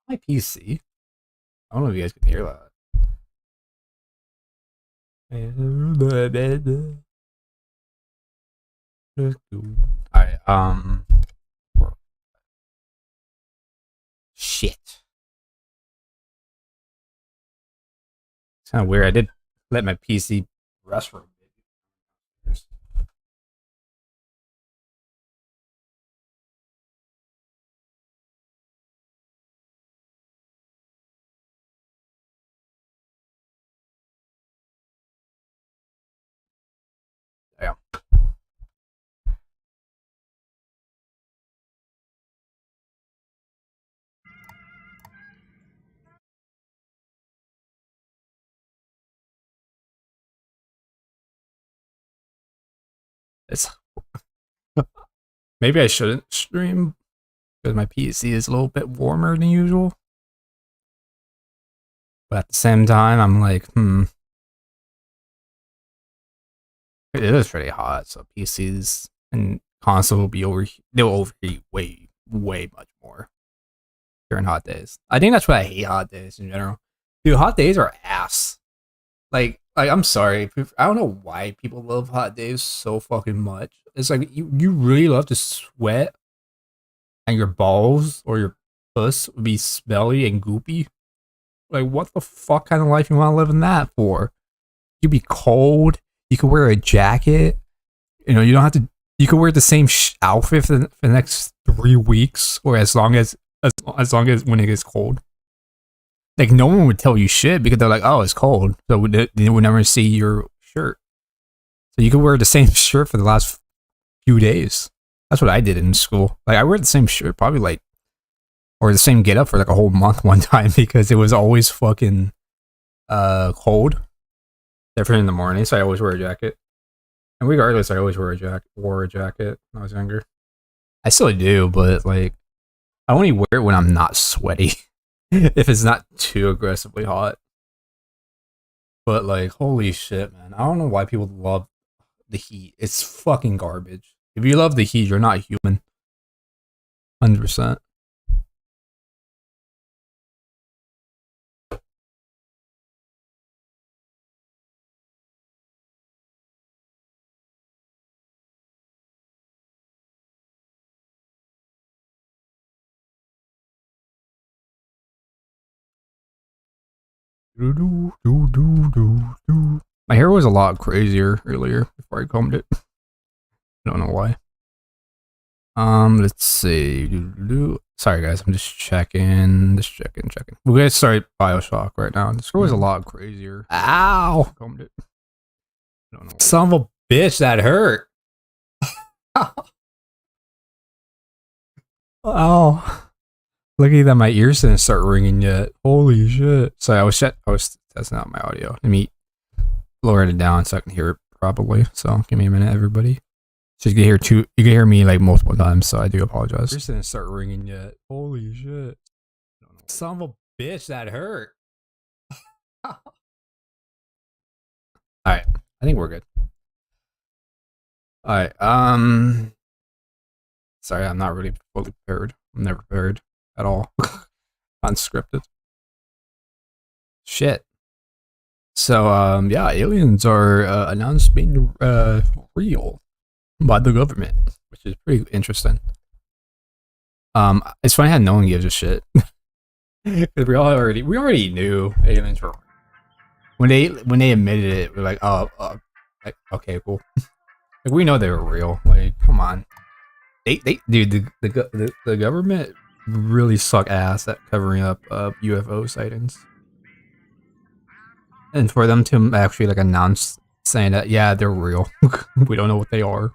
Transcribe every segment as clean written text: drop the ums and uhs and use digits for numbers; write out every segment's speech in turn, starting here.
My PC. I don't know if you guys can hear that. Alright, shit. It's kind of weird. I did let my PC rest for a bit. Yeah. It's maybe I shouldn't stream because my PC is a little bit warmer than usual. But at the same time, I'm like, it is pretty hot, so PCs and console will be they'll overheat way much more during hot days. I think that's why I hate hot days in general. Dude, hot days are ass. Like I'm sorry, I don't know why people love hot days so fucking much. It's like you really love to sweat, and your balls or your puss would be smelly and goopy. Like, what the fuck kind of life you want to live in that for? You'd be cold. You could wear a jacket. You know, you don't have to. You could wear the same outfit for the next 3 weeks, or as long as when it gets cold. Like, no one would tell you shit because they're like, oh, it's cold, so they would never see your shirt. So you could wear the same shirt for the last few days. That's what I did in school. Like, I wear the same shirt probably like, or the same get up for like a whole month one time because it was always fucking cold. Different in the morning, so I always wear a jacket. And regardless, I always wore a jacket when I was younger. I still do, but like, I only wear it when I'm not sweaty. If it's not too aggressively hot. But like, holy shit, man. I don't know why people love the heat. It's fucking garbage. If you love the heat, you're not human. 100%. My hair was a lot crazier earlier before I combed it. I don't know why. Let's see. Sorry guys, I'm just checking. We're gonna start Bioshock right now. This hair was a lot crazier. Ow! Combed it. I don't know. Son of a bitch, that hurt. Oh. Lucky that my ears didn't start ringing yet. Holy shit. Sorry, I was testing out my audio. Let me lower it down so I can hear it properly. So give me a minute, everybody. So you can hear me like multiple times, so I do apologize. Ears didn't start ringing yet. Holy shit. Son of a bitch, that hurt. Alright. I think we're good. Alright, sorry, I'm not really fully prepared. I'm never prepared at all. Unscripted. Shit. So, yeah, aliens are announced being real by the government, which is pretty interesting. It's funny how no one gives a shit. we already knew aliens were when they admitted it. We're like, oh, like, okay, cool. Like, we know they were real. Like, come on. Dude, the government really suck ass at covering up UFO sightings. And for them to actually like announce saying that, yeah, they're real. We don't know what they are.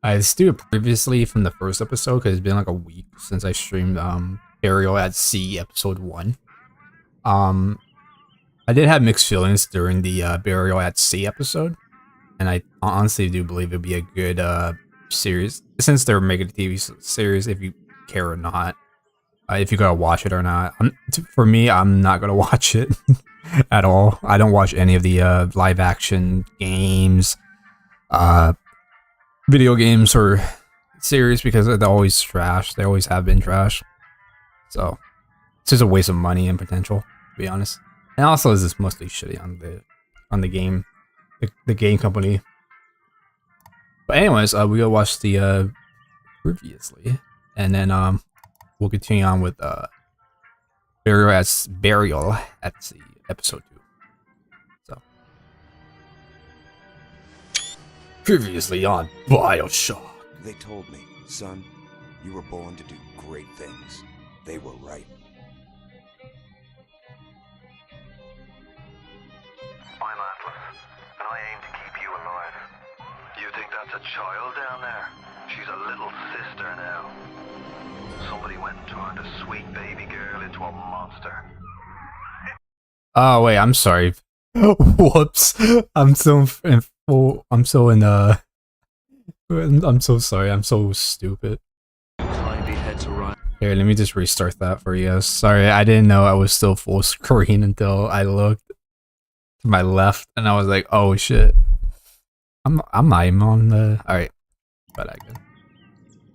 I streamed previously from the first episode because it's been like a week since I streamed Burial at Sea episode 1. I did have mixed feelings during the Burial at Sea episode, and I honestly do believe it'd be a good series since they're making a TV series. If you care or not, if you gotta watch it or not. For me, I'm not gonna watch it at all. I don't watch any of the live action games, video games, or series because they're always trash. They always have been trash. So it's just a waste of money and potential, to be honest. And also, it's just mostly shitty on the game, the game company. But anyways, we go watch the previously, and then we'll continue on with Burial at the episode 2. So previously on Bioshock. They told me, son, you were born to do great things. They were right. I'm Atlas, and I aim to keep you alive. You think that's a child down there? She's a little sister now. Somebody went and turned a sweet baby girl into a monster. Oh wait, I'm sorry. Whoops. I'm so sorry. I'm so stupid. Here, let me just restart that for you guys. Sorry, I didn't know I was still full screen until I looked to my left and I was like, oh shit. I'm not even on the alright. But I good.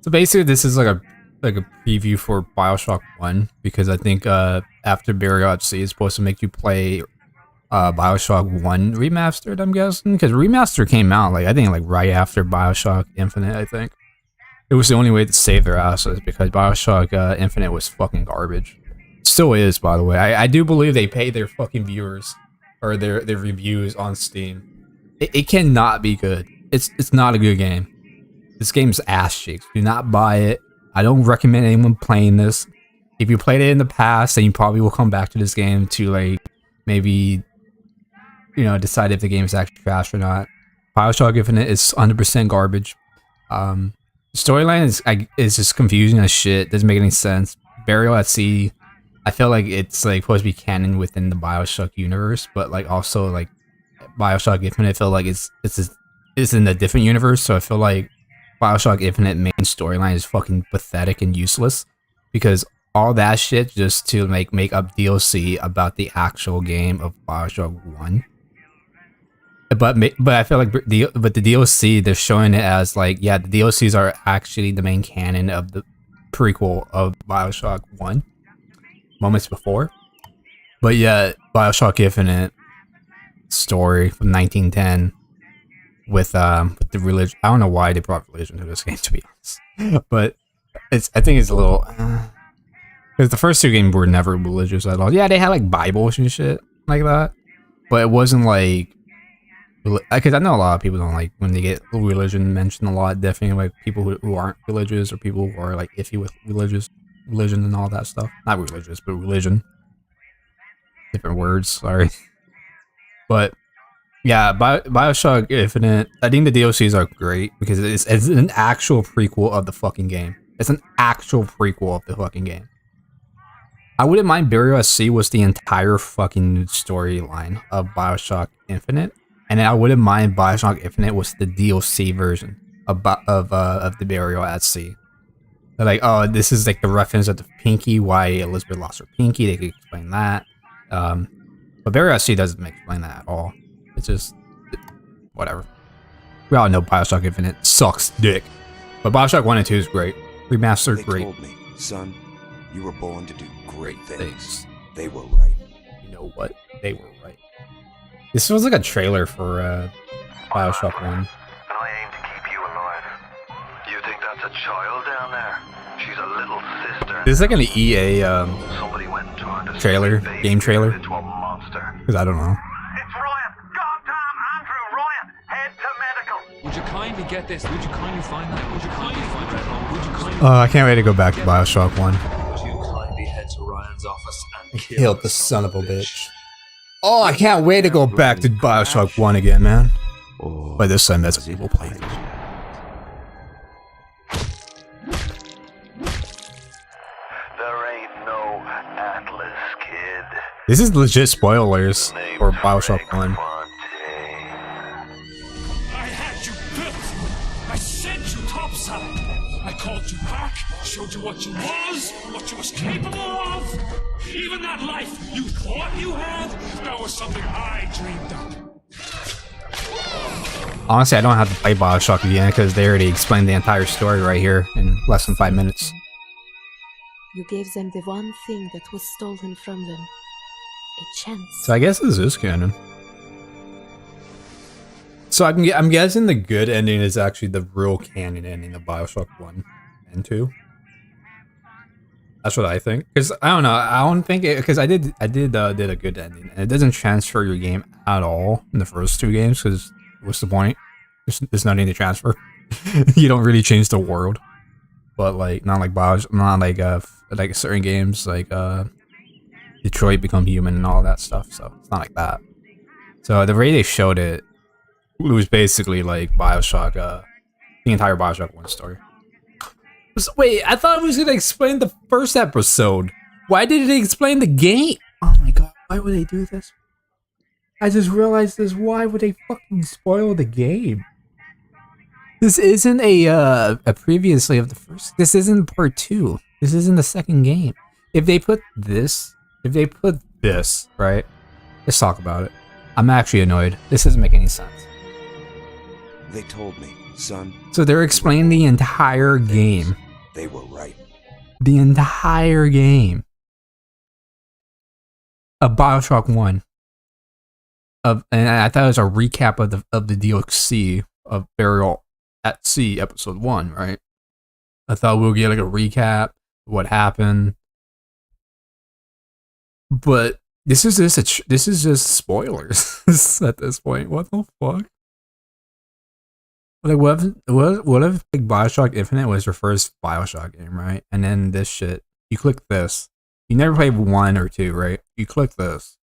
So basically this is like a preview for Bioshock 1 because I think after Burial at Sea is supposed to make you play Bioshock 1 remastered, I'm guessing, because remaster came out like I think like right after Bioshock Infinite. I think it was the only way to save their asses because Bioshock Infinite was fucking garbage. Still is, by the way. I do believe they pay their fucking viewers or their reviews on Steam. It cannot be good. It's not a good game. This game's ass cheeks. Do not buy it. I don't recommend anyone playing this. If you played it in the past, then you probably will come back to this game to like maybe, you know, decide if the game is actually trash or not. Bioshock Infinite is 100% garbage. Storyline is just confusing as shit. Doesn't make any sense. Burial at Sea, I feel like it's like supposed to be canon within the Bioshock universe, but like also like Bioshock Infinite, I feel like it's in a different universe. So I feel like Bioshock Infinite main storyline is fucking pathetic and useless because all that shit just to make up DLC about the actual game of Bioshock 1. But I feel like the DLC, they're showing it as like, yeah, the DLCs are actually the main canon of the prequel of Bioshock 1 moments before. But yeah, Bioshock Infinite story from 1910 with the religion. I don't know why they brought religion to this game, to be honest. But I think it's a little because the first two games were never religious at all. Yeah, they had like Bibles and shit like that, but it wasn't like, because I know a lot of people don't like when they get religion mentioned a lot. Definitely like people who aren't religious or people who are like iffy with religion and all that stuff. Not religious, but religion. Different words, sorry. But yeah, Bioshock Infinite, I think the DLCs are great because it's an actual prequel of the fucking game. It's an actual prequel of the fucking game. I wouldn't mind Burial at Sea was the entire fucking storyline of Bioshock Infinite. And I wouldn't mind Bioshock Infinite was the DLC version of the Burial at Sea. They're like, oh, this is like the reference of the Pinky, why Elizabeth lost her Pinky. They could explain that. But Burial at Sea doesn't explain that at all. It's just whatever. We all know Bioshock Infinite sucks dick, but Bioshock 1 and 2 is great. Remastered, they great. Told me, son, you were born to do great things. They were right. You know what? They were right. This was like a trailer for Bioshock 1. And I aim to keep you alive. You think that's a child down there? She's a little sister. This is like an EA Somebody went and turned a trailer, sweet baby game trailer. girl into a monster. Because I don't know. It's Ryan! Goddamn Andrew Ryan! Head to medical! Would you kindly get this? Would you kindly find that? Would you kindly find that? Would you kindly... I can't wait to go back to Bioshock 1. Would you kindly head to Ryan's office and Killed the son of a bitch. Oh, I can't wait to go back to Bioshock 1 again, man. By this time, that's what people play. There ain't no Atlas, kid. This is legit spoilers for Bioshock 1. I had you built. I sent you topside. I called you back, showed you what you was capable of. Even that life you thought you had, that was something I dreamed up. honestly, I don't have to play Bioshock again because they already explained the entire story right here in less than 5 minutes. You gave them the one thing that was stolen from them. A chance. So I guess this is canon. So I'm guessing the good ending is actually the real canon ending of Bioshock 1 and 2. That's what I think. Because I don't know, I don't think it, because I did a good ending, and it doesn't transfer your game at all in the first 2 games. Because what's the point? There's nothing to transfer. You don't really change the world. But like not like Bioshock, not like certain games like Detroit Become Human and all that stuff. So it's not like that. So the way they showed it, it was basically like Bioshock, the entire Bioshock 1 story. Wait, I thought it was gonna explain the first episode. Why did it explain the game? Oh my god, why would they do this? I just realized this. Why would they fucking spoil the game? This isn't a previously of the first. This isn't part 2. This isn't the second game. If they put this, right? Let's talk about it. I'm actually annoyed. This doesn't make any sense. They told me, son. So they're explaining the entire game. They were right. The entire game of Bioshock 1. And I thought it was a recap of the DLC of Burial at Sea episode 1, right? I thought we'll get like a recap of what happened. But this is just spoilers at this point. What the fuck? Like what if like Bioshock Infinite was your first Bioshock game, right? And then this shit, you click this. You never played 1 or 2, right? You click this.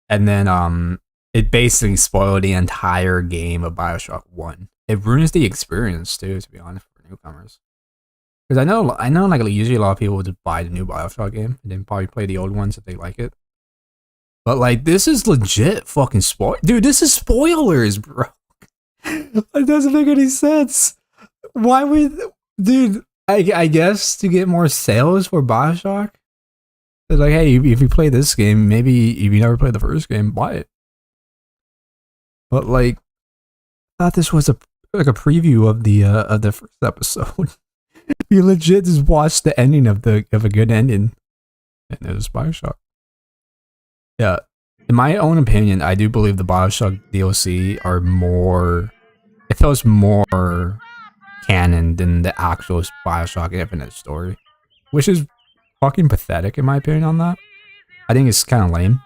And then it basically spoiled the entire game of Bioshock 1. It ruins the experience too, to be honest, for newcomers. Because I know like usually a lot of people would just buy the new Bioshock game and then probably play the old ones if they like it. But like, this is legit fucking spoil. Dude, this is spoilers, bro. It doesn't make any sense. Why would, dude? I guess to get more sales for Bioshock. It's like, hey, if you play this game, maybe if you never played the first game, buy it. But like, I thought this was a preview of the first episode. You legit just watched the ending of a good ending, and it was Bioshock. Yeah, in my own opinion, I do believe the Bioshock DLC are more. It feels more canon than the actual Bioshock Infinite story, which is fucking pathetic in my opinion on that. I think it's kind of lame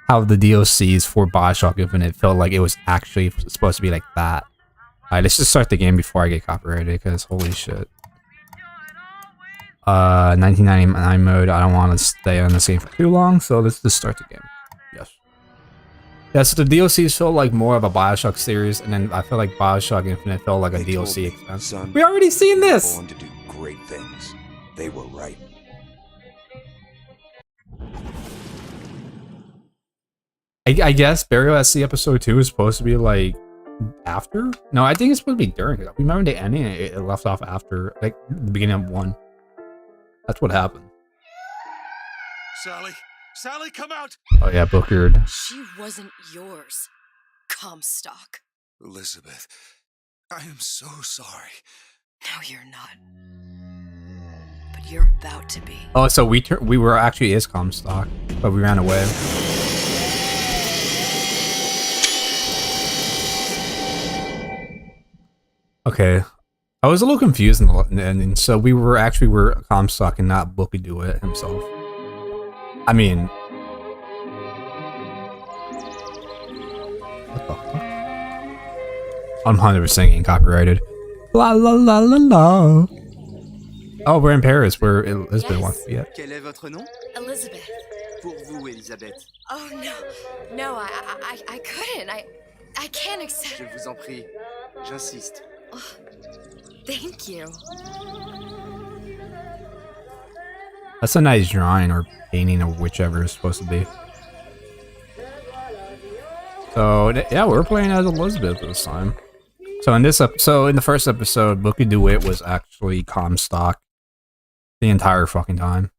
how the DLCs for Bioshock Infinite felt like it was actually supposed to be like that. Alright, let's just start the game before I get copyrighted, because holy shit. 1999 mode, I don't want to stay on this game for too long, so let's just start the game. Yes. Yeah, so the DLCs felt like more of a Bioshock series, and then I feel like Bioshock Infinite felt like a DLC expansion. Son, We already seen this! born to do great things. They were right. I guess Burial at Sea episode 2 is supposed to be like after? No, I think it's supposed to be during. Remember the ending? It left off after, like the beginning of 1. That's what happened. Sally! Sally, come out! Oh yeah, Bookered. She wasn't yours, Comstock. Elizabeth, I am so sorry. No, you're not. But you're about to be. Oh, so we were actually his Comstock, but we ran away. Okay, I was a little confused in the ending. So we were Comstock and not Bookie do it himself. I mean, what the fuck? I'm 100% getting copyrighted. La la la la la. Oh, we're in Paris, where Elizabeth wants to be at. Quel est votre nom? Elizabeth. Pour vous, Elisabeth. Oh no, I couldn't. I can't accept. Je vous en prie. J'insiste. Oh, thank you. That's a nice drawing or painting or whichever it's supposed to be. So yeah, we're playing as Elizabeth this time. So in the first episode, Bookie DeWitt was actually Comstock the entire fucking time.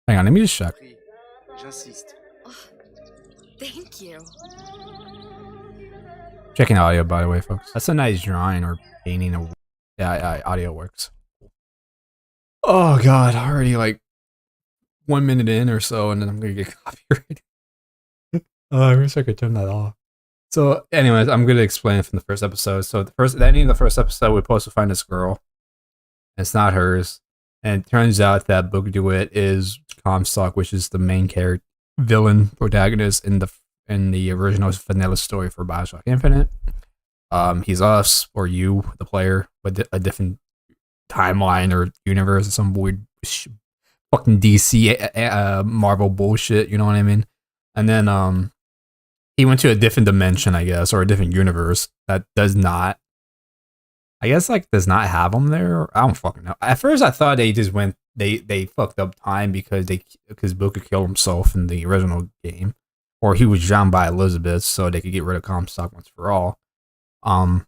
Hang on, let me just check. J'insiste. Oh, thank you. Checking audio, by the way, folks. That's a nice drawing or painting. Yeah, audio works. Oh god, already like 1 minute in or so, and then I'm gonna get copyrighted. Oh, I wish I could turn that off. So, anyways, I'm gonna explain it from the first episode. So, the ending of the first episode, we're supposed to find this girl. It's not hers, and it turns out that Book DeWitt is Comstock, which is the main character, villain, protagonist in the original vanilla story for Bioshock Infinite. He's us or you, the player, but a different timeline or universe or some weird fucking DC Marvel bullshit. You know what I mean? And then he went to a different dimension, I guess, or a different universe that does not, I guess, like does not have him there. I don't fucking know. At first, I thought they just went, they fucked up time because Booker killed himself in the original game, or he was drowned by Elizabeth, so they could get rid of Comstock once for all. I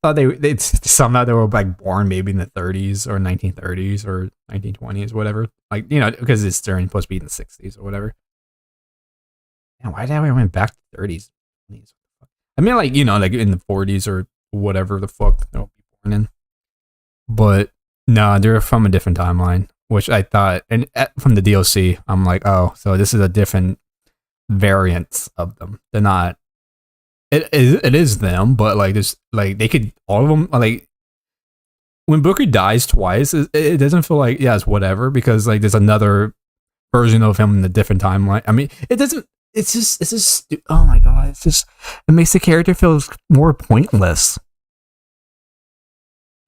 thought they somehow they were like born maybe in the 30s or 1930s or 1920s, whatever. Like, you know, because it's during supposed to be in the 60s or whatever. Man, why did I went back to the 30s? I mean, like, you know, like in the 40s or whatever the fuck they'll be born in. But no, they're from a different timeline, which I thought, and from the DLC, I'm like, oh, so this is a different variant of them. They're not. It is them, but like this, like they could all of them like when Booker dies twice, it doesn't feel like it's whatever because like there's another version of him in a different timeline. I mean, it doesn't. It's just. Oh my god! It makes the character feel more pointless.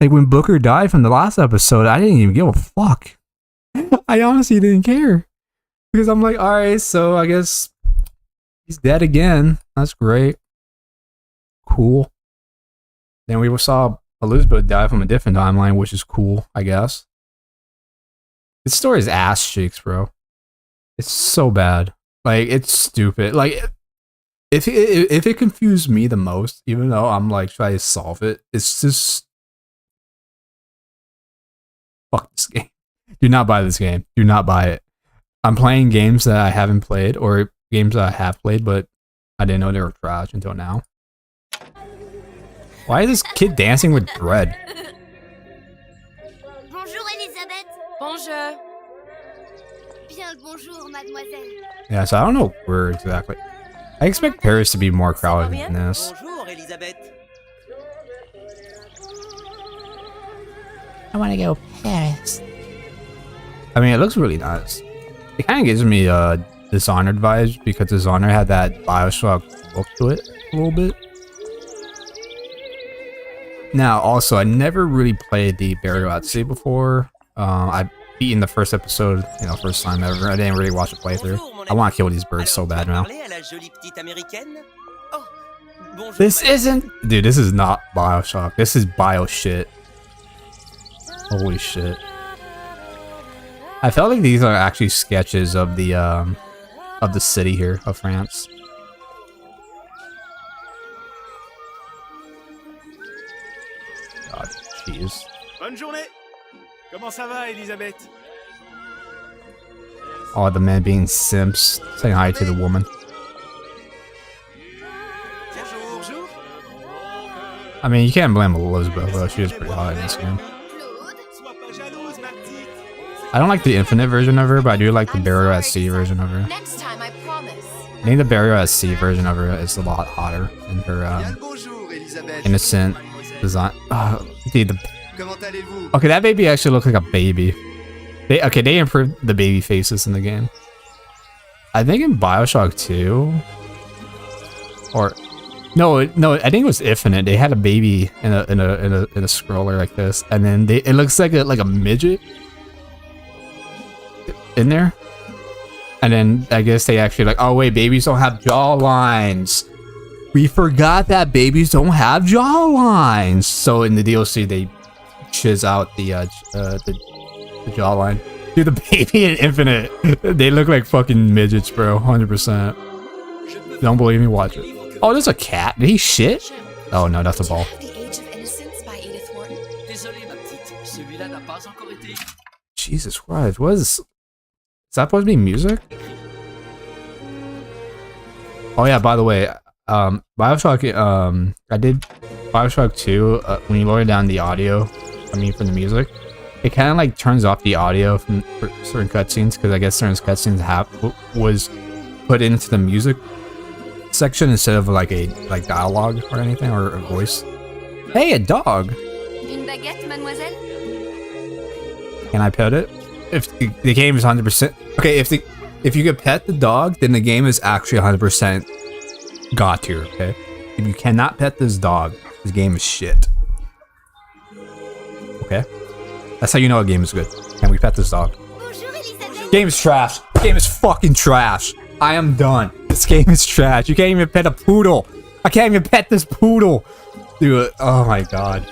Like when Booker died from the last episode, I didn't even give a fuck. I honestly didn't care because I'm like, all right, so I guess he's dead again. That's great. Cool. Then we saw Elizabeth die from a different timeline, which is cool, I guess. This story is ass cheeks, bro. It's so bad. Like, it's stupid. Like, if it confused me the most, even though I'm like trying to solve it, it's just fuck this game. Do not buy this game. Do not buy it. I'm playing games that I haven't played or games that I have played, but I didn't know they were trash until now. Why is this kid dancing with bread? Bonjour, Elisabeth. Bonjour. Bien le bonjour, mademoiselle. Yeah, so I don't know where exactly. I expect Paris to be more crowded than this. Bonjour, Elisabeth. I want to go Paris. I mean, it looks really nice. It kind of gives me Dishonored vibes because Dishonored had that Bioshock look to it a little bit. Now, also, I never really played the Burial at Sea before. I beaten the first episode, first time ever. I didn't really watch a playthrough. I want to kill these birds so bad now. This isn't... Dude, this is not Bioshock. This is Bio shit. Holy shit. I felt like these are actually sketches of the city here of France. God, jeez. Bonne journée. Comment ça va, Elisabeth? Oh, the men being simps, saying hi to the woman. Bonjour. I mean, you can't blame Elizabeth though. She was pretty hot in this game. I don't like the Infinite version of her, but I do like the Burial at Sea version of her. Next time, I promise. I think the Burial at Sea version of her is a lot hotter in her innocent design. Dude, okay, that baby actually looks like a baby. They improved the baby faces in the game. I think in Bioshock 2, or no, I think it was Infinite. They had a baby in a scroller like this, and then it looks like a midget in there. And then I guess they actually like, oh wait, babies don't have jaw lines. We forgot that babies don't have jaw lines. So in the DLC, they chiz out the jawline. Dude, the baby in Infinite, they look like fucking midgets, bro. 100%. Don't believe me? Watch it. Oh, there's a cat. Did he shit? Oh no, that's a ball. Jesus Christ, what is that supposed to be music? Oh yeah, by the way, Bioshock, I did Bioshock 2, when you lower down the audio, I mean from the music, it kind of like turns off the audio from for certain cutscenes, because I guess certain cutscenes was put into the music section instead of like a dialogue or anything, or a voice. Hey, a dog! Une baguette, mademoiselle? Can I pet it? If the game is 100%... Okay, if you could pet the dog, then the game is actually 100% God tier, okay? If you cannot pet this dog, this game is shit. Okay? That's how you know a game is good. Can we pet this dog? Bonjour, Elisabeth. Game is trash. Game is fucking trash. I am done. This game is trash. You can't even pet a poodle. I can't even pet this poodle. Dude, oh my god.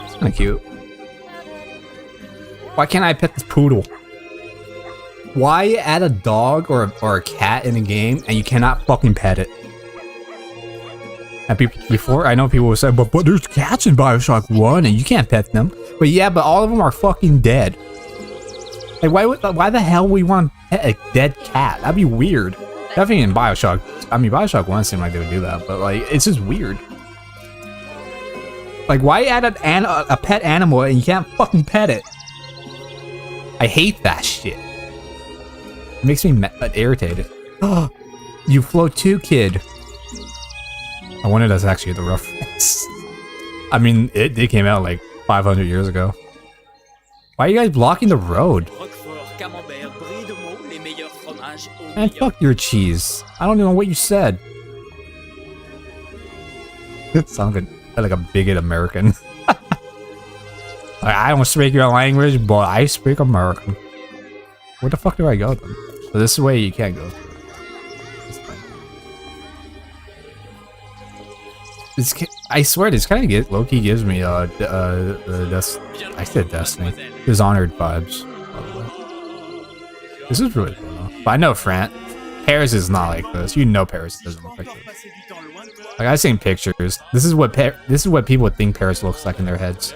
It's kinda cute. Why can't I pet this poodle? Why add a dog or a cat in a game and you cannot fucking pet it? And before, I know people will say, but there's cats in Bioshock 1 and you can't pet them. But yeah, but all of them are fucking dead. Like, why the hell would we want to pet a dead cat? That'd be weird. Definitely in Bioshock. I mean, Bioshock 1 seemed like they would do that, but like, it's just weird. Like, why add a pet animal and you can't fucking pet it? I hate that shit. It makes me irritated. Oh, you float too, kid. I wonder if that's actually the reference. I mean, it came out like 500 years ago. Why are you guys blocking the road? Man, fuck your cheese. I don't know what you said. It sounded like a bigot American. Like, I don't speak your language, but I speak American. Where the fuck do I go then? So this way you can't go. I swear this kind of low-key gives me I said Destiny, Dishonored vibes. This is really cool though. But I know Paris is not like this. You know Paris doesn't look like this. Like, I've seen pictures. This is what people think Paris looks like in their heads.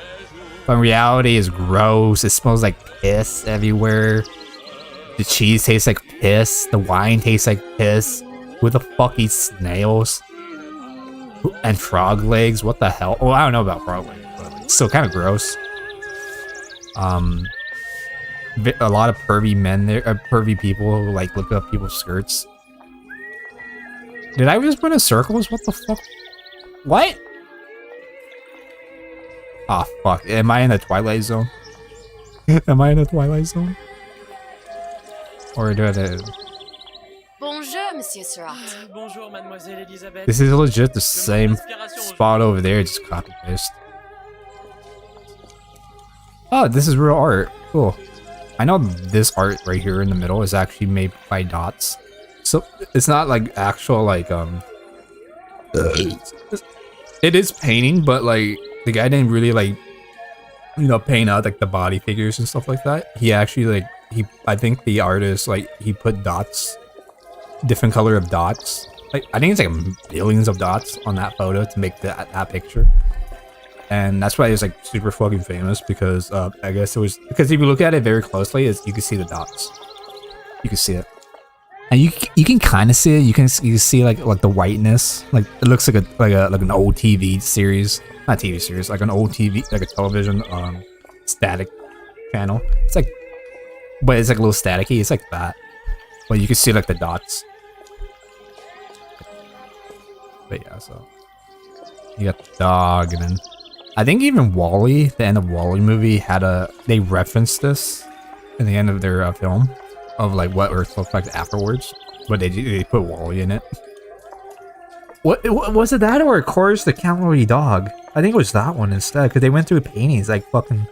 But in reality, it's gross. It smells like piss everywhere. The cheese tastes like piss. The wine tastes like piss. Who the fuck eats snails? And frog legs? What the hell? Oh, I don't know about frog legs, but it's still kind of gross. A lot of pervy men there, pervy people who like look up people's skirts. Did I just run in circles? What the fuck? What? Oh fuck! Am I in the Twilight Zone? Am I in the Twilight Zone? Or do I? Bonjour, Monsieur Surratt. Bonjour, Mademoiselle Elisabeth. This is legit the same spot over there, just copy paste. Oh, this is real art. Cool. I know this art right here in the middle is actually made by dots. So it's not like actual like it is painting, but like the guy didn't really like, you know, paint out like the body figures and stuff like that. He actually like I think the artist like he put dots, different color of dots. Like I think it's like billions of dots on that photo to make that picture. And that's why it's like super fucking famous, because I guess it was because if you look at it very closely, you can see the dots. You can see it, and you can kind of see it. You can see like the whiteness. Like it looks like an old TV series, not TV series, like an old TV, like a television static channel. It's like, but it's like a little staticky. It's like that, but you can see like the dots. But yeah, so you got the dog, and then I think even Wall-E, the end of Wall-E movie, they referenced this in the end of their film of like what Earth looked like afterwards, but they put Wall-E in it. What was it, that or Courage the Cowardly Dog? I think it was that one instead, because they went through paintings like fucking.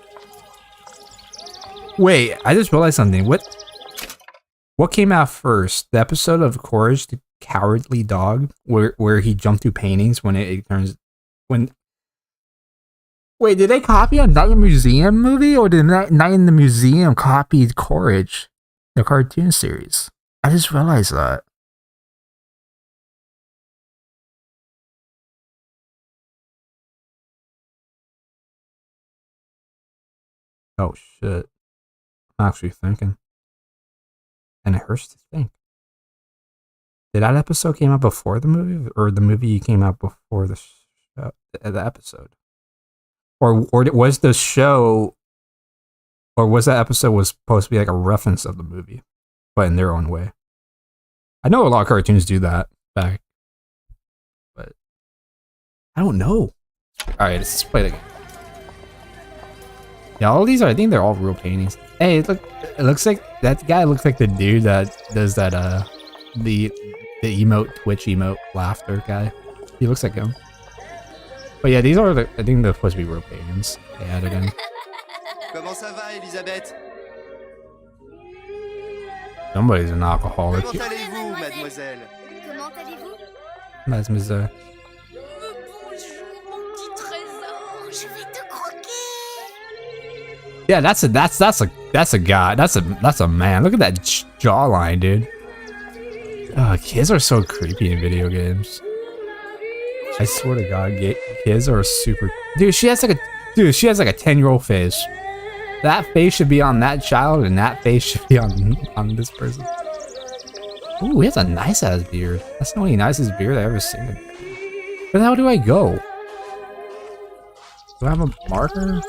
Wait, I just realized something. What came out first? The episode of Courage the Cowardly Dog, where he jumped through paintings when it turns when. Wait, did they copy a Night in the Museum movie, or did Night in the Museum copy Courage, the cartoon series? I just realized that. Oh shit. I'm actually thinking. And it hurts to think. Did that episode came out before the movie, or the movie came out before the the episode, or was the show, or was that episode was supposed to be like a reference of the movie, but in their own way? I know a lot of cartoons do that back, but I don't know. All right, let's just play the game. Yeah, all these are. I think they're all real paintings. Hey, it looks like that guy looks like the dude that does that. The emote, Twitch emote, laughter guy. He looks like him. But yeah, these are. I think they're supposed to be real paintings. They added in. Comment ça va, Elisabeth? Somebody's an alcoholic. Comment allez-vous, mademoiselle? Comment allez-vous? Mademoiselle. Bonjour, mon petit trésor. Je vais te croquer. Yeah, that's a guy. That's a man. Look at that jawline, dude. Kids are so creepy in video games. I swear to God, kids are super. Dude, she has like a 10-year-old face. That face should be on that child, and that face should be on this person. Ooh, he has a nice ass beard. That's the only nicest beard I've ever seen. Where the hell do I go? Do I have a marker?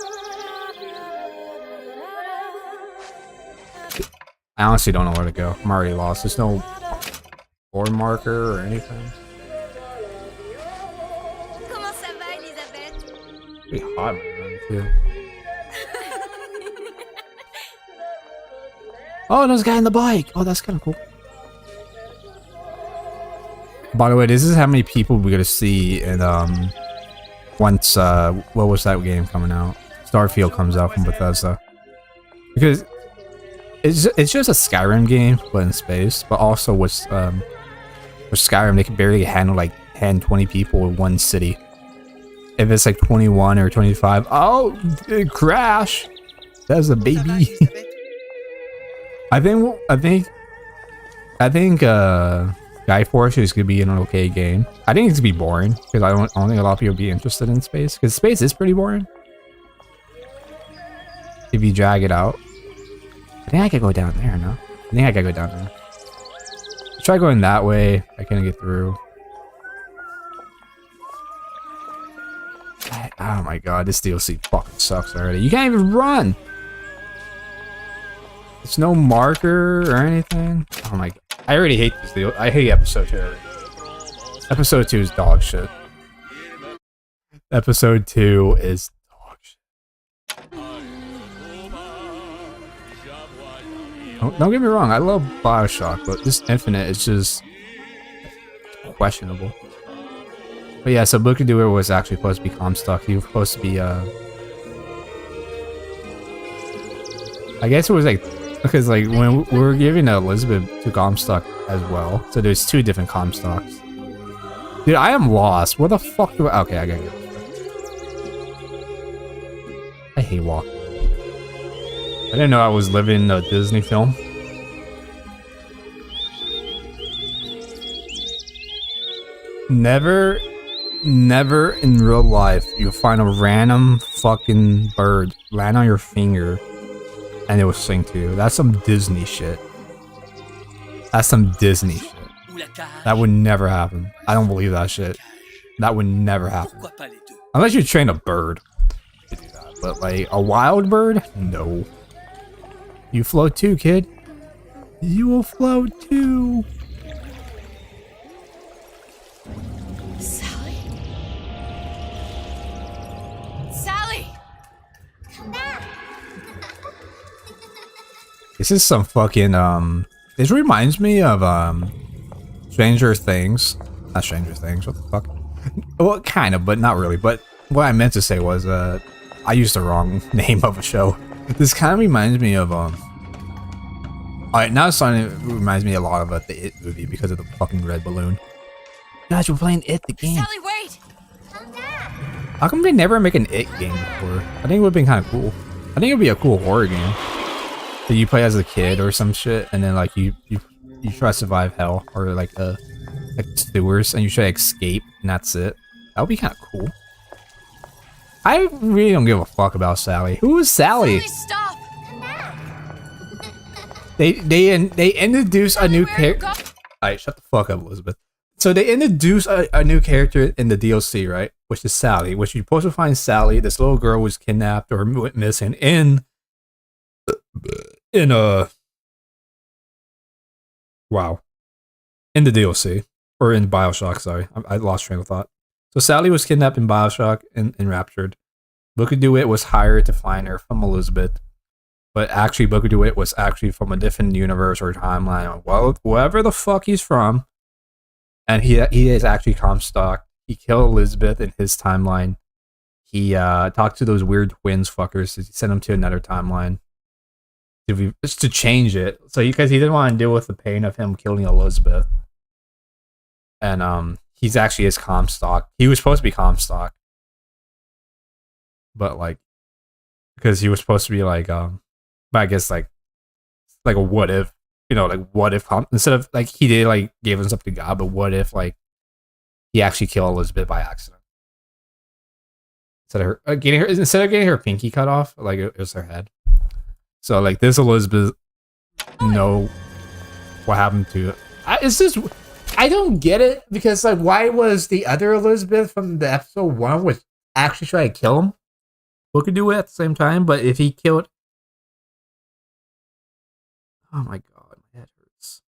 I honestly don't know where to go. I'm already lost. There's no board marker or anything. Comment ça va, Elisabeth? Pretty hot right now, too. Oh, there's a guy on the bike. Oh, that's kind of cool. By the way, this is how many people we're gonna see in once what was that game coming out? Starfield comes out from Bethesda. Because it's just a Skyrim game, but in space. But also with Skyrim, they can barely handle like 10, 20 people in one city. If it's like 21 or 25, oh, it crash. That's a baby. I think Skyforce is gonna be an okay game. I think it's gonna be boring because I don't think a lot of people will be interested in space, because space is pretty boring if you drag it out. I think I could go down there, no? I think I gotta go down there. Try going that way. I can't get through. Oh my god, this DLC fucking sucks already. You can't even run! There's no marker or anything. Oh my god. I already hate this deal. I hate episode 2 already. Episode 2 is dog shit. Episode 2 is dog shit. Don't get me wrong, I love Bioshock, but this Infinite is just questionable. But yeah, so Booker Doer was actually supposed to be Comstock. He was supposed to be I guess it was like, because like when we were giving Elizabeth to Comstock as well, so there's 2 different Comstocks. Dude, I am lost. What the fuck do I? Okay, I gotta get this. I hate walking. I didn't know I was living in a Disney film. Never in real life you'll find a random fucking bird land on your finger and it will sing to you. That's some Disney shit. That's some Disney shit. That would never happen. I don't believe that shit. That would never happen. Unless you train a bird to do that. But like a wild bird? No. You float too, kid. You will float too. Sally? Sally! Come back. This is some fucking this reminds me of Stranger Things. Not Stranger Things, what the fuck? Well, kind of, but not really. But what I meant to say was I used the wrong name of a show. This kind of reminds me of alright, now it's starting to reminds me a lot of the It movie because of the fucking red balloon. Guys, we're playing It the game. Sally, wait! Come back. How come they never make an It game before? I think it would have been kind of cool. I think it would be a cool horror game. So you play as a kid or some shit, and then like you try to survive hell or like sewers, and you try to escape, and that's it. That would be kind of cool. I really don't give a fuck about Sally. Who is Sally? Sally, stop! Come back. They introduce a new character. Alright, shut the fuck up, Elizabeth. So they introduce a new character in the DLC, right? Which is Sally. Which you're supposed to find Sally. This little girl was kidnapped or went missing in wow, in the DLC or in Bioshock. Sorry, I lost train of thought. So Sally was kidnapped in Bioshock and raptured. Booker DeWitt was hired to find her from Elizabeth, but actually Booker DeWitt was actually from a different universe or timeline. Well, wherever the fuck he's from, and he is actually Comstock. He killed Elizabeth in his timeline. He talked to those weird twins fuckers. He sent them to another timeline just to change it. So because he didn't want to deal with the pain of him killing Elizabeth, and he's actually his Comstock. He was supposed to be Comstock, but like because he was supposed to be like but I guess like a what if, you know, like what if instead of like he did like gave himself to God, but what if like he actually killed Elizabeth by accident instead of getting her pinky cut off, like it was her head. So like this Elizabeth know what happened to it. I don't get it, because like why was the other Elizabeth from the episode 1 was actually trying to kill him? We could do it at the same time, but if he killed, oh my god, my head hurts.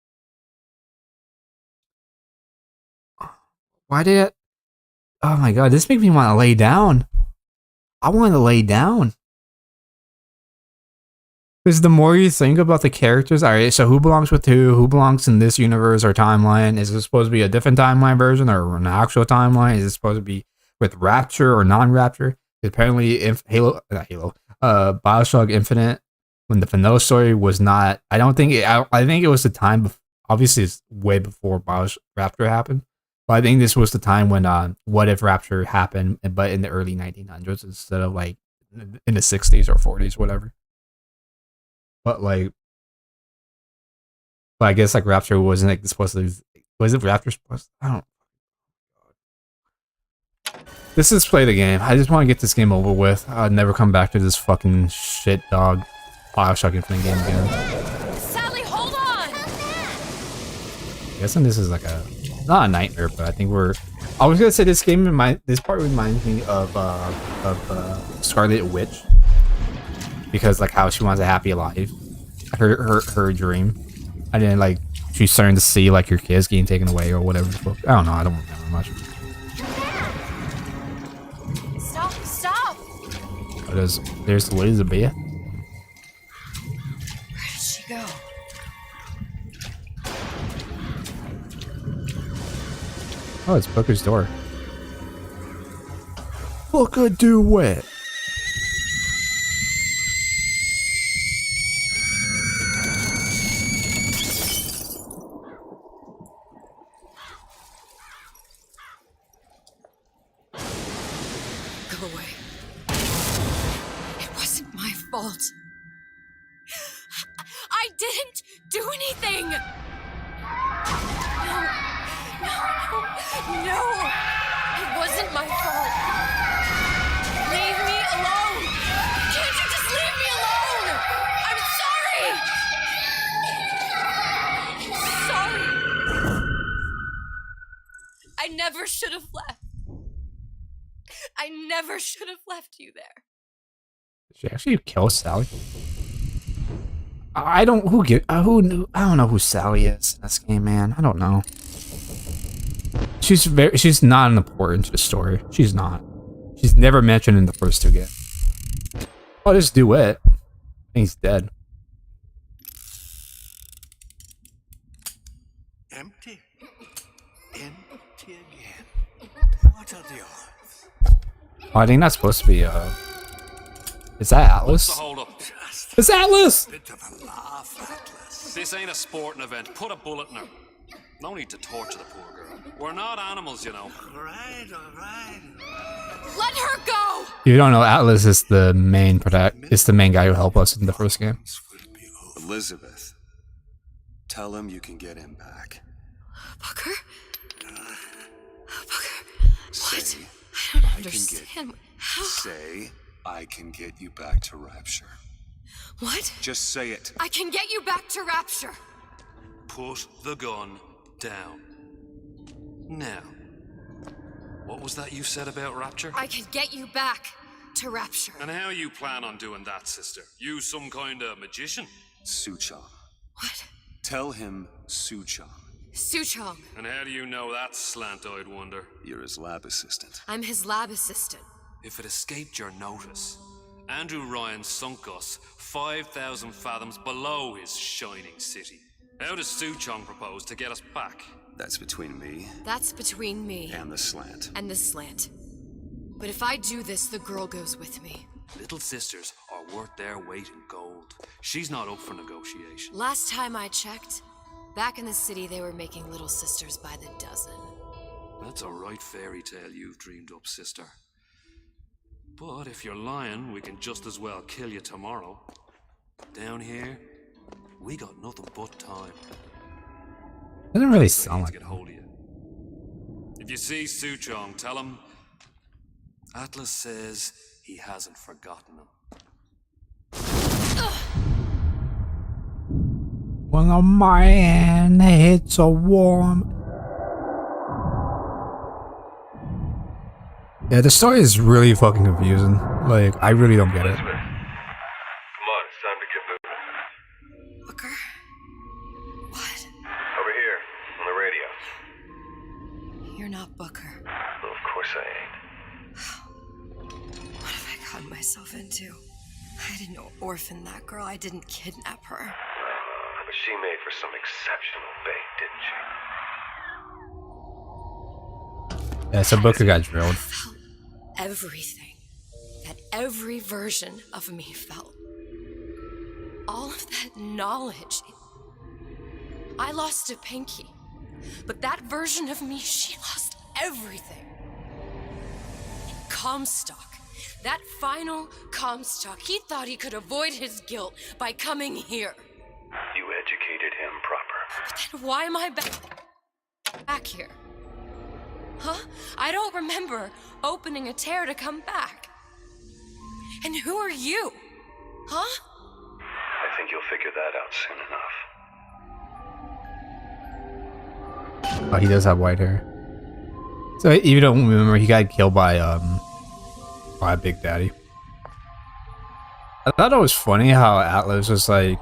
Why did it? Oh my god, this makes me want to lay down. I want to lay down. Because the more you think about the characters, alright, so who belongs with who belongs in this universe or timeline? Is it supposed to be a different timeline version or an actual timeline? Is it supposed to be with Rapture or non-Rapture? Apparently, Bioshock Infinite, when the vanilla story was not, I think it was the time, obviously it's way before Rapture happened, but I think this was the time when What If Rapture happened, but in the early 1900s instead of like in the 60s or 40s, whatever. But like, but I guess like Rapture wasn't like supposed to. Was it Rapture supposed? I don't. This is play the game. I just want to get this game over with. I'll never come back to this fucking shit dog Bioshock Infinite game again. Sally, hold on! I'm guessing this is like not a nightmare, but I think I was gonna say this part reminds me of Scarlet Witch, because like how she wants a happy life, her dream, and then like she's starting to see like your kids getting taken away or whatever. I don't know. I don't remember much. Stop! Oh, there's Elizabeth. Where did she go? Oh, it's Booker's door. Booker DeWitt. Go away. It wasn't my fault. I didn't do anything! No! It wasn't my fault! Leave me alone! Can't you just leave me alone? I'm sorry! I never should have left. I never should have left you there. Did she actually kill Sally? I don't know who Sally is in this game, man. I don't know. She's not important to the story. She's not. She's never mentioned in the first two games. Oh, this DeWitt. I think he's dead. Empty. Empty again. What are the odds? Oh, I think that's supposed to be is that Atlas? What's the hold up? It's Atlas! Bit of a laugh, Atlas. This ain't a sporting event. Put a bullet in her. No need to torture the poor girl. We're not animals, you know. All right. Let her go! You don't know, Atlas is the main guy who helped us in the first game. Elizabeth, tell him you can get him back. Booker? Booker? Say, I don't understand. How? Say, I can get you back to Rapture. What? Just say it. I can get you back to Rapture. Put the gun down. Now, what was that you said about Rapture? I could get you back to Rapture. And how you plan on doing that, sister? You some kind of magician? Suchong. What? Tell him Suchong. Suchong. And how do you know that, slant-eyed wonder? You're his lab assistant. I'm his lab assistant. If it escaped your notice, Andrew Ryan sunk us 5,000 fathoms below his shining city. How does Suchong propose to get us back? That's between me That's between me and the slant. and the slant. But if I do this, the girl goes with me. Little sisters are worth their weight in gold. She's not up for negotiation. Last time I checked, back in the city they were making little sisters by the dozen. That's a right fairy tale you've dreamed up, sister. But if you're lying, we can just as well kill you tomorrow. Down here, we got nothing but time. Doesn't really So I sound need like to get hold of you. If you see Suchong, tell him Atlas says he hasn't forgotten him. when a man hits a warm. Yeah, the story is really fucking confusing. Like, I really don't get it. Come on, it's time to get moving. Booker? What? Over here, on the radio. You're not Booker. Well, of course I ain't. What have I gotten myself into? I didn't orphan that girl. I didn't kidnap her. But she made for some exceptional bait, didn't she? Yeah, so Booker got drilled. Felt everything that every version of me felt. All of that knowledge. I lost a pinky, but that version of me, she lost everything. Comstock. That final Comstock, he thought he could avoid his guilt by coming here. You educated him proper. But then why am I back here? Huh? I don't remember opening a tear to come back. And who are you? Huh? I think you'll figure that out soon enough. Oh, he does have white hair. So you don't remember he got killed by Big Daddy. I thought it was funny how Atlas was like,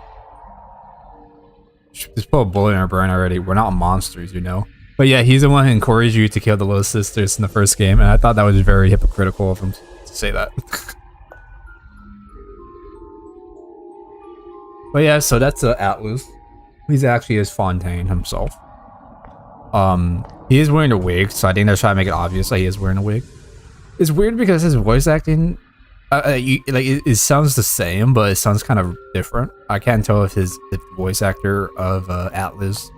just put a bullet in our brain already. We're not monsters, you know. But yeah, he's the one who encouraged you to kill the little sisters in the first game, and I thought that was very hypocritical of him to say that. But yeah, so that's Atlas. He's actually is Fontaine himself. He is wearing a wig, so I think they're trying to make it obvious that he is wearing a wig. It's weird because his voice acting, it sounds the same, but it sounds kind of different. I can't tell if the voice actor of Atlas,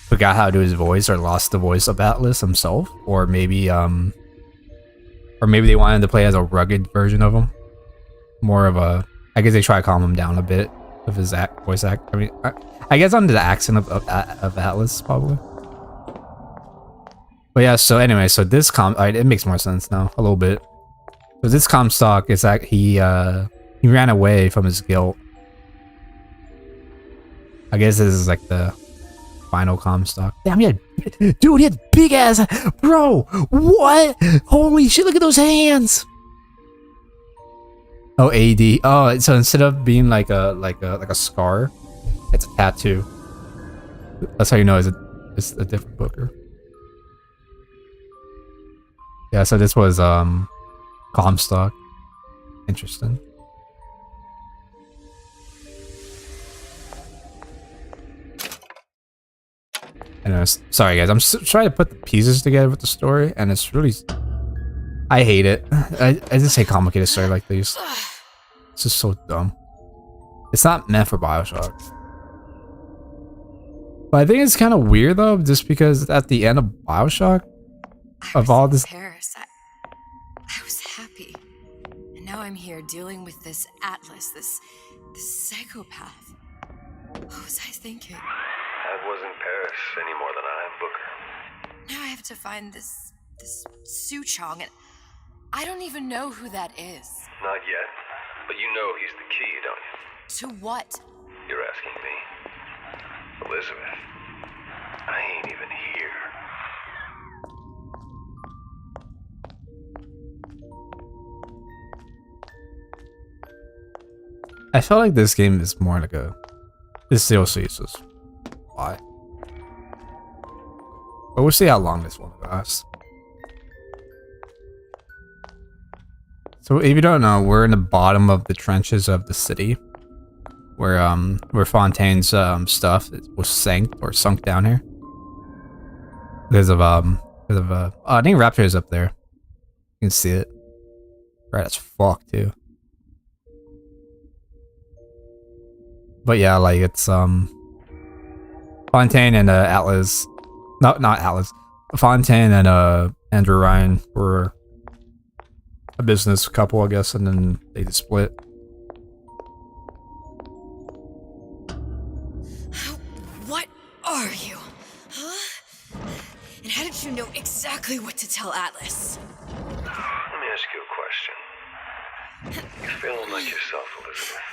forgot how to do his voice or lost the voice of Atlas himself, or maybe they wanted to play as a rugged version of him, more of a. I guess they try to calm him down a bit of his voice act. I mean, I guess under the accent of Atlas probably. But yeah, so anyway, so this it makes more sense now a little bit. So this Comstock is that he ran away from his guilt. I guess this is like the final Comstock. Damn, dude, he had big ass, bro. What? Holy shit! Look at those hands. Oh, AD. Oh, so instead of being like a scar, it's a tattoo. That's how you know it's a different Booker. Yeah, so this was Comstock. Interesting. Anyways, sorry guys, I'm trying to put the pieces together with the story, and it's really, I hate it. I just hate complicated story like these. It's just so dumb. It's not meant for Bioshock. But I think it's kind of weird though, just because at the end of Bioshock, of all this, Paris, I was happy, and now I'm here dealing with this Atlas, this psychopath. What was I thinking? That wasn't Paris any more than I am Booker. Now I have to find this Suchong, and I don't even know who that is. Not yet, but you know he's the key, don't you? To what? You're asking me. Elizabeth, I ain't even here. I felt like this game is more like a... This DLC is just... Why? But we'll see how long this one lasts. So if you don't know, we're in the bottom of the trenches of the city. Where Fontaine's stuff was sunk down here. Because of oh, I think Raptor is up there. You can see it. Right as fuck too. But yeah, like it's Fontaine and Atlas, not Atlas. Fontaine and Andrew Ryan were a business couple, I guess, and then they just split. What are you? Huh? And how did you know exactly what to tell Atlas? Let me ask you a question. You feeling like yourself, Elizabeth?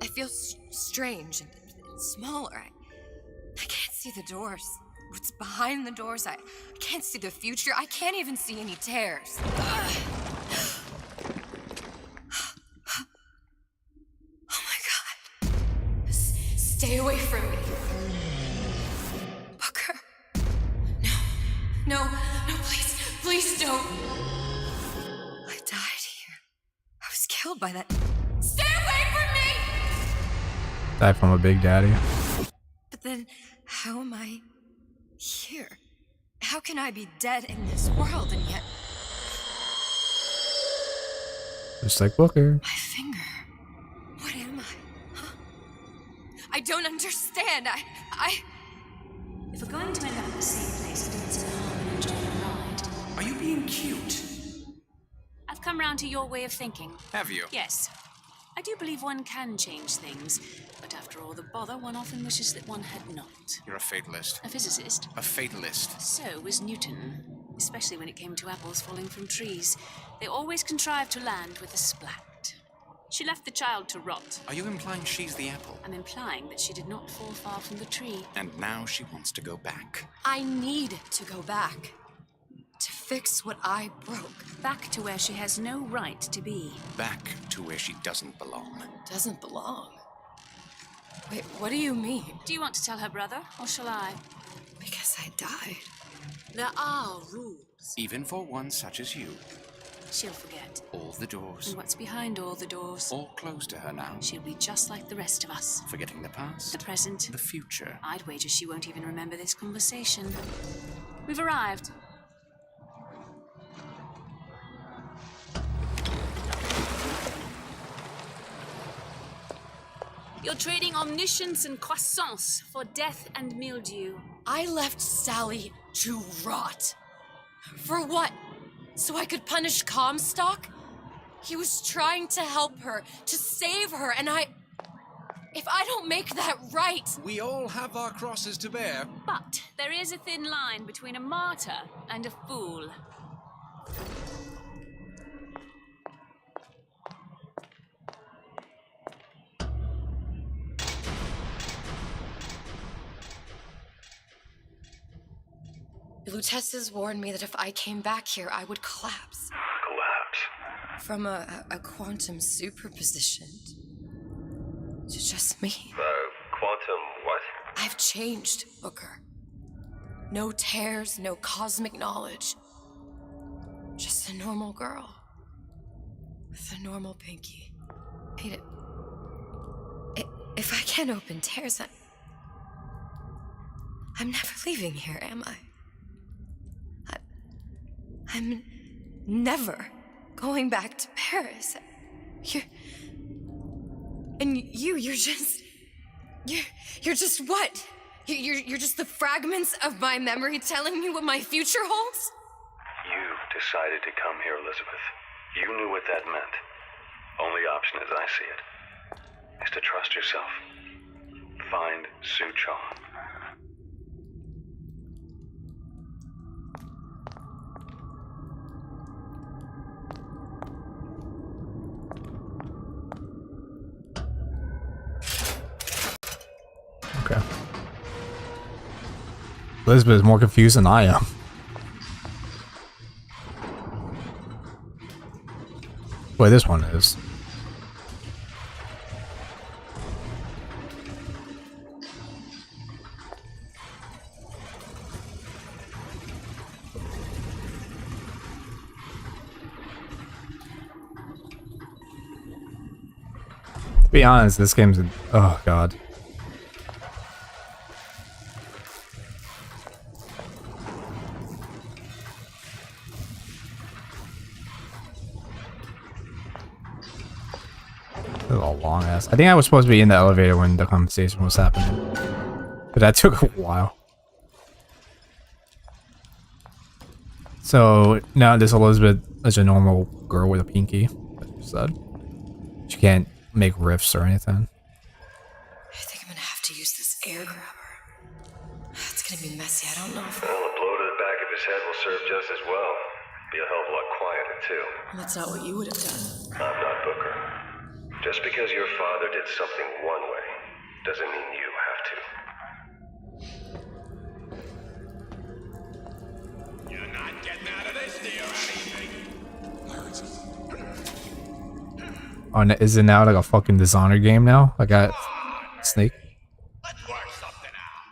I feel strange and smaller. I can't see the doors. What's behind the doors? I can't see the future. I can't even see any tears. Oh my God. Stay away from me. Booker. No, please don't. I died here. I was killed by that. Stay away from me! Died from a Big Daddy. But then, how am I here? How can I be dead in this world and yet... Just like Booker. My finger. What am I? Huh? I don't understand. I... If we're going to end up in the same place, doing some harm and enjoying a ride. Are you being cute? I've come round to your way of thinking. Have you? Yes. I do believe one can change things, but after all the bother, one often wishes that one had not. You're a fatalist. A physicist. A fatalist. So was Newton, especially when it came to apples falling from trees. They always contrived to land with a splat. She left the child to rot. Are you implying she's the apple? I'm implying that she did not fall far from the tree. And now she wants to go back. I need to go back. To fix what I broke. Back to where she has no right to be. Back to where she doesn't belong. Doesn't belong? Wait, what do you mean? Do you want to tell her brother, or shall I? Because I died. There are rules. Even for one such as you. She'll forget. All the doors. And what's behind all the doors? All closed to her now. She'll be just like the rest of us. Forgetting the past. The present. The future. I'd wager she won't even remember this conversation. We've arrived. You're trading omniscience and croissance for death and mildew. I left Sally to rot. For what? So I could punish Comstock? He was trying to help her, to save her, and if I don't make that right... We all have our crosses to bear. But there is a thin line between a martyr and a fool. Lutesses warned me that if I came back here, I would collapse. Collapse? From a quantum superposition to just me. Quantum what? I've changed, Booker. No tears, no cosmic knowledge. Just a normal girl. With a normal pinky. If I can't open tears, I'm never leaving here, am I? I'm never going back to Paris. You're just what? You're just the fragments of my memory telling me what my future holds? You decided to come here, Elizabeth. You knew what that meant. Only option, as I see it, is to trust yourself. Find Suchong. Okay. Elizabeth is more confused than I am. Boy, this one is. To be honest, this game's oh god. This is a long ass. I think I was supposed to be in the elevator when the conversation was happening, but that took a while. So now this Elizabeth is a normal girl with a pinky, like you said. She can't make riffs or anything. I think I'm gonna have to use this air grabber. It's gonna be messy. I don't know if. Well, a blow to the back of his head will serve just as well. Be a hell of a lot quieter, too. That's not what you would have done. I'm not Booker. Just because your father did something one way, doesn't mean you have to. You're not getting out of this deal, Oh, is it now like a fucking Dishonored game now? Like a Snake? Let's work something out.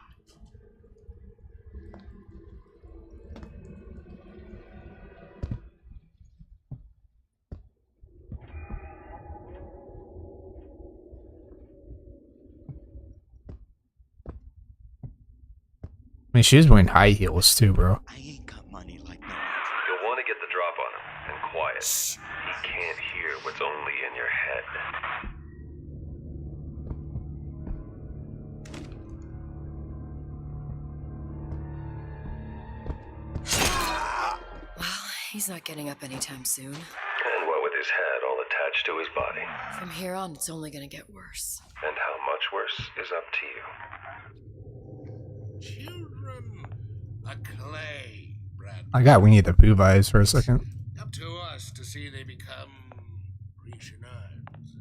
I mean, she's wearing high heels too, bro. You'll want to get the drop on him, and quiet. He can't hear what's only in your head. Well, he's not getting up anytime soon. And what with his head all attached to his body. From here on, it's only gonna get worse. And how much worse is up to you. Children, a clay, Brad. I got we need the poo vibes for a second. Up to us to see they become Rishonards.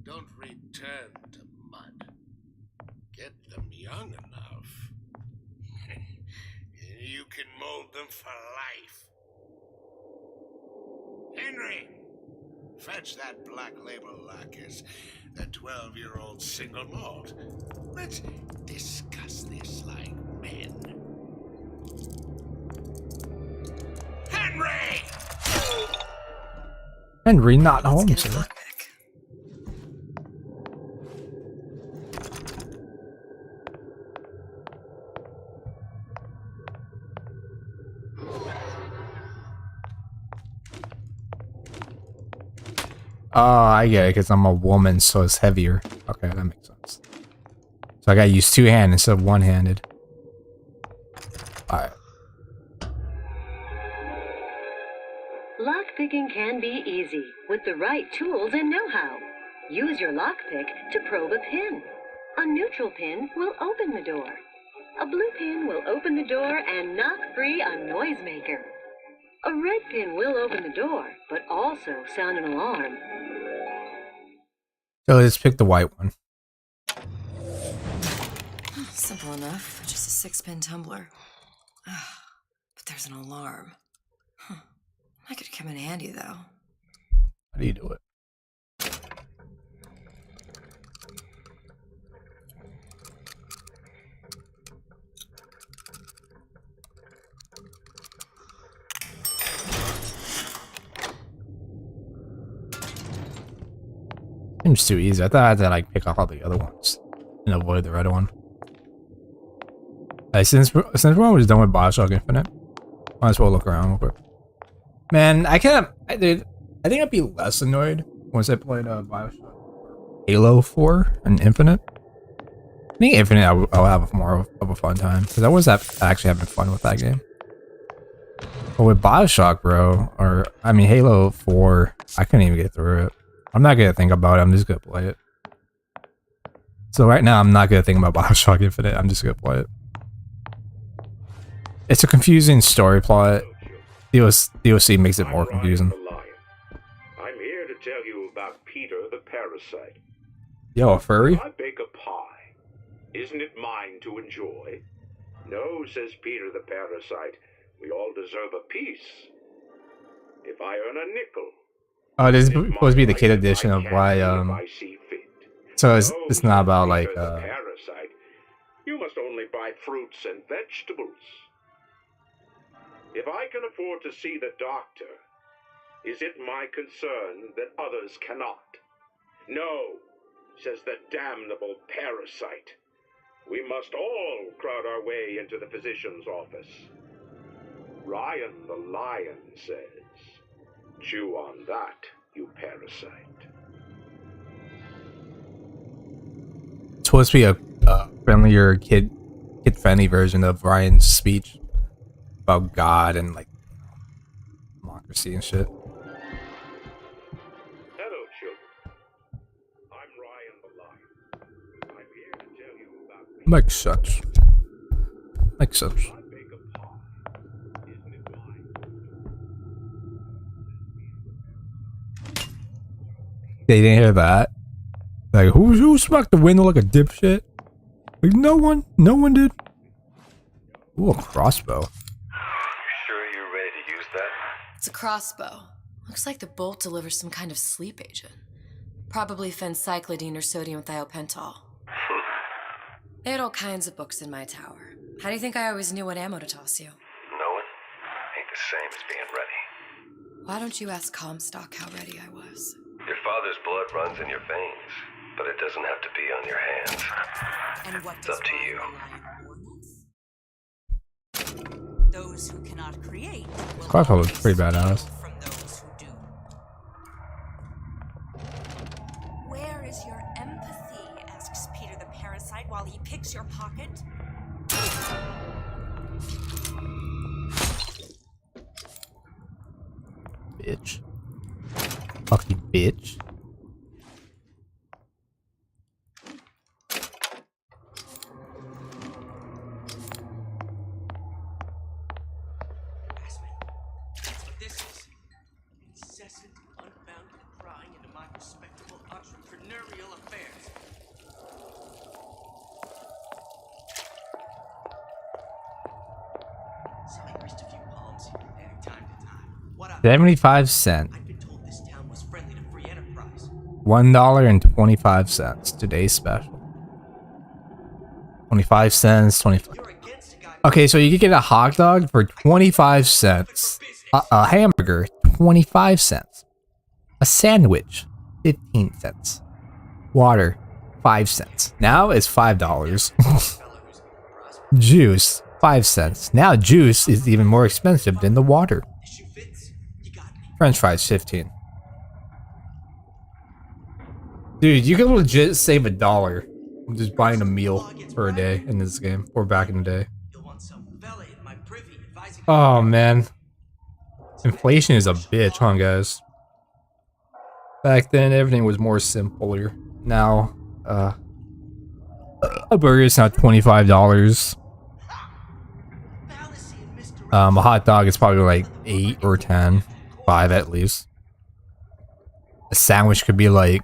Don't return to mud. Get them young enough. You can mold them for life. Henry, fetch that black label lacquers, the 12-year-old single malt. Let's discuss this like men. Henry! Henry, not home, sir. Oh, I get it, because I'm a woman, so it's heavier. Okay, that makes sense. So I gotta use two hands instead of one-handed. Alright. Lockpicking can be easy with the right tools and know-how. Use your lockpick to probe a pin. A neutral pin will open the door. A blue pin will open the door and knock free a noisemaker. A red pin will open the door, but also sound an alarm. So let's pick the white one. Simple enough. Just a 6-pin tumbler. But there's an alarm. That could come in handy, though. How do you do it? Seems too easy. I thought I had to like pick up all the other ones and avoid the red one. Since we're almost done with Bioshock Infinite, might as well look around real quick. Man, I think I'd be less annoyed once I played Bioshock Halo 4 and Infinite. I think Infinite I'll have more of a fun time because I was actually having fun with that game. But with Bioshock, bro, or I mean Halo 4, I couldn't even get through it. I'm not gonna think about it. I'm just gonna play it. So right now, I'm not gonna think about Bioshock Infinite. I'm just gonna play it. It's a confusing story plot. DLC makes it more confusing. I'm here to tell you about Peter the Parasite. Yo, a furry? I bake a pie. Isn't it mine to enjoy? No, says Peter the parasite. We all deserve a piece. If I earn a nickel. Oh, this is supposed to be the kid edition of why, so it's not about, like, parasite. You must only buy fruits and vegetables. If I can afford to see the doctor, is it my concern that others cannot? No, says the damnable parasite. We must all crowd our way into the physician's office. Ryan the lion says, chew on that, you parasite. It's supposed to be a friendlier, kid-friendly version of Ryan's speech about God and, like, democracy and shit. Hello, children. I'm Ryan the lion. I'm here to tell you about Makes sense. Makes sense. They didn't hear that. Like, who smacked the window like a dipshit? Like, no one did. Ooh, a crossbow. Sure you're ready to use that? It's a crossbow. Looks like the bolt delivers some kind of sleep agent. Probably phencyclidine or sodium thiopental. They had all kinds of books in my tower. How do you think I always knew what ammo to toss you? Knowing ain't the same as being ready. Why don't you ask Comstock how ready I was? Your father's blood runs in your veins, but it doesn't have to be on your hands. And what It's up to you. Those who cannot create will Crossbow looks pretty badass. from those who do. Where is your empathy? Asks Peter the parasite while he picks your pocket. Bitch. Fuck you, bitch. That's what this is. Incessant, unbounded prying into my respectable entrepreneurial affairs. So I grist a few palms here and there, time to time. What up? 75 cents. I've been told this town was friendly to free enterprise. $1.25. Today's special. 25 cents, 25. Okay, so you could get a hot dog for 25 cents. A hamburger, 25 cents. A sandwich, 15 cents. Water, 5 cents. Now it's $5. Juice, 5 cents. Now juice is even more expensive than the water. French fries, 15. Dude, you can legit save $1 from just buying a meal for a day in this game, or back in the day. Oh man, inflation is a bitch, huh, guys? Back then, everything was more simpler. Now, a burger is now $25. A hot dog is probably like 8 or 10, 5 at least. A sandwich could be like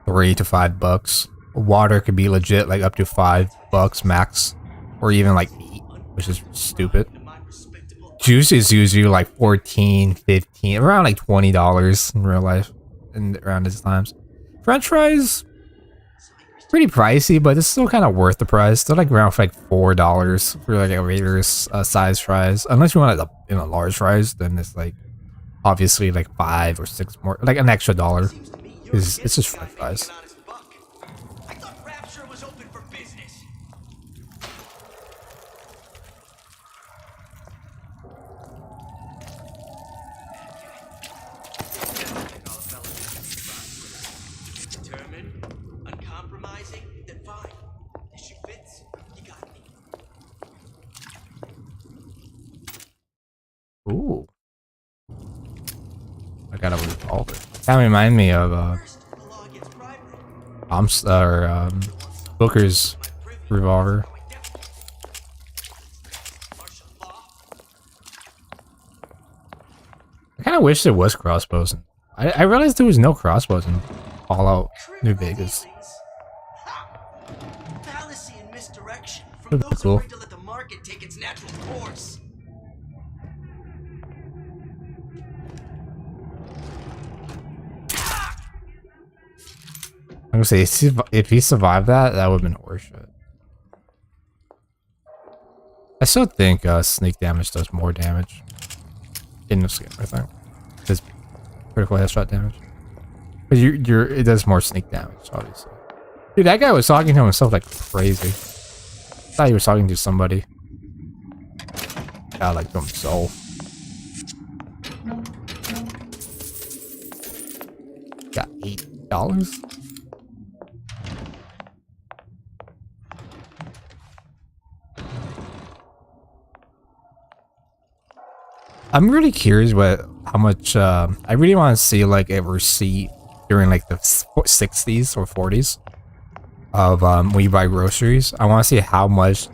$3 to $5. Water could be legit like up to $5 max, or even like 8, which is stupid. Juice is usually like 14, 15, around like $20 in real life, and around these times. French fries, pretty pricey, but it's still kind of worth the price. They're like around for like $4 for like a regular size fries. Unless you want like a large fries, then it's like obviously like 5 or 6 more, like an extra $1. It's just French fries. Ooh. I got a revolver. That remind me of Booker's revolver. I kind of wish there was crossbows. I realized there was no crossbows in Fallout New Vegas. That'd be Those are cool. going to let the market take its natural course. I'm gonna say if he survived that, that would have been horseshit. I still think sneak damage does more damage in this game. I think it's critical headshot damage, but it does more sneak damage, obviously. Dude, that guy was talking to himself like crazy. I thought he was talking to somebody. Yeah, like to himself. Got $8. I'm really curious how much I really want to see like a receipt during like the 60s or 40s of when you buy groceries. I want to see how much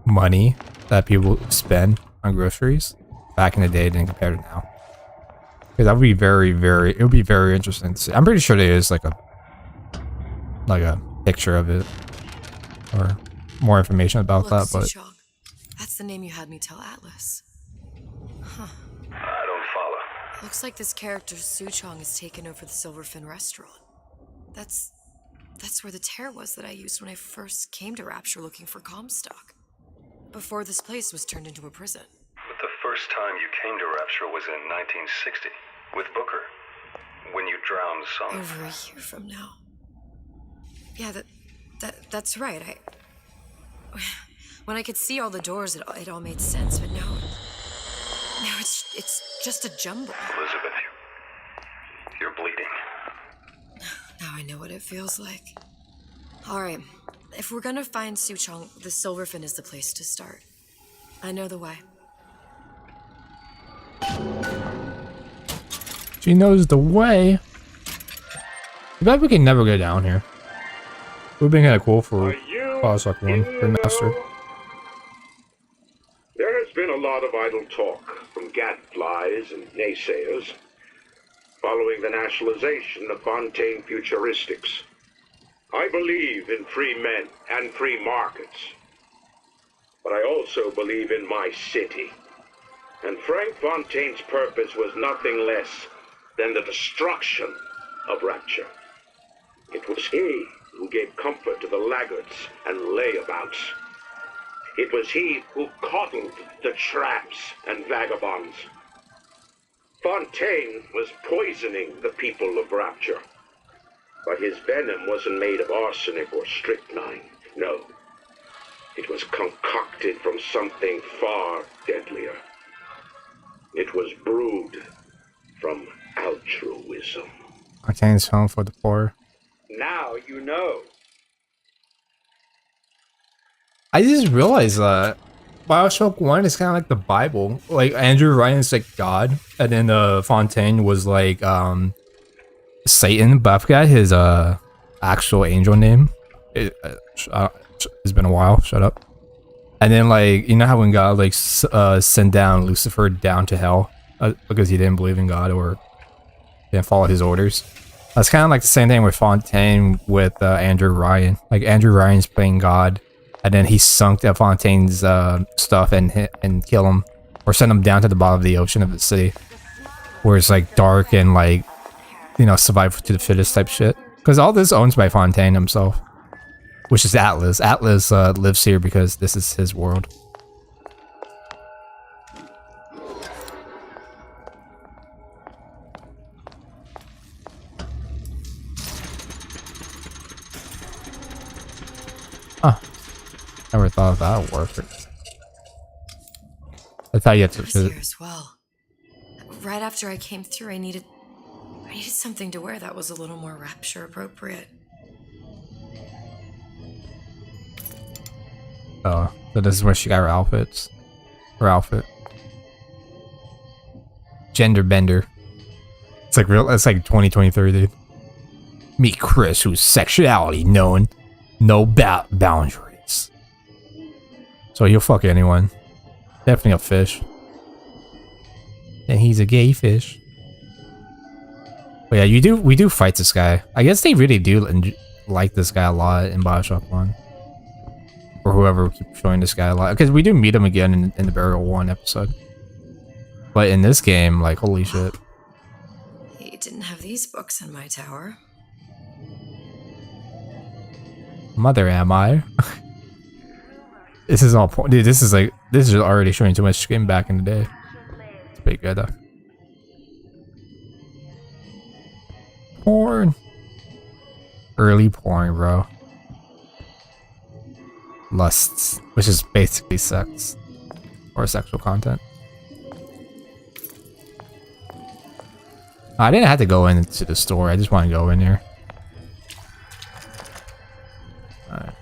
money that people spend on groceries back in the day than compared to now. Because that would be it would be very interesting to see. I'm pretty sure there is like a picture of it or more information about that, but Suchong. That's the name you had me tell Atlas. Huh. I don't follow. Looks like this character Suchong has taken over the Silverfin restaurant. That's where the tear was that I used when I first came to Rapture looking for Comstock. Before this place was turned into a prison. But the first time you came to Rapture was in 1960, with Booker, when you drowned some... Over a year from now. Yeah, that's right. When I could see all the doors, it all made sense, but now it's just a jumble. Elizabeth, you're bleeding. Now I know what it feels like. Alright, if we're gonna find Suchong, the Silverfin is the place to start. I know the way. she knows the way. I bet we can never go down here. It would have been kind of cool for Bioshock 1 remastered. There has been a lot of idle talk from gadflies and naysayers following the nationalization of Fontaine Futuristics. I believe in free men and free markets, but I also believe in my city. And Frank Fontaine's purpose was nothing less than the destruction of Rapture. It was he who gave comfort to the laggards and layabouts. It was he who coddled the tramps and vagabonds. Fontaine was poisoning the people of Rapture. But his venom wasn't made of arsenic or strychnine. No. It was concocted from something far deadlier. It was brewed from altruism. Fontaine's home for the poor. Now you know. I just realized that Bioshock 1 is kind of like the Bible. Like, Andrew Ryan's like God, and then Fontaine was like Satan, but I forgot his actual angel name. It's been a while, shut up. And then, like, you know how when God like sent down Lucifer down to hell because he didn't believe in God or didn't follow his orders? That's kind of like the same thing with Fontaine with Andrew Ryan. Like, Andrew Ryan's playing God, and then he sunk Fontaine's stuff and kill him, or send him down to the bottom of the ocean of the city, where it's like dark and like, you know, survival to the fittest type shit. Because all this owns by Fontaine himself, which is Atlas. Atlas lives here because this is his world. Huh. Never thought of that would work. I thought you had to. I was here as well. Right after I came through, I needed something to wear that was a little more Rapture appropriate. Oh, so this is where she got her outfits. Her outfit. Gender bender. It's like real. It's like 2023, dude. Meet Chris, whose sexuality known no boundaries. So he'll fuck anyone. Definitely a fish. And he's a gay fish. But yeah, we do fight this guy. I guess they really do like this guy a lot in Bioshock 1. or whoever keeps showing this guy a lot, because we do meet him again in the Burial 1 episode. But in this game, like, holy shit. He didn't have these books in my tower. Mother am I? This is all dude, this is already showing too much skin back in the day. It's pretty good though. Porn. Early porn, bro. Lusts, which is basically sex or sexual content. I didn't have to go into the store. I just want to go in here. Alright.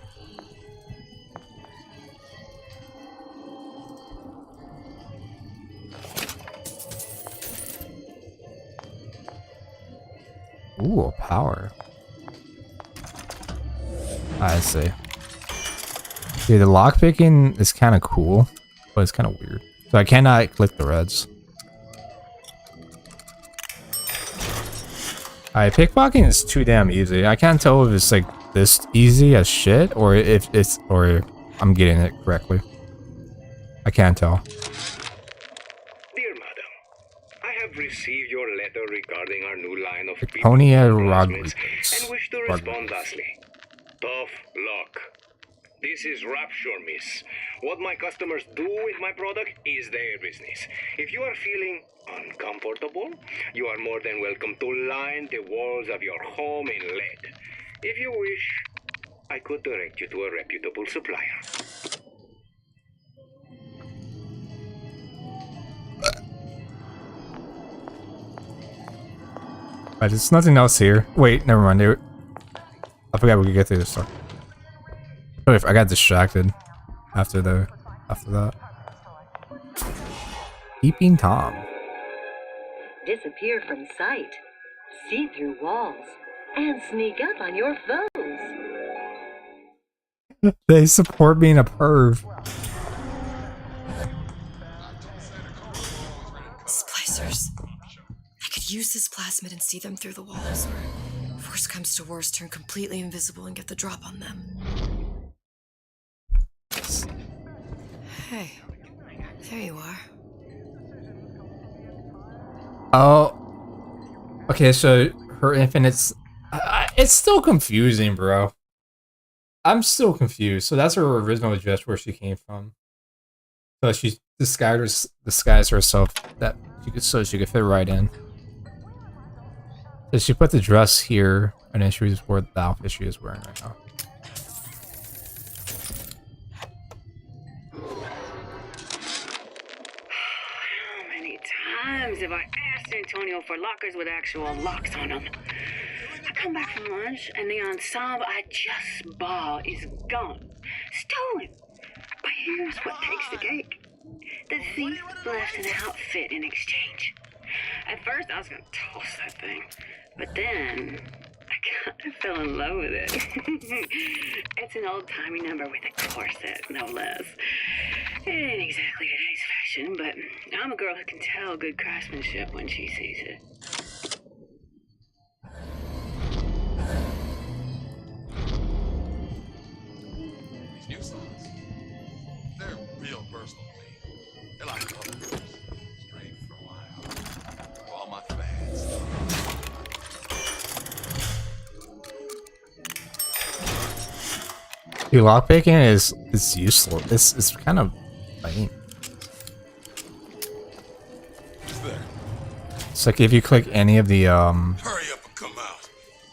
Ooh, power. I see. Yeah, the lockpicking is kind of cool, but it's kind of weird. So I cannot click the reds. Alright, pickpocketing is too damn easy. I can't tell if it's like this easy as shit or if it's I'm getting it correctly. I can't tell. Dear madam, I have received your letter regarding our new line of people Tonya plasmids Rodriguez. and wish to respond thusly. Tough luck. This is Rapture, miss. What my customers do with my product is their business. If you are feeling uncomfortable, you are more than welcome to line the walls of your home in lead. If you wish, I could direct you to a reputable supplier. Right, there's nothing else here. Wait, never mind. I forgot we could get through this stuff. Oh, I got distracted after that. Peeping Tom. Disappear from sight, see through walls, and sneak up on your foes. They support being a perv. Splicers. I could use this plasmid and see them through the walls, or if worst comes to worst, turn completely invisible and get the drop on them. Hey, there you are. Oh, okay. So her infinites. It's still confusing, bro. I'm still confused. So that's her original address where she came from. So she disguised herself so she could fit right in. So she put the dress here, and then she just wore the outfit she is wearing right now. How many times have I asked Antonio for lockers with actual locks on them? I come back from lunch and the ensemble I just bought is gone. Stolen. But here's what takes the cake. The thief left an outfit in exchange. At first I was gonna toss that thing, but then I kind of fell in love with it. It's an old-timey number with a corset, no less. It ain't exactly today's fashion, but I'm a girl who can tell good craftsmanship when she sees it. These new songs, they're real personal to me. They're like love girls, straight for a while. For all my fans. Dude, lockpicking is useless. It's kind of lame. It's like if you click any of the Hurry up and come out.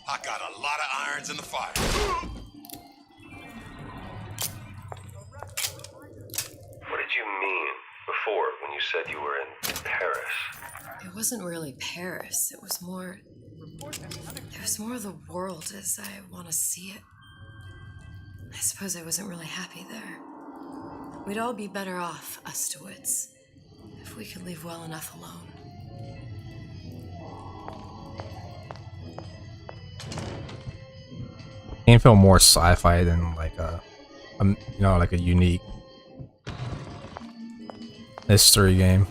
I got a lot of irons in the fire. What did you mean before when you said you were in Paris? It wasn't really Paris. It was more of the world as I want to see it. I suppose I wasn't really happy there. We'd all be better off, us to wits, if we could leave well enough alone. game feel more sci-fi than like like a unique mystery game.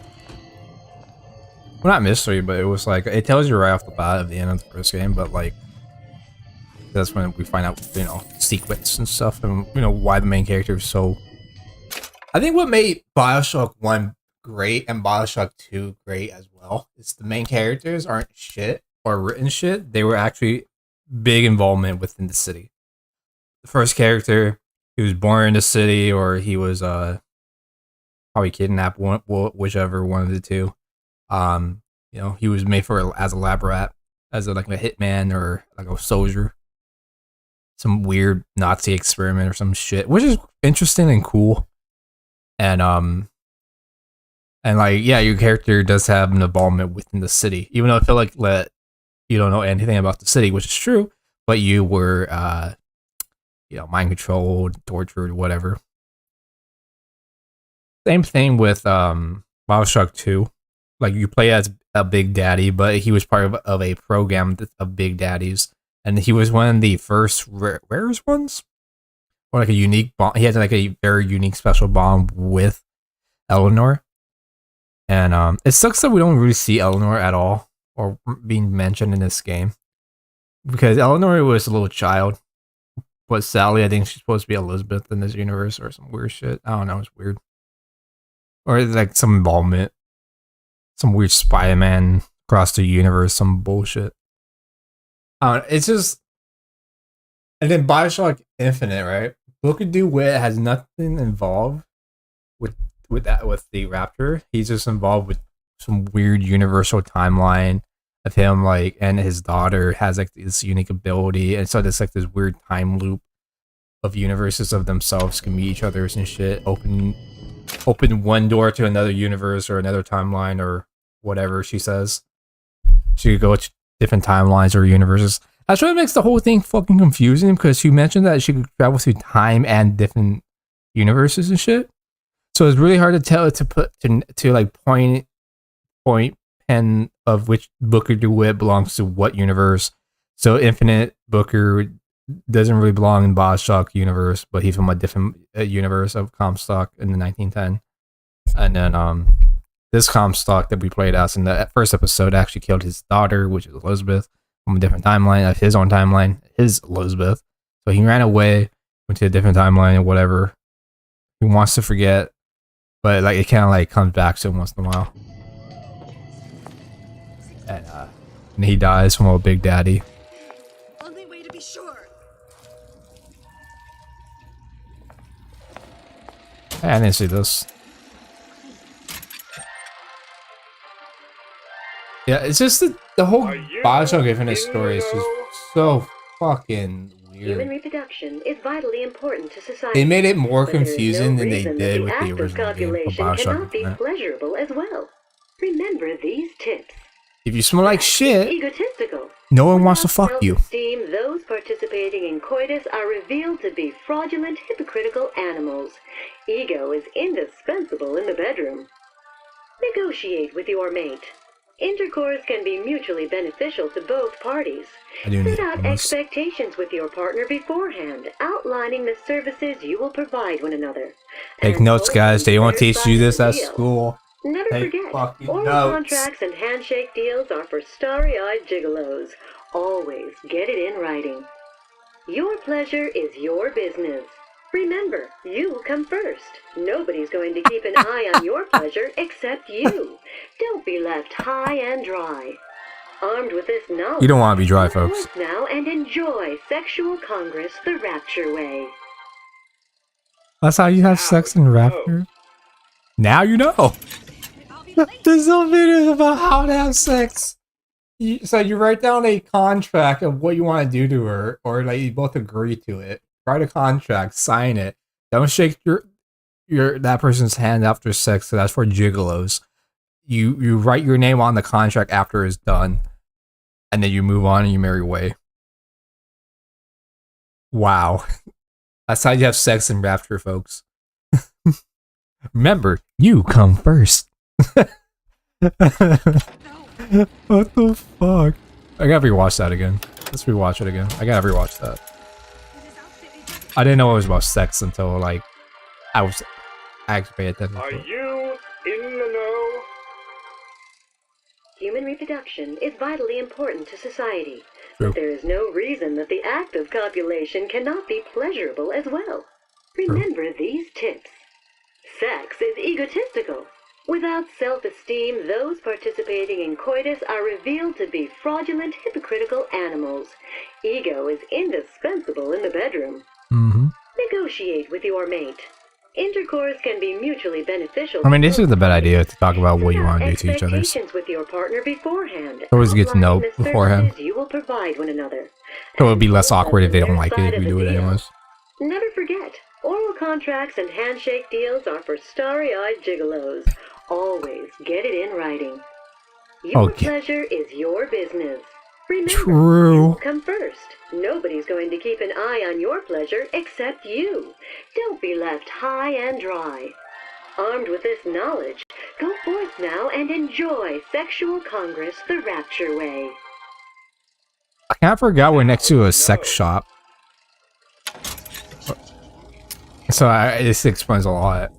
Well, not mystery, but it was like it tells you right off the bat at the end of the first game, but like That's when we find out, secrets and stuff, and why the main character is so. I think what made Bioshock 1 great and Bioshock 2 great as well is the main characters aren't shit or written shit. They were actually big involvement within the city. The first character, he was born in the city, or he was probably kidnapped, whichever one of the two. He was made as a lab rat, as like a hitman or like a soldier. Some weird Nazi experiment or some shit, which is interesting and cool. And your character does have an involvement within the city, even though I feel like you don't know anything about the city, which is true, but you were mind controlled, tortured, whatever. Same thing with Bioshock 2. Like, you play as a Big Daddy, but he was part of a program of Big Daddies, and he was one of the first rarest ones, or like a unique bond. He had like a very unique, special bond with Eleanor, and it sucks that we don't really see Eleanor at all or being mentioned in this game, because Eleanor was a little child, but Sally, I think she's supposed to be Elizabeth in this universe or some weird shit. I don't know, it's weird, or like some involvement. Some weird Spider-Man across the universe, some bullshit. It's just, and then Bioshock Infinite, right? Booker DeWitt has nothing involved with the Raptor. He's just involved with some weird universal timeline of him, like, and his daughter has like this unique ability, and so there's like this weird time loop of universes of themselves can meet each other and shit. Open one door to another universe or another timeline or whatever she says. She could go to different timelines or universes. That's what makes the whole thing fucking confusing, because she mentioned that she could travel through time and different universes and shit. So it's really hard to tell, to like point pen of which Booker DeWitt belongs to what universe. So Infinite Booker doesn't really belong in Bioshock universe, but he's from a different universe of Comstock in the 1910. And then this Comstock that we played as in the first episode actually killed his daughter, which is Elizabeth, from a different timeline of his own timeline, his Elizabeth. So he ran away, went to a different timeline or whatever. He wants to forget, but like it kind of like comes back to him once in a while. And he dies from a Big Daddy. Only way to be sure. I didn't see this. Yeah, it's just the whole Bioshock Infinite story is just so fucking weird. Human reproduction is vitally important to society. They made it more but there is confusing no than they reason did that with the act of original game for copulation Bioshock cannot be Infinite. pleasurable as well. Remember these tips. If you smell like shit, Egotistical. no one wants to fuck you. Self-esteem, those participating in coitus are revealed to be fraudulent, hypocritical animals. Ego is indispensable in the bedroom. Negotiate with your mate. Intercourse can be mutually beneficial to both parties. Set out expectations with your partner beforehand, outlining the services you will provide one another. Take notes, guys. They won't teach you this at school. Never Take forget, fucking oral notes. contracts and handshake deals are for starry-eyed gigolos. Always get it in writing. Your pleasure is your business. Remember, you come first. Nobody's going to keep an eye on your pleasure except you. Don't be left high and dry. Armed with this knowledge, You don't want to be dry, folks. relax now and enjoy sexual congress the Rapture way. That's how you have sex in Rapture? Now you know. There's no videos about how to have sex. So you write down a contract of what you want to do to her, or like you both agree to it. Write a contract, sign it. Don't shake that person's hand after sex, so that's for gigolos. You write your name on the contract after it's done, and then you move on and you marry away. Wow. That's how you have sex in Rapture, folks. Remember, you come first. What the fuck? I gotta rewatch that again. Let's rewatch it again. I gotta rewatch that. I didn't know it was about sex until like I actually paid attention to it. You in the know? Human reproduction is vitally important to society. But there is no reason that the act of copulation cannot be pleasurable as well. Remember these tips. Sex is egotistical. Without self-esteem, those participating in coitus are revealed to be fraudulent, hypocritical animals. Ego is indispensable in the bedroom. Negotiate with your mate. Intercourse can be mutually beneficial. I mean, this is the bad idea to talk about what you want to do to each other. Expectations with your partner beforehand. Always get to know Outline the beforehand. services you will provide one another. So it would be less awkward if they don't like it if we do it anyways. Never forget, oral contracts and handshake deals are for starry-eyed gigolos. Always get it in writing. Your pleasure is your business. Remember, True. come first. Nobody's going to keep an eye on your pleasure except you. Don't be left high and dry. Armed with this knowledge, go forth now and enjoy Sexual Congress the Rapture way. I kind of forgot we're next to a sex shop. So this explains a lot.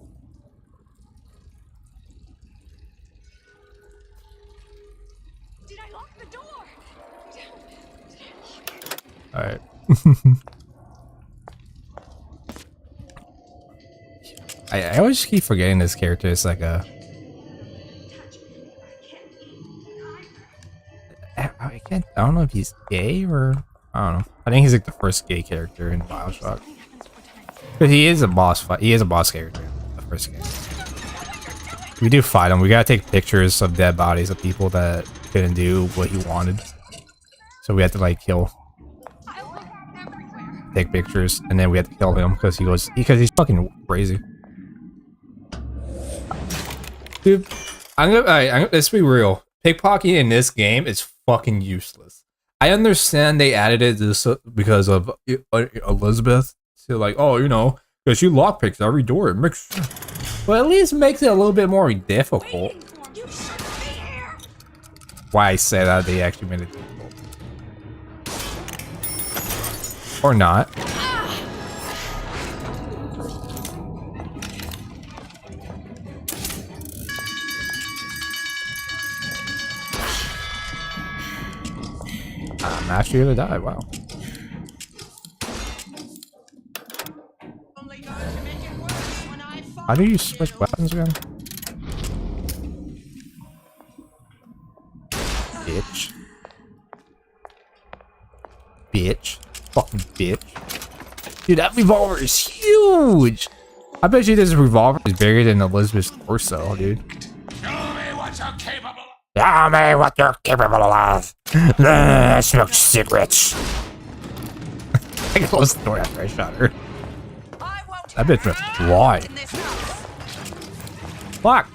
Alright. I always keep forgetting this character is like a... I don't know if he's gay or... I don't know. I think he's like the first gay character in Bioshock. But he is a boss fight. He is a boss character in the first game. We do fight him. We gotta take pictures of dead bodies of people that couldn't do what he wanted. So we had to like kill... take pictures, and then we have to kill him because he's fucking crazy. Dude, let's be real. Pickpocketing in this game is fucking useless. I understand they added it this because of Elizabeth. So like, oh, you know, because she lockpicks every door. It makes, but at least makes it a little bit more difficult. Why I say that they actually made it difficult. Or not. I'm actually gonna die, wow. How do you switch weapons again? Bitch. Bitch. Fucking bitch. Dude, that revolver is huge! I bet you this revolver is bigger than Elizabeth's torso, dude. Show me what you're capable of. Show me what you're capable of. I smoke cigarettes. I closed the door after I shot her. That bitch was flying. Fuck!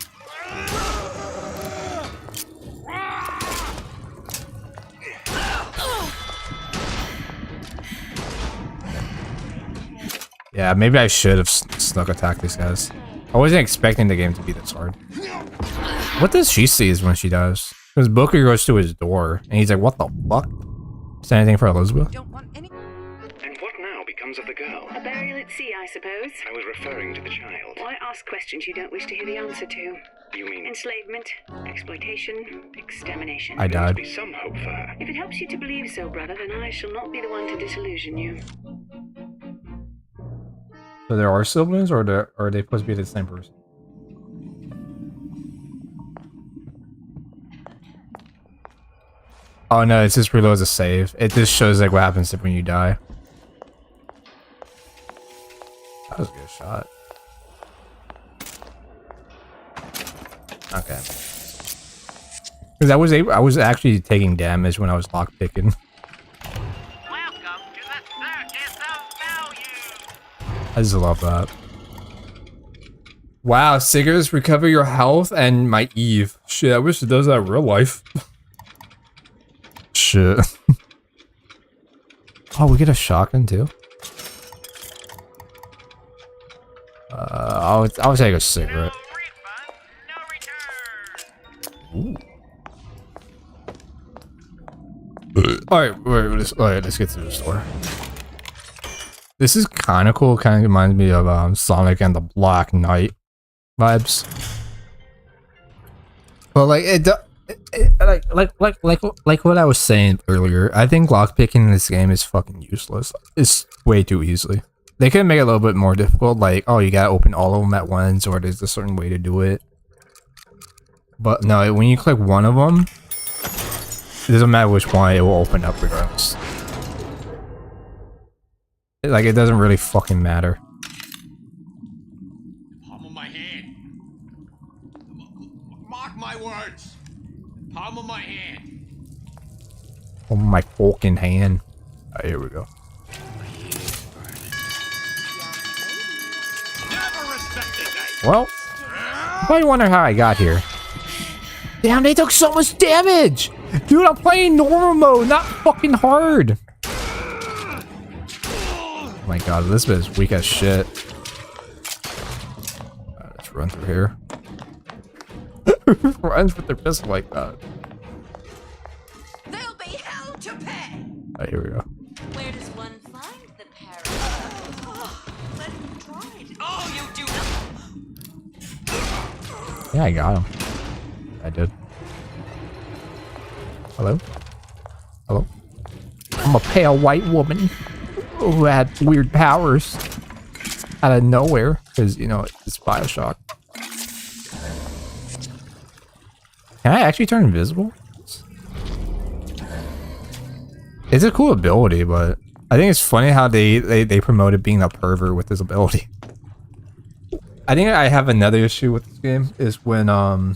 Yeah, maybe I should have snuck attack these guys. I wasn't expecting the game to be this hard. What does she see when she does? Because Booker goes to his door, and he's like, what the fuck? Is there anything for Elizabeth? And what now becomes of the girl? A burial at sea, I suppose. I was referring to the child. Why ask questions you don't wish to hear the answer to? You mean? Enslavement, exploitation, extermination. I died. There must be some hope for her. If it helps you to believe so, brother, then I shall not be the one to disillusion you. So there are siblings, or are they supposed to be the same person? Oh no, it just reloads a save. It just shows like what happens when you die. That was a good shot. Okay. Because I was actually taking damage when I was lockpicking. I just love that. Wow, cigarettes recover your health and my Eve. Shit, I wish it does that in real life. Shit. Oh, we get a shotgun too? I'll take a cigarette. Ooh. Alright, let's get to the store. This is kind of cool. Kind of reminds me of Sonic and the Black Knight vibes. But like Like what I was saying earlier. I think lockpicking in this game is fucking useless. It's way too easily. They could make it a little bit more difficult. Like, oh, you gotta open all of them at once, or there's a certain way to do it. But no, when you click one of them, it doesn't matter which one, it will open up regardless. Like, it doesn't really fucking matter. Palm of my hand. Mark my words. Palm of my hand. Oh my fucking hand. Here we go. Well, you probably wonder how I got here. Damn, they took so much damage! Dude, I'm playing normal mode, not fucking hard! Oh my god, Elizabeth is weak as shit. Let's run through here. Runs with their pistol like that. There'll be hell to pay. Alright, here we go. Where does one find the parrot? Let him try it. Oh, you do not. Yeah, I got him. I did. Hello? Hello? I'm a pale white woman who had weird powers out of nowhere because, you know, it's Bioshock. Can I actually turn invisible? It's a cool ability, but I think it's funny how they promoted being a pervert with this ability. I think I have another issue with this game is when I'm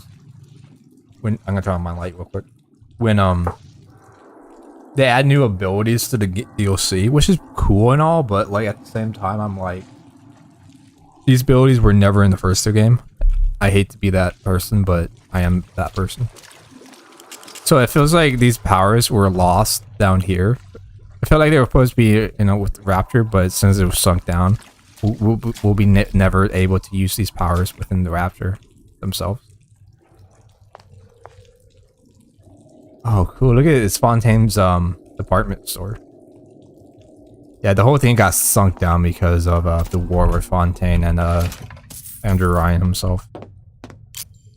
gonna turn on my light real quick. When they add new abilities to the DLC, which is cool and all, but like at the same time I'm like, these abilities were never in the first game. I hate to be that person, but I am that person. So it feels like these powers were lost down here. I felt like they were supposed to be, you know, with the Raptor, but since it was sunk down, we'll be never able to use these powers within the Raptor themselves. Oh, cool. Look at it. It's Fontaine's department store. Yeah, the whole thing got sunk down because of the war with Fontaine and Andrew Ryan himself.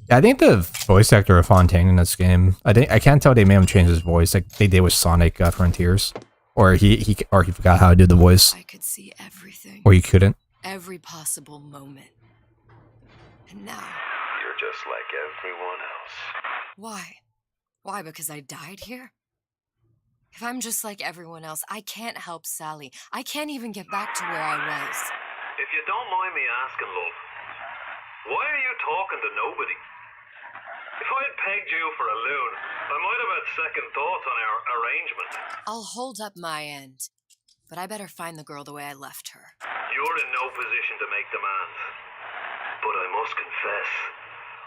Yeah, I think the voice actor of Fontaine in this game, I can't tell they made him change his voice like they did with Sonic Frontiers. Or he forgot how to do the voice. I could see everything. Or he couldn't. Every possible moment. And now... You're just like everyone else. Why? Why, because I died here? If I'm just like everyone else, I can't help Sally. I can't even get back to where I was. If you don't mind me asking, love, why are you talking to nobody? If I had pegged you for a loon, I might have had second thoughts on our arrangement. I'll hold up my end, but I better find the girl the way I left her. You're in no position to make demands. But I must confess,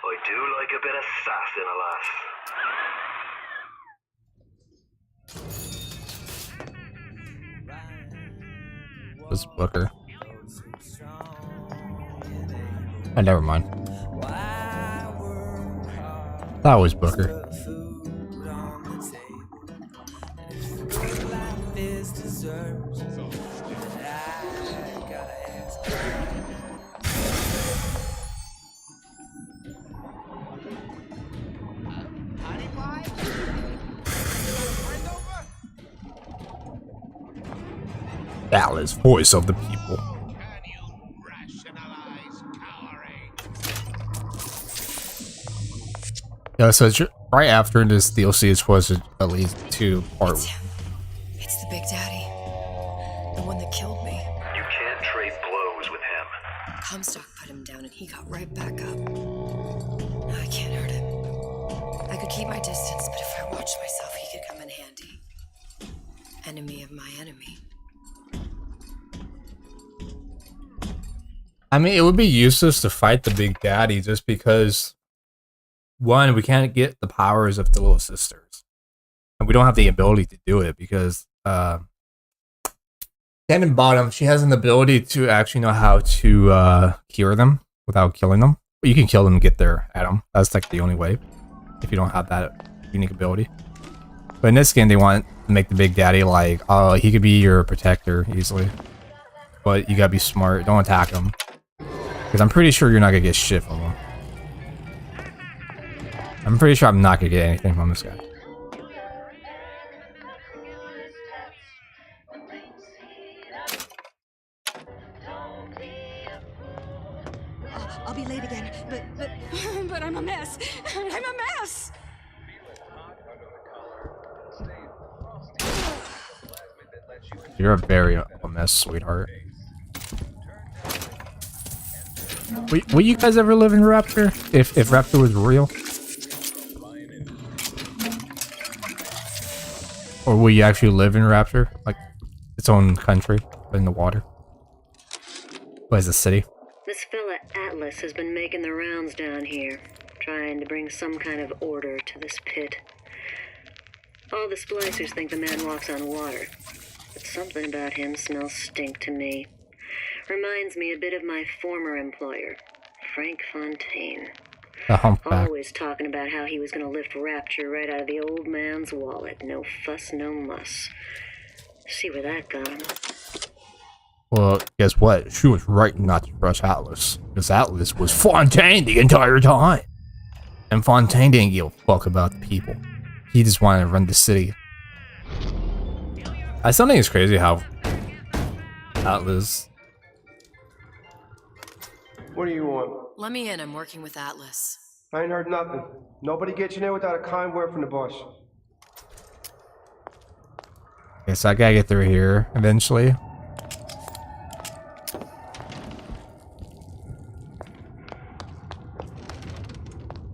I do like a bit of sass in a lass. Was Booker. Oh, never mind. That was Booker. Dallas, voice of the people. Yeah, so it's right after this DLC is supposed to at least 2-part. It's the Big Daddy. The one that killed me. You can't trade blows with him. Comstock put him down and he got right back up. No, I can't hurt him. I could keep my distance, but if I watched myself, he could come in handy. Enemy of my enemy. I mean, it would be useless to fight the Big Daddy just because, one, we can't get the powers of the little sisters. And we don't have the ability to do it because Cannon Bottom, she has an ability to actually know how to cure them without killing them. But you can kill them and get there at them. That's like the only way if you don't have that unique ability. But in this game, they want to make the Big Daddy like, oh, he could be your protector easily. But you gotta be smart. Don't attack him. Because I'm pretty sure you're not gonna get shit from him. I'm pretty sure I'm not gonna get anything from this guy. I'll be late again, but I'm a mess. I'm a mess. You're a very a mess, sweetheart. Will you guys ever live in Rapture? If Rapture was real? Or will you actually live in Rapture? Like its own country, but in the water? What is a city? This fella Atlas has been making the rounds down here, trying to bring some kind of order to this pit. All the splicers think the man walks on water, but something about him smells stink to me. Reminds me a bit of my former employer, Frank Fontaine. The humpback. Always talking about how he was going to lift Rapture right out of the old man's wallet. No fuss, no muss. See where that gone. Well, guess what? She was right not to trust Atlas. Because Atlas was Fontaine the entire time. And Fontaine didn't give a fuck about the people. He just wanted to run the city. I still think it's crazy how Atlas... What do you want? Let me in. I'm working with Atlas. I ain't heard nothing. Nobody gets you in without a kind word from the boss. Okay, so I gotta get through here eventually.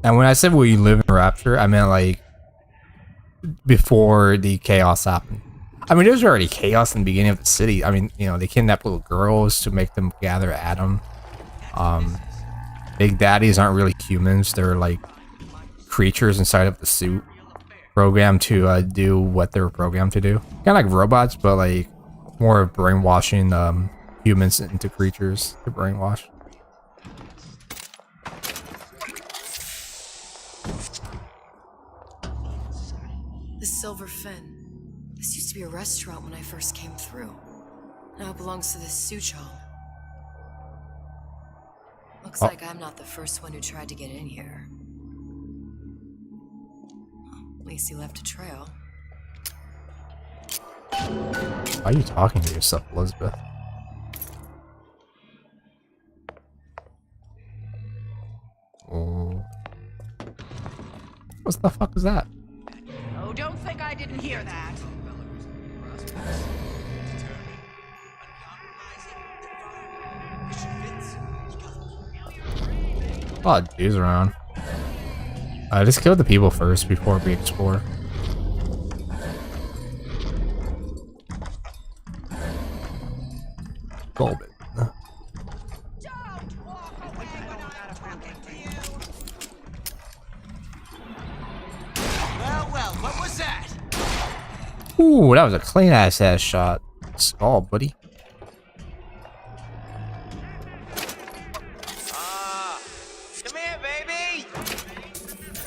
And when I said will you live in Rapture, I meant like before the chaos happened. I mean, there's already chaos in the beginning of the city. I mean, you know, they kidnap little girls to make them gather Adam. Big daddies aren't really humans. They're like creatures inside of the suit, programmed to do what they're programmed to do. Kind of like robots, but like more of brainwashing humans into creatures to brainwash. The Silver Fin. This used to be a restaurant when I first came through. Now it belongs to this Suchong. Looks like I'm not the first one who tried to get in here. At least he left a trail. Why are you talking to yourself, Elizabeth? Oh. What the fuck is that? Oh, don't think I didn't hear that. A lot of dudes around. Just kill the people first before we explore. Golden. Well, what was that? Ooh, that was a clean ass shot. Skull, buddy. Come here, baby.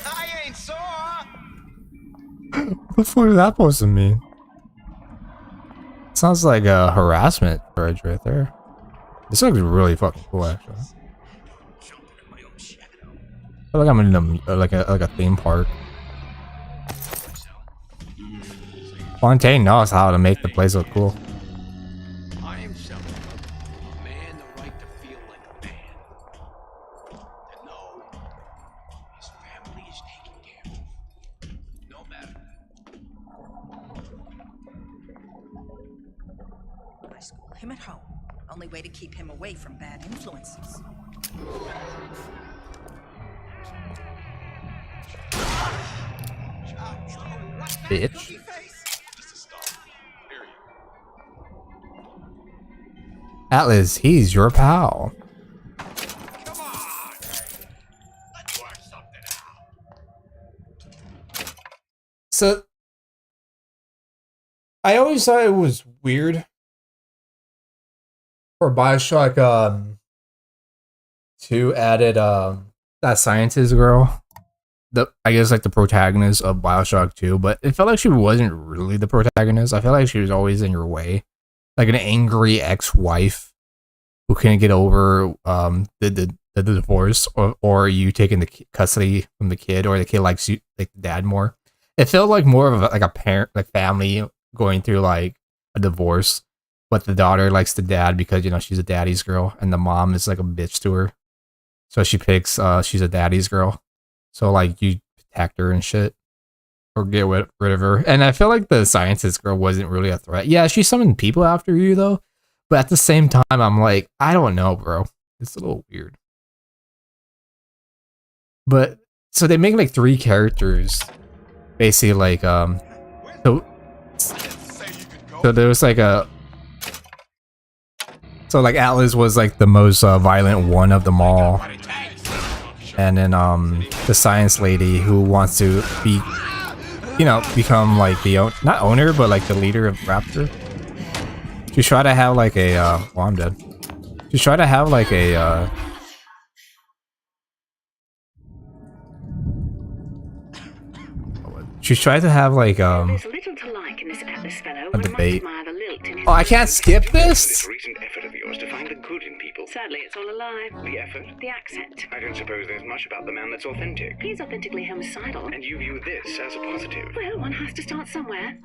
I ain't sore. What the fuck is that supposed to mean? Sounds like a harassment charge right there. This looks really fucking cool, actually. I feel like I'm in like a theme park. Fontaine knows how to make the place look cool. I am selling a man the right to feel like a man. To know his family is taken care of. No matter. I school him at home. Only way to keep him away from bad influences. Bitch. Atlas, he's your pal. So, I always thought it was weird for Bioshock 2 added that scientist girl. I guess like the protagonist of Bioshock 2, but it felt like she wasn't really the protagonist. I felt like she was always in your way. Like an angry ex-wife who couldn't get over the the divorce, or you taking the custody from the kid, or the kid likes you like the dad more. It felt like more of like a parent, like family going through like a divorce, but the daughter likes the dad because she's a daddy's girl, and the mom is like a bitch to her, so she picks she's a daddy's girl. So like you protect her and shit, or get rid of her. And I feel like the scientist girl wasn't really a threat. Yeah, she summoned people after you though, but at the same time, I'm like, I don't know, bro. It's a little weird. But so they make like 3 characters, basically like so there was like like Atlas was like the most violent one of them all, and then the science lady who wants to be become like the not owner but like the leader of Raptor. She tried to have like a well, I'm dead. She tried to have like a she tried to have like There's little to like in this Atlas fellow. a debate. Admire the lilt in his Oh, I can't skip this? This recent effort of yours to find the good in people. Sadly, it's all a lie. The effort? The accent. I don't suppose there's much about the man that's authentic. He's authentically homicidal. And you view this as a positive. Well, one has to start somewhere.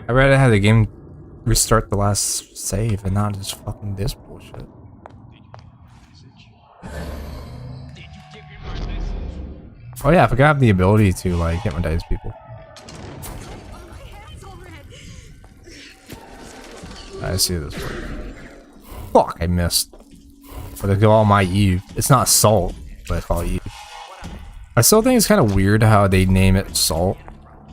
I rather have the game restart the last save and not just fucking this bullshit. Oh yeah, I forgot I have the ability to like hypnotize people. I see this one. Fuck, I missed. But they go all my Eve. It's not Salt, but it's called Eve. I still think it's kind of weird how they name it Salt.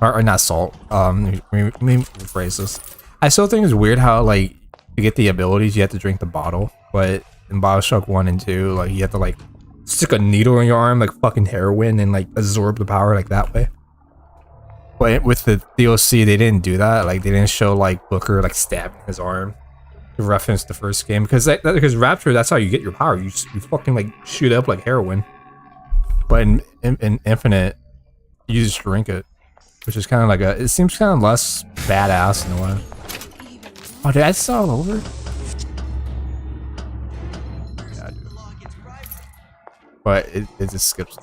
Or not Salt. Let me rephrase this. I still think it's weird how like to get the abilities you have to drink the bottle, but in Bioshock 1 and 2, like you have to like stick a needle in your arm like fucking heroin and like absorb the power like that way. But with the DLC they didn't do that. Like they didn't show like Booker like stabbing his arm to reference the first game, because Rapture, that's how you get your power. You fucking like shoot up like heroin. But in Infinite, you just drink it, which is kind of like it seems kind of less badass in a way. Oh, did I start all over? Yeah, I do. But it just skips.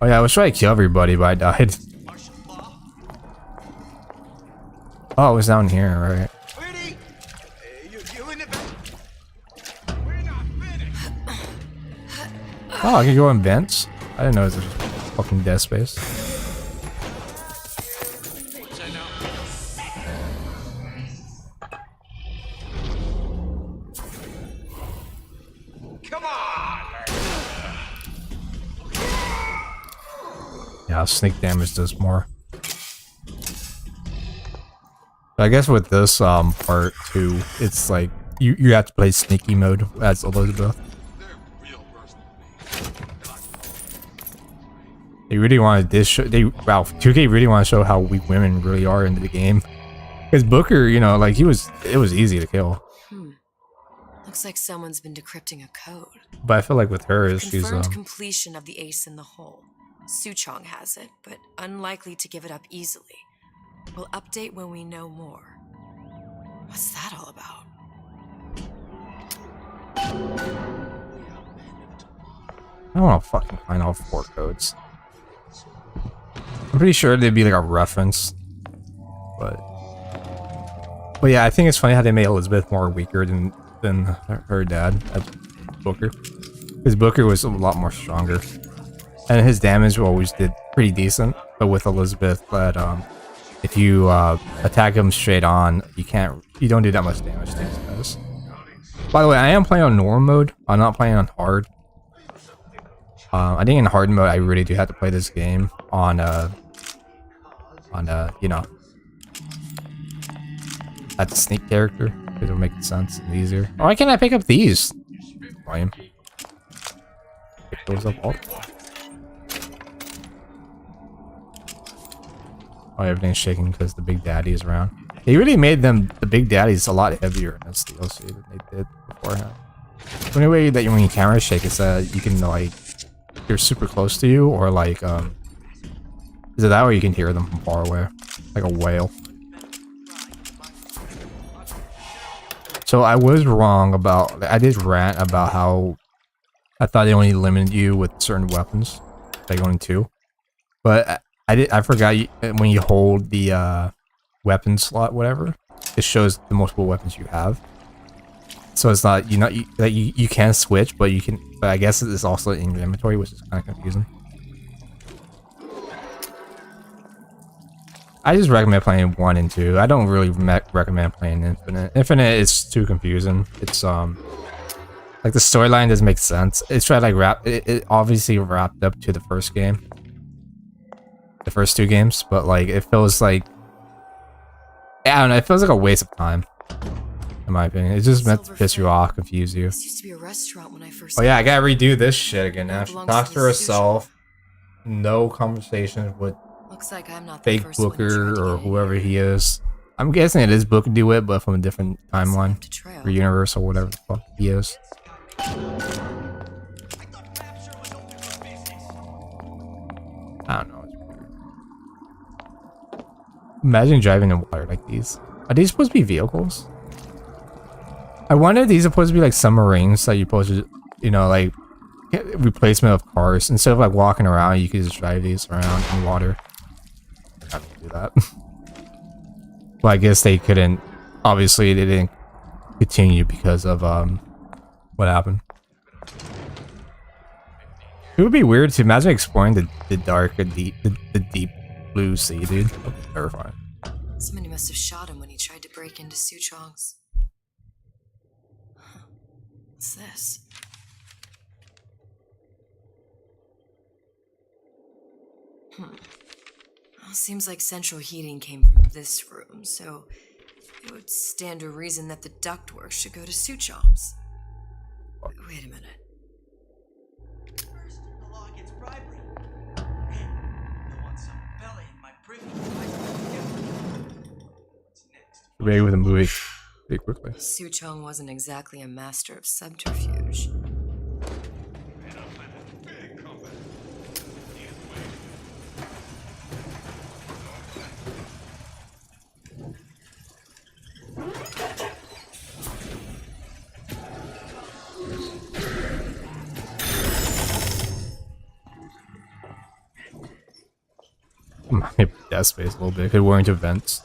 Oh yeah, I was trying to kill everybody, but I died. Oh, it was down here, right? Oh, I can go in vents? I didn't know it was a fucking death space. Come on! Yeah, sneak damage does more. I guess with this part too, it's like you have to play sneaky mode as Elizabeth. They really wanted this show. Wow, 2K really want to show how weak women really are in the game. Because Booker, like it was easy to kill. Looks like someone's been decrypting a code. But I feel like with her, she's Confirmed completion of the ace in the hole. Suchong has it, but unlikely to give it up easily. We'll update when we know more. What's that all about? I don't want to fucking find all 4 codes. I'm pretty sure they'd be like a reference, but yeah, I think it's funny how they made Elizabeth more weaker than her dad, Booker, because Booker was a lot more stronger, and his damage always did pretty decent. But with Elizabeth, that if you attack him straight on, you don't do that much damage to these guys. By the way, I am playing on normal mode. I'm not playing on hard. I think in hard mode, I really do have to play this game on at the sneak character, because it'll make sense and easier. Oh, why can't I pick up these? Lame. Pick those up all. Oh, everything's shaking because the Big Daddy is around. They really made the Big Daddies a lot heavier in this DLC than they did beforehand. The only way that when you camera shake is that you can like they're super close to you, or like is it that way you can hear them from far away, like a whale. So I was wrong about. I did rant about how I thought they only limited you with certain weapons, like only 2. But I forgot when you hold the weapon slot, whatever, it shows the multiple weapons you have. So it's not you can switch, but you can. But I guess it's also in your inventory, which is kind of confusing. I just recommend playing 1 and 2. I don't really recommend playing Infinite. Infinite is too confusing. It's like the storyline doesn't make sense. It's trying to like it obviously wrapped up to the first game, the first 2 games, but like it feels like I don't know. It feels like a waste of time, in my opinion. It's just meant to piss you off, confuse you. This used to be a restaurant when I first. Oh yeah, I gotta redo this shit again now. She talks to herself. No conversations with. Looks like I'm not the fake first one Booker or whoever he is. I'm guessing it is Booker do it, but from a different timeline or universe or whatever the fuck he is. I don't know. Imagine driving in water like these. Are these supposed to be vehicles? I wonder if these are supposed to be like submarines that you're supposed to, you know, like replacement of cars. Instead of like walking around, you could just drive these around in water. I have to do that. Well, I guess they couldn't. Obviously, they didn't continue because of what happened. It would be weird to imagine exploring the dark and deep, the deep blue sea, dude. That would be terrifying. Somebody must have shot him when he tried to break into Suchong's. What's this? Well, seems like central heating came from this room, so it would stand to reason that the ductwork should go to Suchong's. Wait a minute. First, the law against bribery. I want some belly in my privy. What's next? Ready with a movie pretty quickly. Suchong wasn't exactly a master of subterfuge. Maybe death space a little bit. Could wear into vents.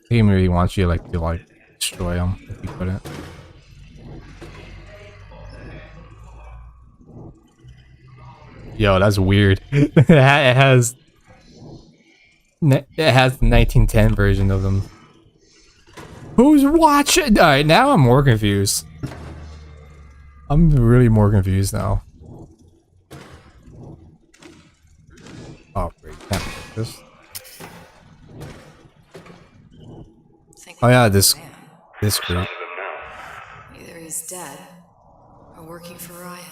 The game really wants you to destroy them if you couldn't. Yo, that's weird. It has the 1910 version of them. Who's watching? Alright, now I'm more confused. I'm really more confused now. Oh, great. Can't pick this. Oh yeah, this group. Either he's dead or working for Ryan.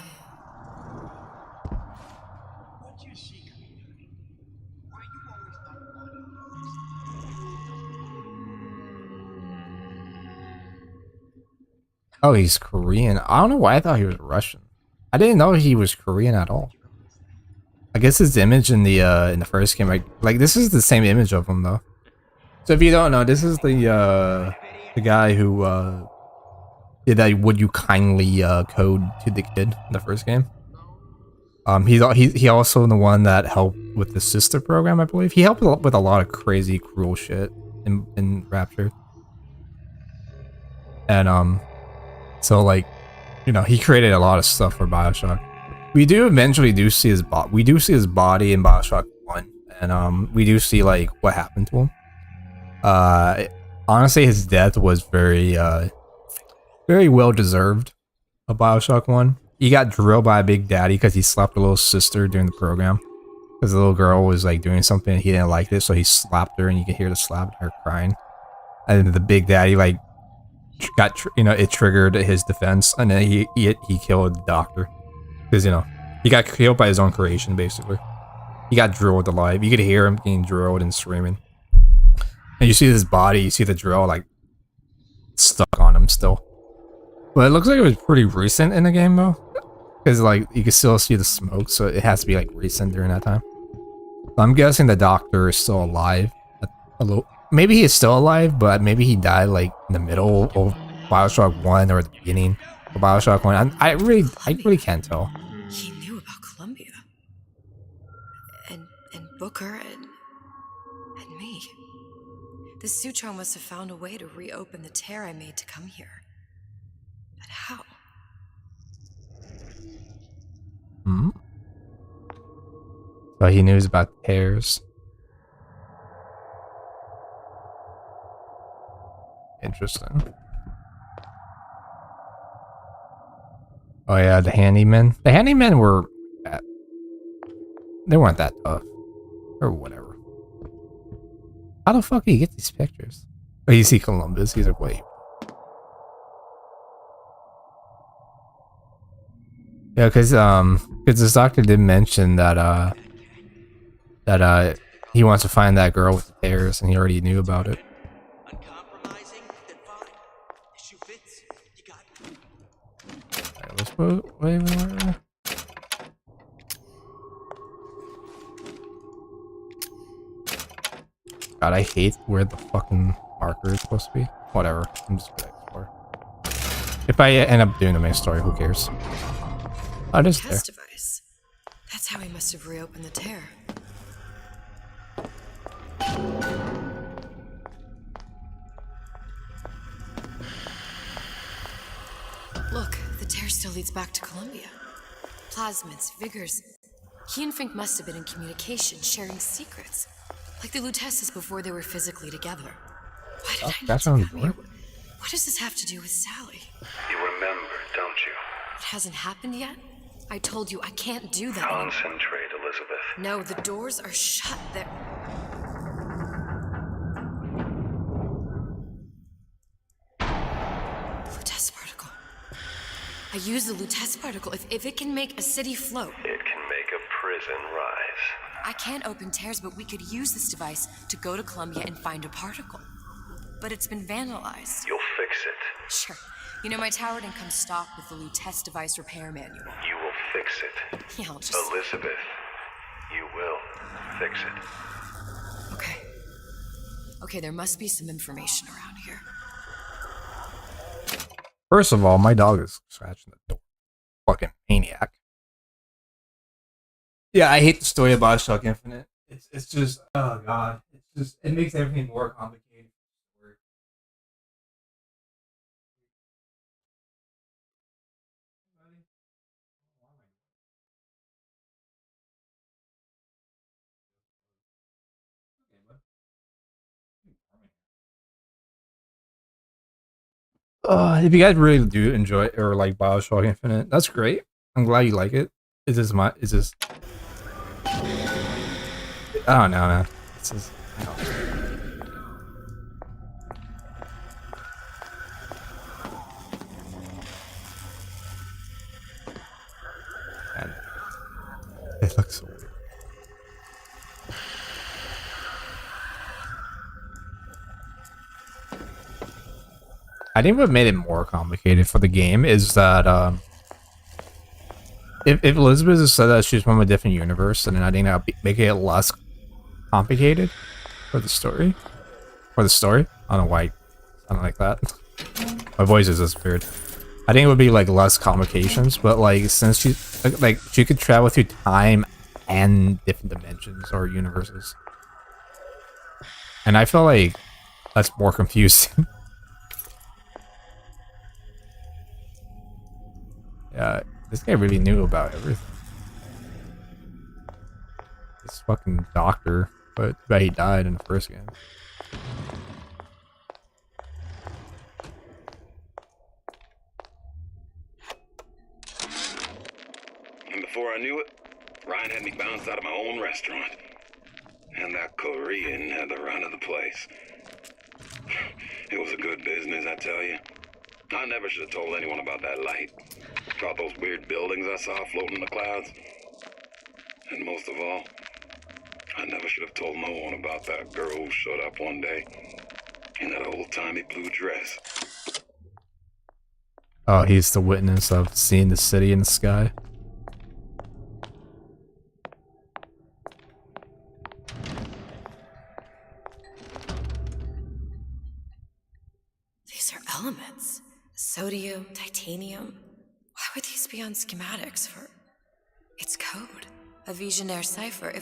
Oh, he's Korean. I don't know why I thought he was Russian. I didn't know he was Korean at all. I guess his image in the first game, like this is the same image of him though. So if you don't know, this is the guy who did that "Would you kindly" code to the kid in the first game. He also the one that helped with the sister program, I believe. He helped with a lot of crazy, cruel shit in Rapture. And so like, you know, he created a lot of stuff for Bioshock. We do eventually see his body in Bioshock 1, and we do see like what happened to him. Honestly, his death was very well deserved of Bioshock 1. He got drilled by a Big Daddy because he slapped a little sister during the program. Because the little girl was like doing something and he didn't like it, so he slapped her and you can hear the slap and her crying. And the Big Daddy like it triggered his defense, and then he killed the doctor. Because, you know, he got killed by his own creation, basically. He got drilled alive. You could hear him getting drilled and screaming. And you see his body, you see the drill, like, stuck on him still. But it looks like it was pretty recent in the game though, because like you can still see the smoke, so it has to be like recent during that time. I'm guessing the doctor is still alive. Maybe he is still alive, but maybe he died like in the middle of Bioshock 1 or the beginning of Bioshock 1. I really can't tell. He knew about Columbia. And Booker and me. The Sutro must have found a way to reopen the tear I made to come here. But how? Hmm? So he knows about the tears. Interesting. Oh yeah, the handymen. The handymen were bad. They weren't that tough. Or whatever. How the fuck do you get these pictures? Oh, you see Columbus. He's like, wait. Yeah, because this doctor did mention that he wants to find that girl with the tears, and he already knew about it. Alright, let's put wait. God, I hate where the fucking marker is supposed to be. Whatever. I'm just gonna explore. If I end up doing the main story, who cares? Oh, it is there. Test device. That's how he must have reopened the tear. Look, the tear still leads back to Columbia. Plasmids, Vigors. He and Fink must have been in communication, sharing secrets. Like the Lutesses before they were physically together. Why did I need to come here? What does this have to do with Sally? You remember, don't you? It hasn't happened yet? I told you I can't do that. Concentrate, Elizabeth. No, the doors are shut. They're... Lutece particle. I use the Lutece particle. If it can make a city float. It can make a prison rise. I can't open tears, but we could use this device to go to Columbia and find a particle. But it's been vandalized. You'll fix it. Sure. You know, my tower didn't come stocked with the Lutece device repair manual. You will fix it. Yeah, I'll just... Elizabeth, you will fix it. Okay. Okay, there must be some information around here. First of all, my dog is scratching the door. Fucking maniac. Yeah, I hate the story of Bioshock Infinite. It's just, oh god. It makes everything more complicated. If you guys really do enjoy or like Bioshock Infinite, that's great. I'm glad you like it. Is this I don't know, man. This is and it looks so weird. I think what made it more complicated for the game is that if Elizabeth has said that she's from a different universe, then I think that would make it less complicated for the story. I don't know why I sound like that. My voice is just weird. I think it would be like less complications, but like since she could travel through time and different dimensions or universes, and I feel like that's more confusing. Yeah, this guy really knew about everything. This fucking doctor, but he died in the first game. And before I knew it, Ryan had me bounced out of my own restaurant. And that Korean had the run of the place. It was a good business, I tell you. I never should have told anyone about that light. About those weird buildings I saw floating in the clouds. And most of all, I never should have told no one about that girl who showed up one day in that old-timey blue dress. Oh, he's the witness of seeing the city in the sky. These are elements. Sodium, titanium. Why would these be on schematics for... It's code. A Visionaire cipher.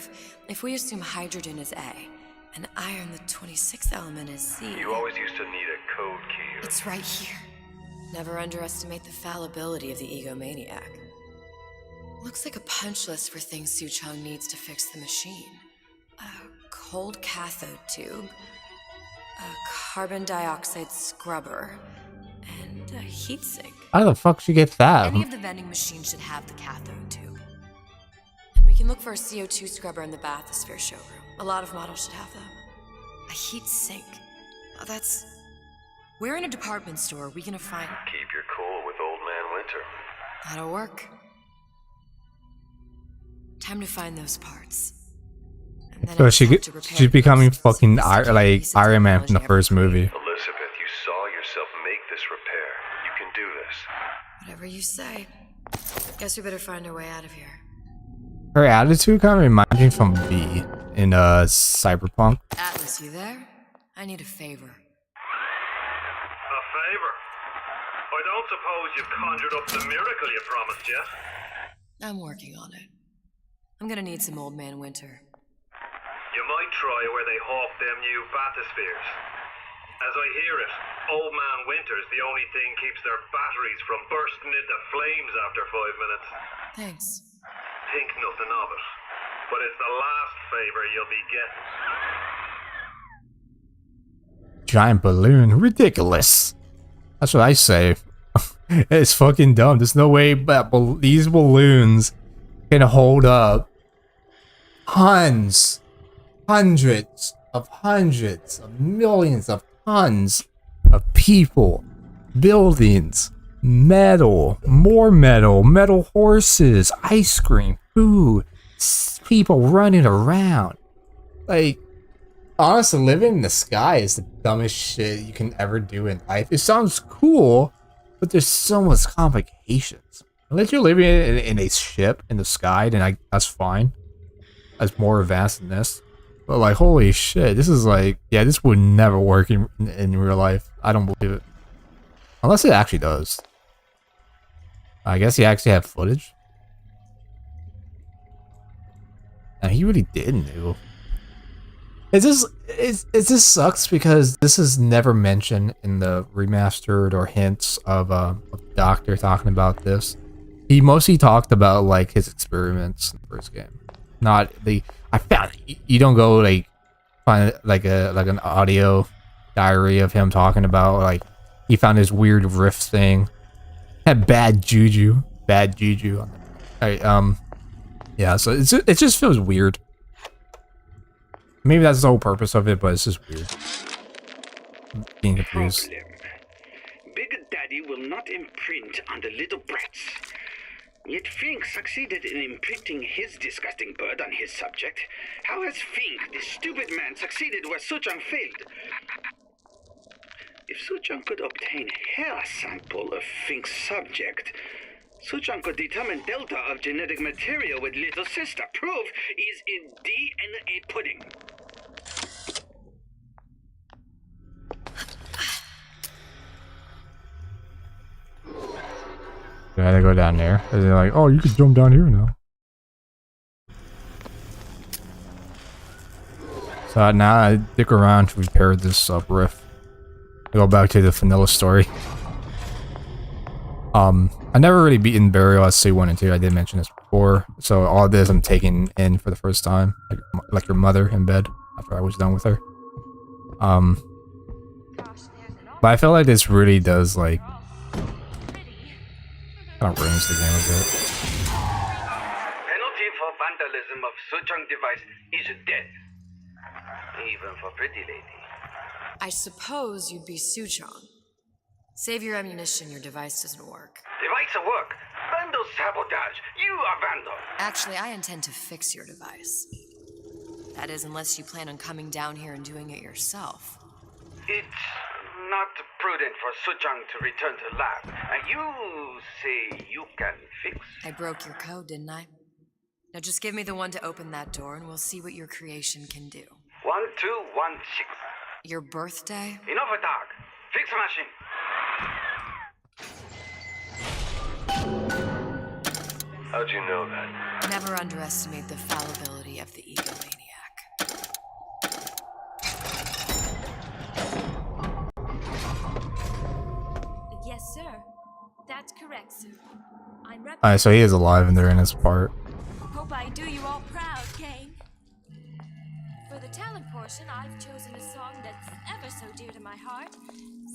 If we assume hydrogen is A, and iron the 26th element is Z... You always used to need a code key. It's right here. Never underestimate the fallibility of the egomaniac. Looks like a punch list for things Suchong needs to fix the machine. A cold cathode tube, a carbon dioxide scrubber, and a heatsink. How the fuck she get that? Any of the vending machines should have the cathode tube. And we can look for a CO2 scrubber in the bathysphere showroom. A lot of models should have them. A heat sink. Oh, that's... Where in a department store are we gonna find... Keep your cool with Old Man Winter. That'll work. Time to find those parts. And then So I'll she's have to repair the becoming process. fucking Like Iron Man from the first movie. Elizabeth, you saw yourself make this repair. You can do this. Whatever you say. Guess we better find our way out of here. Her attitude kind of reminds me from V in Cyberpunk. Atlas, you there? I need a favor. A favor? I don't suppose you've conjured up the miracle you promised yet? I'm working on it. I'm gonna need some Old Man Winter. You might try where they hawk them new bathyspheres. As I hear it, Old Man Winter's the only thing keeps their batteries from bursting into flames after 5 minutes. Thanks. Think nothing of it. But it's the last favor you'll be getting. Giant balloon, ridiculous. That's what I say. It's fucking dumb. There's no way that these balloons can hold up hundreds of millions of tons of people, buildings, metal, more metal horses, ice cream, food, people running around. Like, honestly, living in the sky is the dumbest shit you can ever do in life. It sounds cool, but there's so much complications. Unless you're living in a ship in the sky, then that's fine. That's more advanced than this. But like, holy shit, this is like, yeah, this would never work in real life. I don't believe it. Unless it actually does. I guess he actually had footage. And he really did know. It just sucks because this is never mentioned in the remastered or hints of Doctor talking about this. He mostly talked about like his experiments in the first game. Not the I found you don't go like find like an audio diary of him talking about like he found this weird rift thing. Had bad juju on it. Yeah, so it just feels weird. Maybe that's the whole purpose of it, but it's just weird. I'm being confused. Big Daddy will not imprint on the little brats. Yet Fink succeeded in imprinting his disgusting bird on his subject. How has Fink, this stupid man, succeeded where Suchong failed? If Suchong could obtain hair sample of Fink's subject, Suchong could determine delta of genetic material with little sister. Proof is in DNA pudding. Yeah, they go down there. And they're like, oh, you could jump down here now. So now I stick around to repair this rift. I go back to the vanilla story. I never really beaten Burial at C1 and 2. I did mention this before. So all this I'm taking in for the first time. Like your mother in bed after I was done with her. But I feel like this really does like kind of ruins the game a bit. Penalty for vandalism of Suchong device is death. Even for pretty lady. I suppose you'd be Suchong. Save your ammunition, your device doesn't work. Device at work. Vandal sabotage. You are vandal. Actually, I intend to fix your device. That is, unless you plan on coming down here and doing it yourself. It's not prudent for Suchang to return to lab. And you say you can fix? I broke your code, didn't I? Now just give me the one to open that door and we'll see what your creation can do. 1216. Your birthday? Enough of talk. Fix the machine. How'd you know that? Never underestimate the fallibility of the egomaniac. Yes, sir. That's correct, sir. I'm Alright, so he is alive and they're in his part. Hope I do you all proud, gang. For the talent portion, I've chosen a song that's ever so dear to my heart,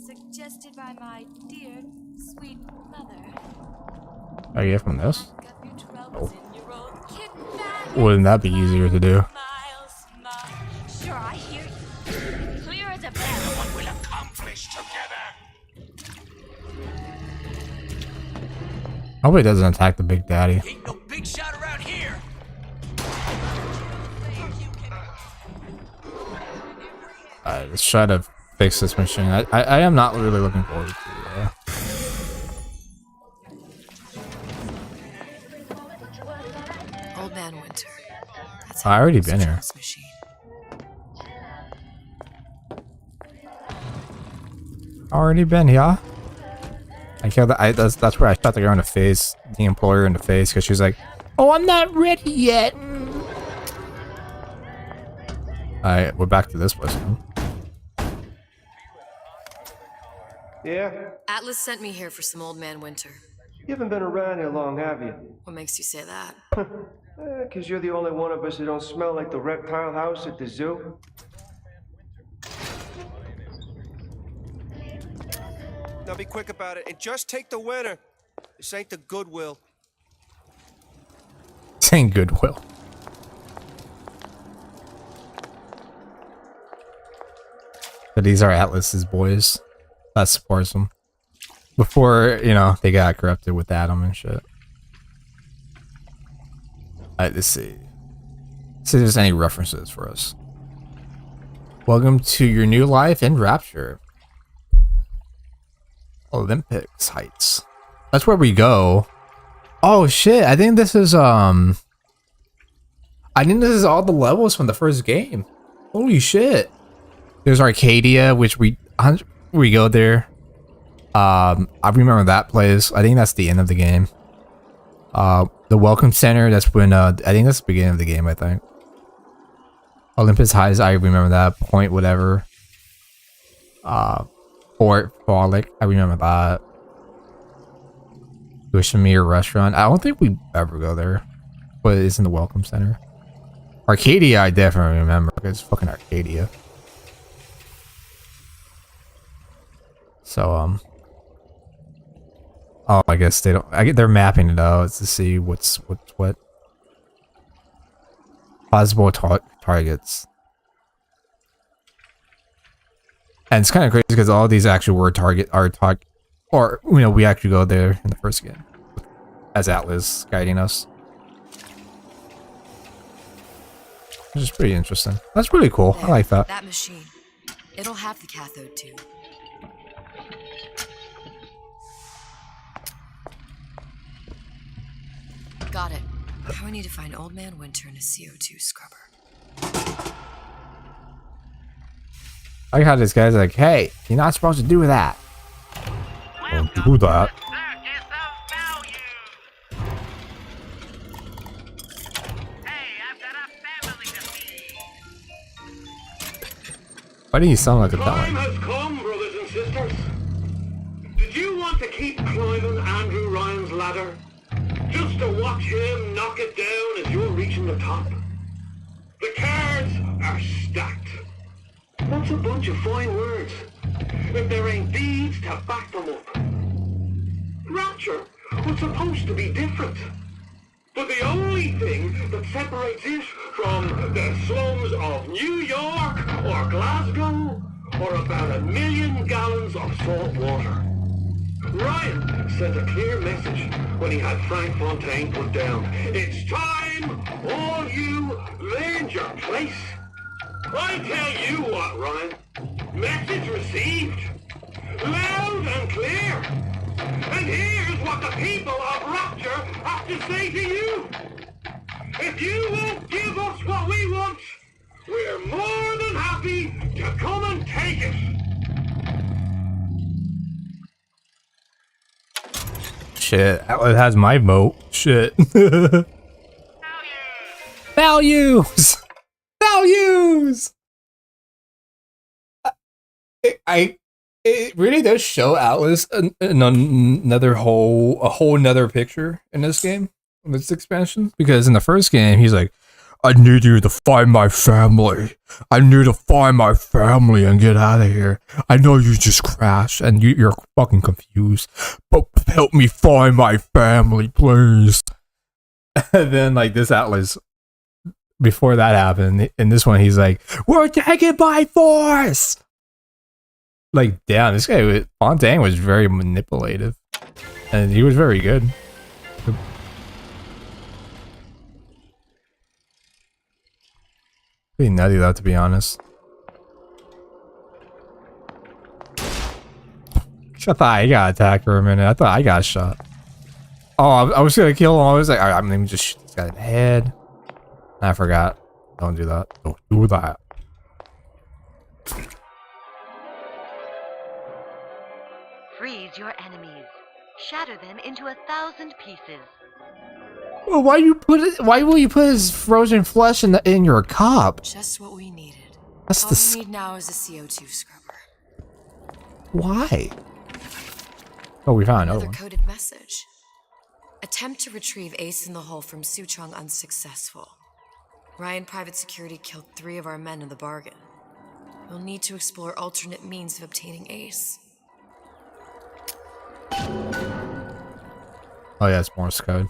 suggested by my dear, sweet mother. I get from this? Oh. Wouldn't that be easier to do? Sure, I hear you. Clear as a bell. What we'll accomplish together. I hope he doesn't attack the Big Daddy. Ain't no big shot around here. Alright, let's try to fix this machine. I am not really looking forward to it. Old Man Winter. That's I already been here. Machine. Already been here. I killed that. That's where I shot the girl in the face, the employer in the face, because she's like, "Oh, I'm not ready yet." Alright, we're back to this place now. Yeah? Atlas sent me here for some Old Man Winter. You haven't been around here long, have you? What makes you say that? 'Cause you're the only one of us that don't smell like the reptile house at the zoo. Now be quick about it and just take the winner. This ain't the Goodwill. Saying Goodwill. But these are Atlas's boys. That supports them. Before, you know, they got corrupted with Adam and shit. Alright, let's see. See if there's any references for us. Welcome to your new life in Rapture. Olympics Heights. That's where we go. Oh shit, I think this is all the levels from the first game. Holy shit. There's Arcadia, which we go there. I remember that place. I think that's the end of the game. The Welcome Center, that's when I think that's the beginning of the game, I think. Olympus Heights, I remember that. Point whatever. Fort Frolic, I remember that. Bushmere Restaurant. I don't think we ever go there. But it's in the Welcome Center. Arcadia, I definitely remember. It's fucking Arcadia. So, oh, I guess they don't. They're mapping it out to see what's what. Possible targets. And it's kind of crazy because all these actually were or you know, we actually go there in the first game as Atlas guiding us, which is pretty interesting. That's really cool. I like that. That machine. It'll have the cathode too. Got it. Now I need to find Old Man Winter in a CO2 scrubber. I like how this guy's like, "Hey, you're not supposed to do that." Don't do that. Why do you sound like a Time villain? has come, brothers and sisters. Did you want to keep climbing Andrew Ryan's ladder? Just to watch him knock it down as you're reaching the top? The cards are stacked. That's a bunch of fine words, if there ain't deeds to back them up. Rapture was supposed to be different. But the only thing that separates it from the slums of New York or Glasgow or about 1 million gallons of salt water. Ryan sent a clear message when he had Frank Fontaine put down. It's time all you learned your place. I tell you what, Ryan. Message received. loud and clear. And here's what the people of Rapture have to say to you. If you won't give us what we want, we're more than happy to come and take it. Shit, Atlas has my vote. Shit. Values! Values! It really does show Atlas another whole nother picture in this game, in this expansion. Because in the first game, he's like, I need you to find my family. I need to find my family and get out of here. I know you just crashed and you're fucking confused, but help me find my family, please. And then, like, this Atlas, before that happened, in this one, he's like, we're taken by force! Like, damn, this guy, Fontaine was very manipulative. And he was very good. Pretty nutty, though, to be honest. I thought I got attacked for a minute. I thought I got shot. Oh, I was gonna kill him. I was like, alright, I'm gonna just shoot this guy in the head. I forgot. Don't do that. Don't do that. Freeze your enemies. Shatter them into 1,000 pieces. Well, why will you put his frozen flesh in your cup? Just what we needed. That's All we need now is a CO2 scrubber. Why? Oh, we found another one. Coded message. Attempt to retrieve Ace in the Hole from Suchong unsuccessful. Ryan Private Security killed 3 of our men in the bargain. We'll need to explore alternate means of obtaining Ace. Oh yeah, it's Morse code.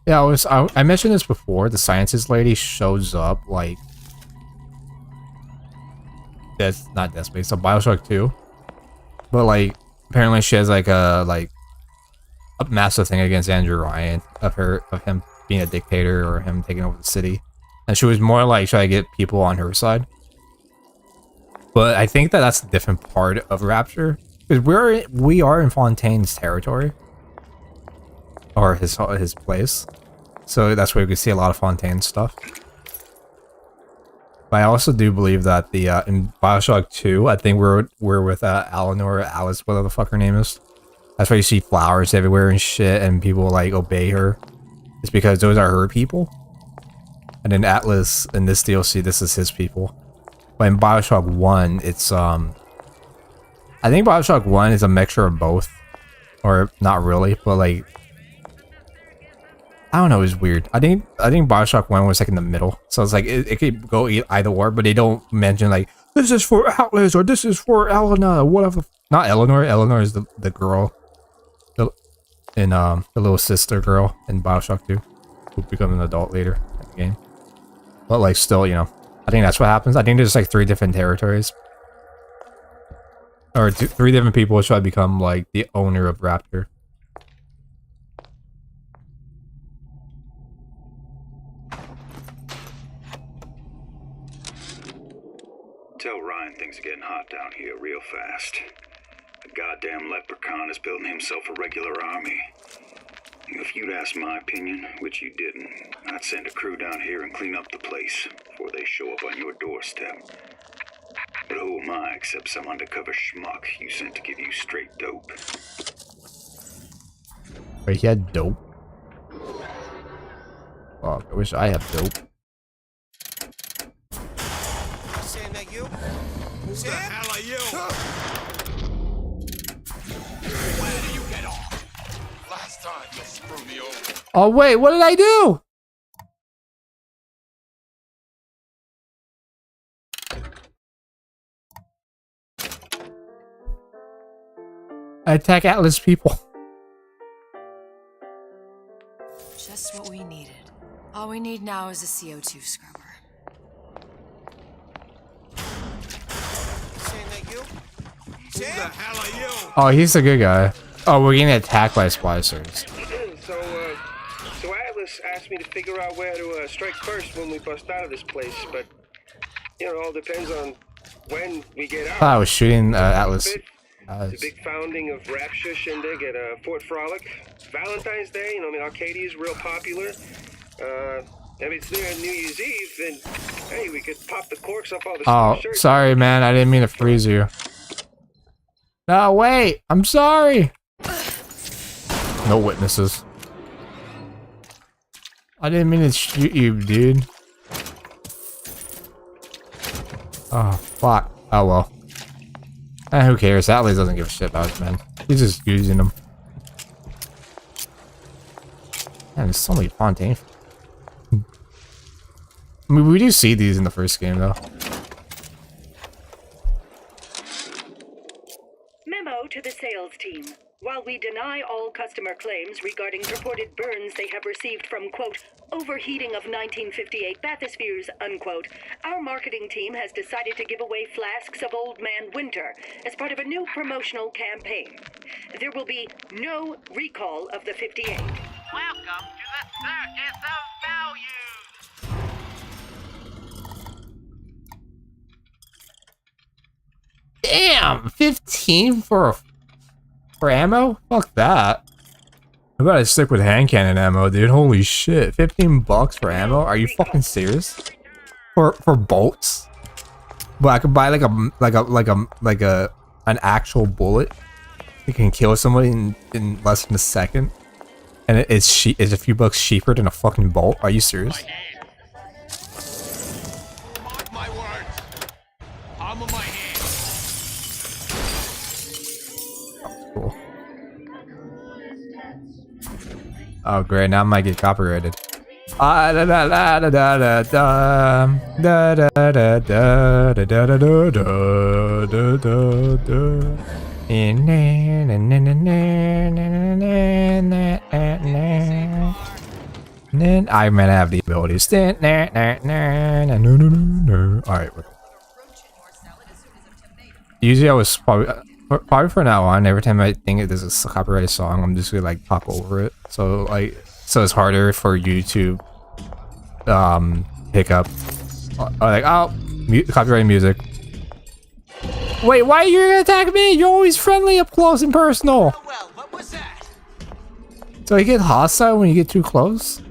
Yeah, I mentioned this before. The scientist lady shows up like that's not Dead Space, so Bioshock 2. But like apparently she has like a massive thing against Andrew Ryan of him being a dictator or him taking over the city. And she was more like trying to get people on her side. But I think that's a different part of Rapture. Because we are in Fontaine's territory. Or his place. So that's where we can see a lot of Fontaine stuff. But I also do believe that the in Bioshock 2, I think we're with Eleanor or Alice, whatever the fuck her name is. That's why you see flowers everywhere and shit, and people like obey her. It's because those are her people. And in Atlas, in this DLC, this is his people. But in Bioshock 1, it's I think Bioshock 1 is a mixture of both. Or not really, but like I don't know, it's weird. I think Bioshock 1 was like in the middle. So it's like it could go either or, but they don't mention like this is for Atlas or this is for Eleanor, whatever. Not Eleanor. Eleanor is the girl. In the little sister girl in Bioshock 2. Who become an adult later in the game. But like still, you know, I think that's what happens. I think there's like 3 different territories. Or 3 different people try to become like the owner of Rapture. Tell Ryan things are getting hot down here real fast. The goddamn leprechaun is building himself a regular army. If you'd asked my opinion, which you didn't, I'd send a crew down here and clean up the place before they show up on your doorstep. But who am I except some undercover schmuck you sent to give you straight dope? Wait, he had dope? Fuck, I wish I had dope. Saying that you? Who the hell are you? Where do you get off? Last time you screwed me over. Oh wait, what did I do? I attack Atlas people. Just what we needed. All we need now is a CO2 scrubber. Saying that you? Who the hell are you? Oh, he's a good guy. Oh, we're getting attacked by splicers. So Atlas asked me to figure out where to strike first when we bust out of this place, but you know, it all depends on when we get out. I was shooting Atlas. The big founding of Rapture Shindig at Fort Frolic. Valentine's Day, you know, I mean, Arcadia is real popular. If it's near New Year's Eve, then, hey, we could pop the corks off all the Oh, shirts. sorry, man. I didn't mean to freeze you. No, wait. I'm sorry. No witnesses. I didn't mean to shoot you, dude. Oh, fuck. Oh, well. Who cares? Atlas doesn't give a shit about it, man. He's just using them. Man, there's so many Fontaine. I mean, we do see these in the first game, though. Memo to the sales team. While we deny all customer claims regarding purported burns they have received from, quote, overheating of 1958 bathyspheres, unquote, our marketing team has decided to give away flasks of Old Man Winter as part of a new promotional campaign. There will be no recall of the 58. Welcome to the Circus of Value! Damn! 15 for ammo? Fuck that. I better stick with hand cannon ammo, dude. Holy shit. 15 bucks for ammo? Are you fucking serious? For bolts? But I could buy an actual bullet. You can kill somebody in less than a second. And it's a few bucks cheaper than a fucking bolt. Are you serious? Mark my words. Palm of my hand. Cool. Oh great, now I might get copyrighted. Da da da da da da da da da da da da da da da da da. I might have the abilities. Alright. Usually I was probably from now on, every time I think there's a copyrighted song, I'm just gonna like talk over it. So it's harder for you to pick up like, oh, copyrighted music. Wait, why are you gonna attack me? You're always friendly up close and personal. Well, what was that? So you get hostile when you get too close?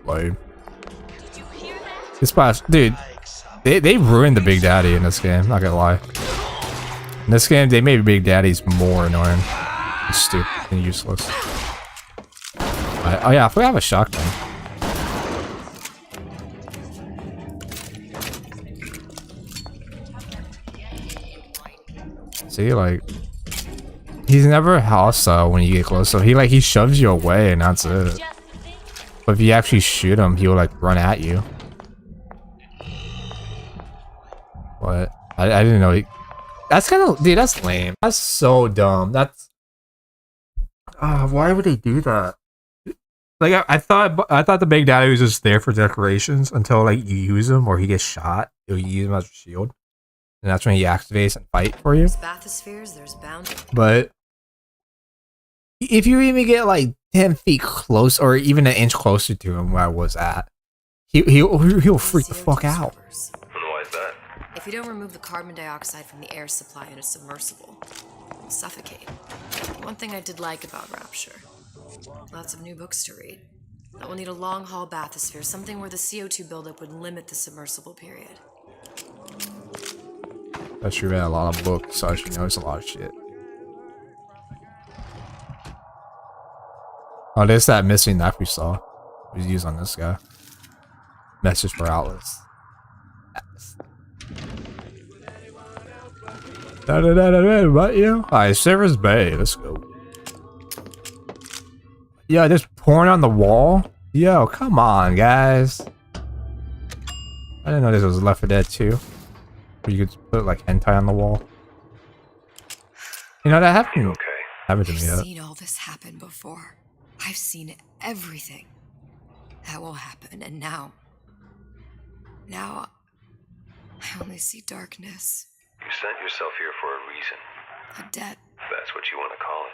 Lame. This boss, dude, they ruined the Big Daddy in this game, not gonna lie. In this game, they made Big Daddies more annoying. And stupid and useless. Oh yeah, if we have a shotgun. See, like, he's never hostile when you get close, so he shoves you away and that's it. But if you actually shoot him, he'll like run at you. What? I didn't know. That's kind of, dude. That's lame. That's so dumb. That's. Why would they do that? Like I thought the Big Daddy was just there for decorations until like you use him or he gets shot. You use him as a shield. And that's when he activates and fight for you. There's bathyspheres, there's bound. But if you even get like 10 feet close or even an inch closer to him where I was at, he'll freak the fuck out. Why is that? If you don't remove the carbon dioxide from the air supply in a submersible, it'll suffocate. One thing I did like about Rapture, lots of new books to read. That will need a long haul bathysphere, something where the CO2 buildup would limit the submersible period. That's true, man. A lot of books, so she knows a lot of shit. Oh, there's that missing knife we saw. We used on this guy. Message for outlets. What, you know? Alright, Silver's Bay. Let's go. Yeah, just porn on the wall? Yo, come on, guys. I didn't know this was Left 4 Dead 2. Where you could put like hentai on the wall. You know, that happened. Happened to me. I've seen all this happen before. I've seen everything that will happen, and now I only see darkness. You sent yourself here for a reason. A debt. That's what you want to call it.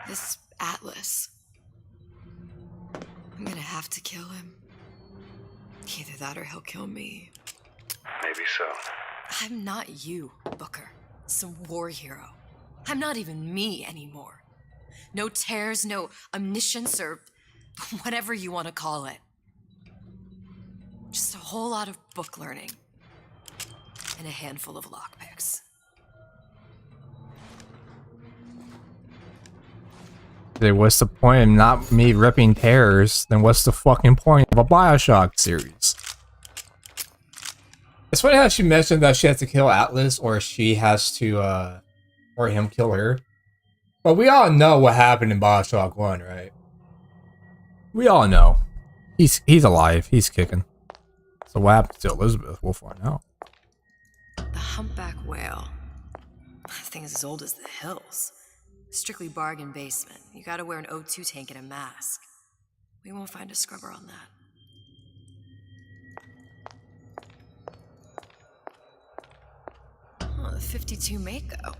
This Atlas. I'm gonna have to kill him. Either that or he'll kill me. Maybe so. I'm not you, Booker. Some war hero. I'm not even me anymore. No tears, no omniscience, or whatever you want to call it. Just a whole lot of book learning. And a handful of lockpicks. What's the point of not me ripping tears? Then what's the fucking point of a Bioshock series? It's funny how she mentioned that she has to kill Atlas, or she has to, or him kill her. But we all know what happened in Bioshock 1, right? We all know. He's alive. He's kicking. So what happens to Elizabeth? We'll find out. The humpback whale. That thing is as old as the hills. Strictly bargain basement. You gotta wear an O2 tank and a mask. We won't find a scrubber on that. Oh, the 52 Mako.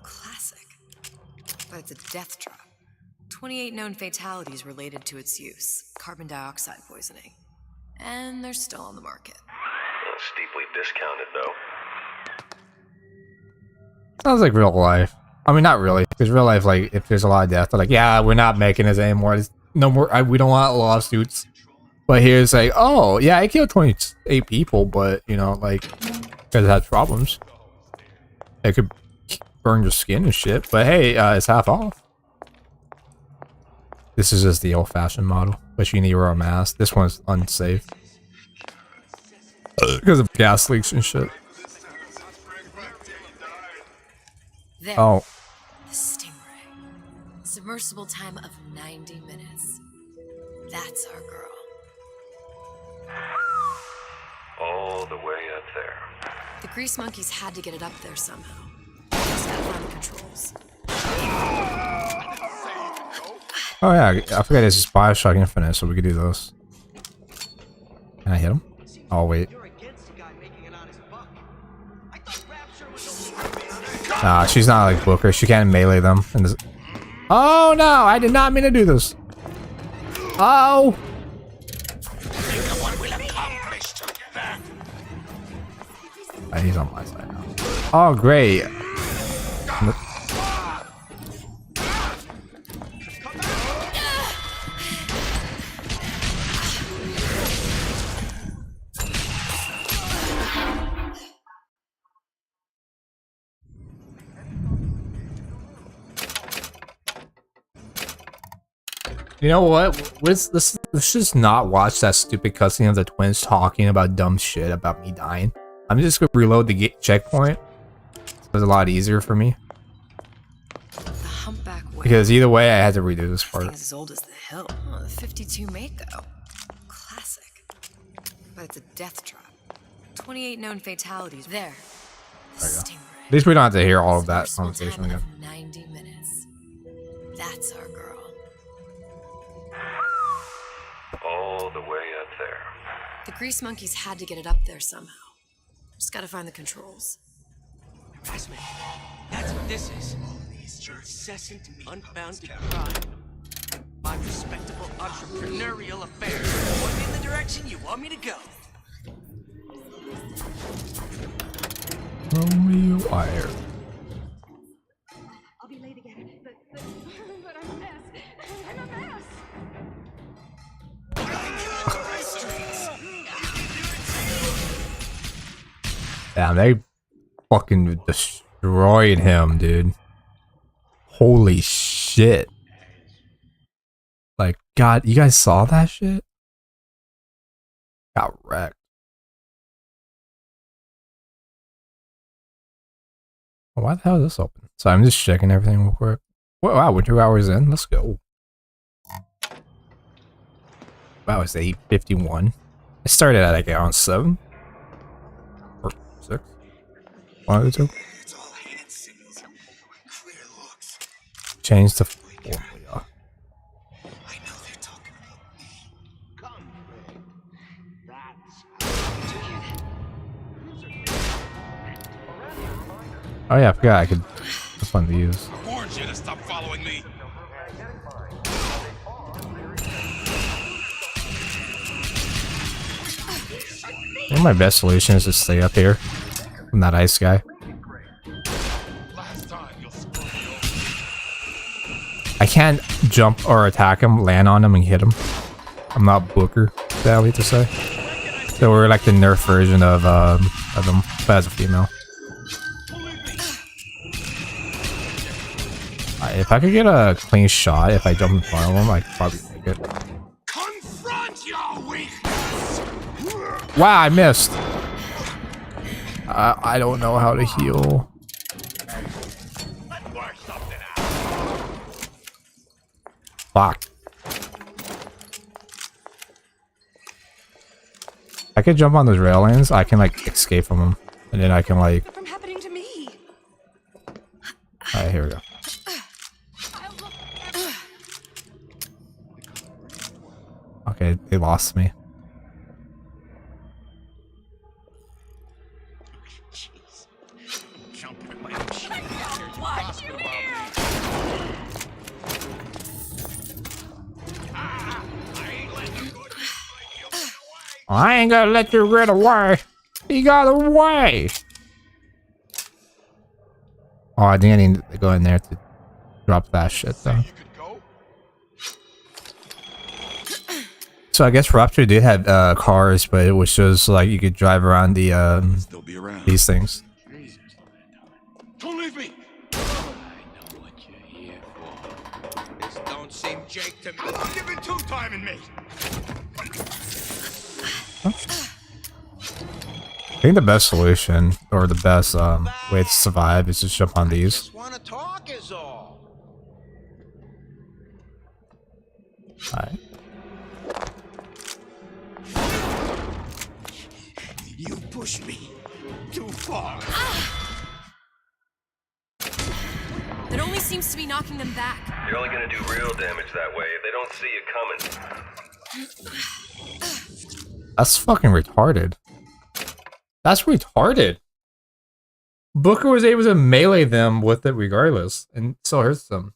Classic. But it's a death trap. 28 known fatalities related to its use. Carbon dioxide poisoning. And they're still on the market. Steeply discounted, though. Sounds like real life. I mean, not really. Because real life, like, if there's a lot of death, they're like, yeah, we're not making this anymore. There's no more. We don't want lawsuits. But here's like, oh, yeah, I killed 28 people, but, you know, like, because it has problems. It could burn your skin and shit. But hey, it's half off. This is just the old-fashioned model, but you need to wear a mask. This one's unsafe. Because of gas leaks and shit. There. Oh. The Stingray. Submersible time of 90 minutes. That's our girl. All the way up there. The grease monkeys had to get it up there somehow. Just gotta find the controls. Oh yeah, I forgot this is Bioshock Infinite, so we could do those. Can I hit him? Oh wait. Nah, she's not like Booker. She can't melee them. Oh no! I did not mean to do this. Oh! He's on my side now. Oh great. You know what? Let's just not watch that stupid cutscene of the twins talking about dumb shit about me dying. I'm just gonna reload the checkpoint. So it's a lot easier for me. The humpback whale. Because either way, I had to redo this part. Thing is as old as the hill. Oh, the 52 Mako. Classic. But it's a death trap. 28 known fatalities. There. The Stingray. At least we don't have to hear all of that conversation again. 90 minutes. That's our girl. All the way up there. The grease monkeys had to get it up there somehow. Just gotta find the controls. Harassment. That's what this is. Incessant, unfounded crime. My respectable entrepreneurial affairs. Point me in the direction you want me to go. Romeo Wire. I'll be late again, but I'm a mess. I'm a mess. Damn, they fucking destroyed him, dude. Holy shit. Like, God, you guys saw that shit? Got wrecked. Why the hell is this open? So I'm just checking everything real quick. Wow, we're 2 hours in. Let's go. Wow, it's 8:51. I started at like around 7 or 6. One of the two. Change the formula. Oh yeah, I forgot I could. That's fun to use. I warned you to stop following me. I think my best solution is to stay up here. From that ice guy. I can't jump or attack him, land on him, and hit him. I'm not Booker, that we to say. So we're like the nerf version of him, but as a female. If I could get a clean shot, if I jump in front of him, I could probably make it. Confront your weakness. Wow, I missed. I don't know how to heal. Fuck. I could jump on those railings. I can like escape from them, and then I can like. From happening to me. All right, here we go. Okay, they lost me. I ain't gonna let you get away. He got away. Oh, I think I need to go in there to drop that shit though. So I guess Rapture did have cars, but it was just like you could drive around the these things. Don't leave me. I know what you're here for. This don't seem Jake to me. I'm giving two time in me. I think the best solution or the best way to survive is just jump on these. Just want to talk is all. Alright. You push me too far. That only seems to be knocking them back. You're only gonna do real damage that way if they don't see you coming. That's fucking retarded. That's retarded. Booker was able to melee them with it regardless, and still hurts them.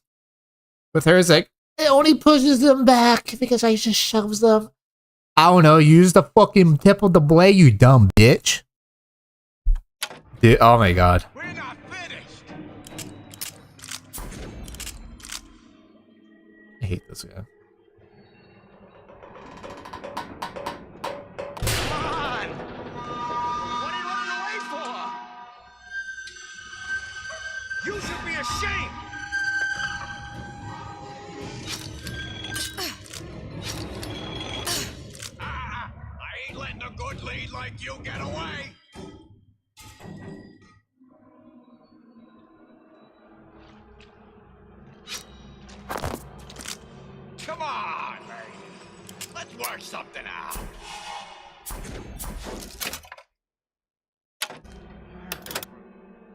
With her, it's like, it only pushes them back because I just shoves them. I don't know, use the fucking tip of the blade, you dumb bitch. Dude, oh my god. We're not finished. I hate this guy. Come on. What are you running away for? You should be ashamed. I ain't letting a good lead like you get away. Come on, let's work something out.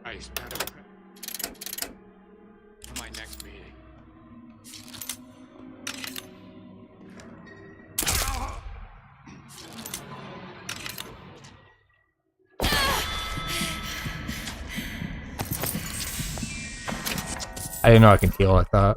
Ice better. For my next meeting. I didn't know I can heal like that.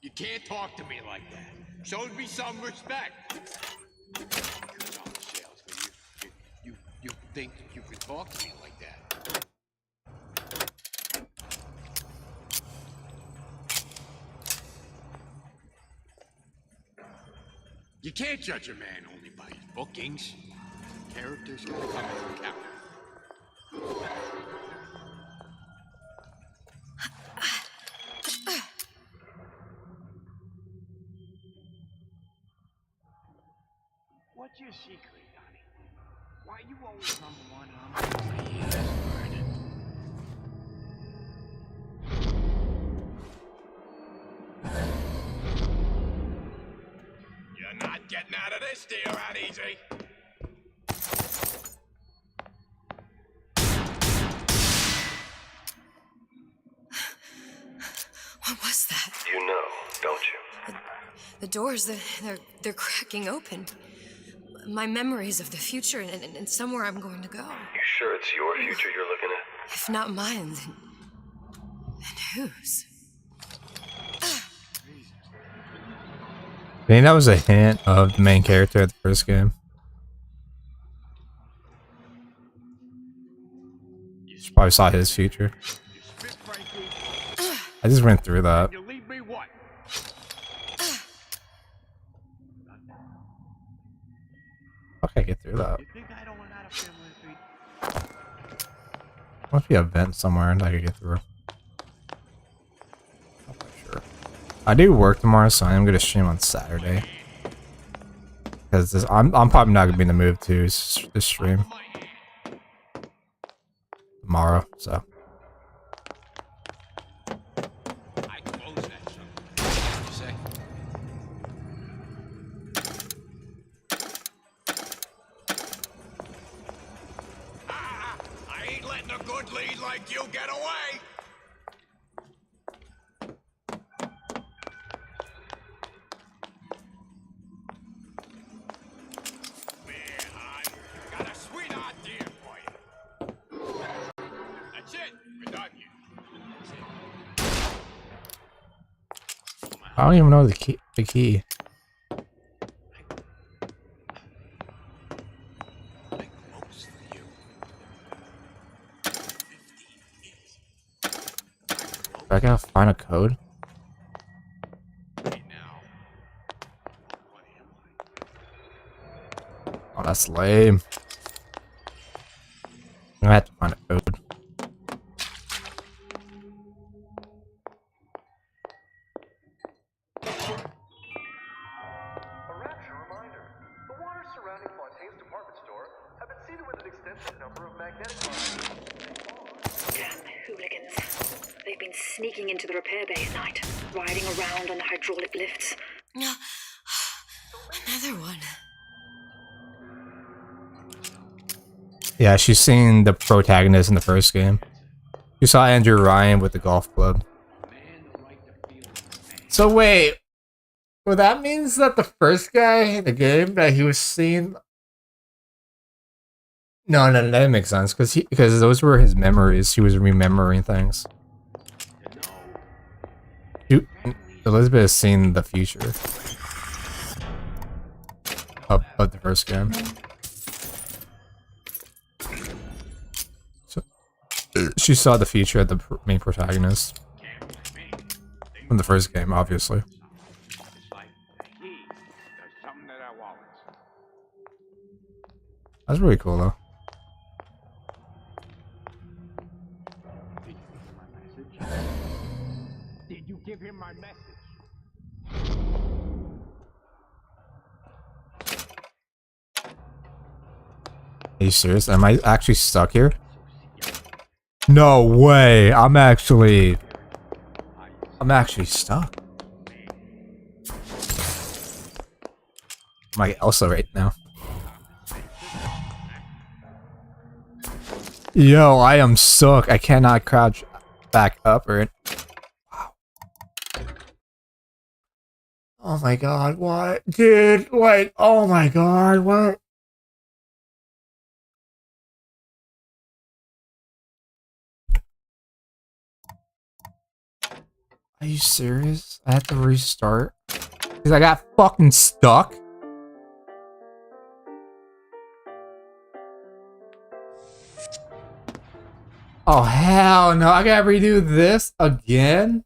You can't talk to me like that. Show me some respect. You think you can talk to me like that? You can't judge a man only by his bookings. Characters will come into account. What's your secret, Donnie? Why you always number one and I'm You're not getting out of this deal that easy. What was that? You know, don't you? The doors, they're cracking open. My memories of the future and somewhere I'm going to go. You sure it's your future you're looking at? If not mine, then whose? I think that was a hint of the main character of the first game. You probably saw his future. I just went through that. How can I get through that? Must be a vent somewhere that I could get through. Not quite sure. I do work tomorrow, so I am gonna stream on Saturday. Because I'm probably not gonna be in the mood to this stream tomorrow, so. I ain't letting a good lead like you get away! Got a sweet idea for you. That's it. We're done here. I don't even know the key. The key. I gotta find a code. Oh, that's lame. I have to find a code. Damn hooligans. They've been sneaking into the repair bay at night, riding around on the hydraulic lifts. Another one. Yeah, she's seen the protagonist in the first game. You saw Andrew Ryan with the golf club. So wait, well that means that the first guy in the game that he was seeing. No, that makes sense because those were his memories. He was remembering things. Elizabeth has seen the future of the first game. So she saw the future of the main protagonist from the first game, obviously. That's really cool, though. Did you give him my message? Are you serious? Am I actually stuck here? No way! I'm actually stuck. I'm like Elsa right now. Yo, I am stuck. I cannot crouch back up or. Wow. Oh my god, what? Dude, wait. Oh my god, what? Are you serious? I have to restart? Because I got fucking stuck? Oh hell no, I gotta redo this again?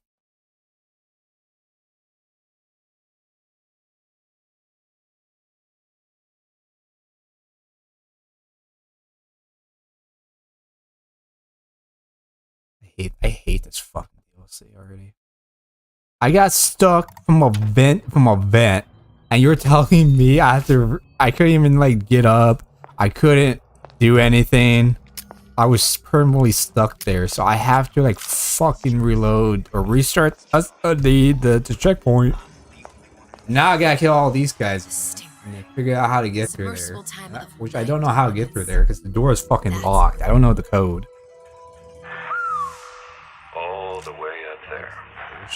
I hate this fucking DLC already. I got stuck from a vent, and you're telling me I couldn't even like get up. I couldn't do anything. I was permanently stuck there, so I have to like fucking reload or restart the checkpoint. Now I gotta kill all these guys and figure out how to get through there. Which I don't know how to get through there because the door is fucking locked. I don't know the code. All the way up there.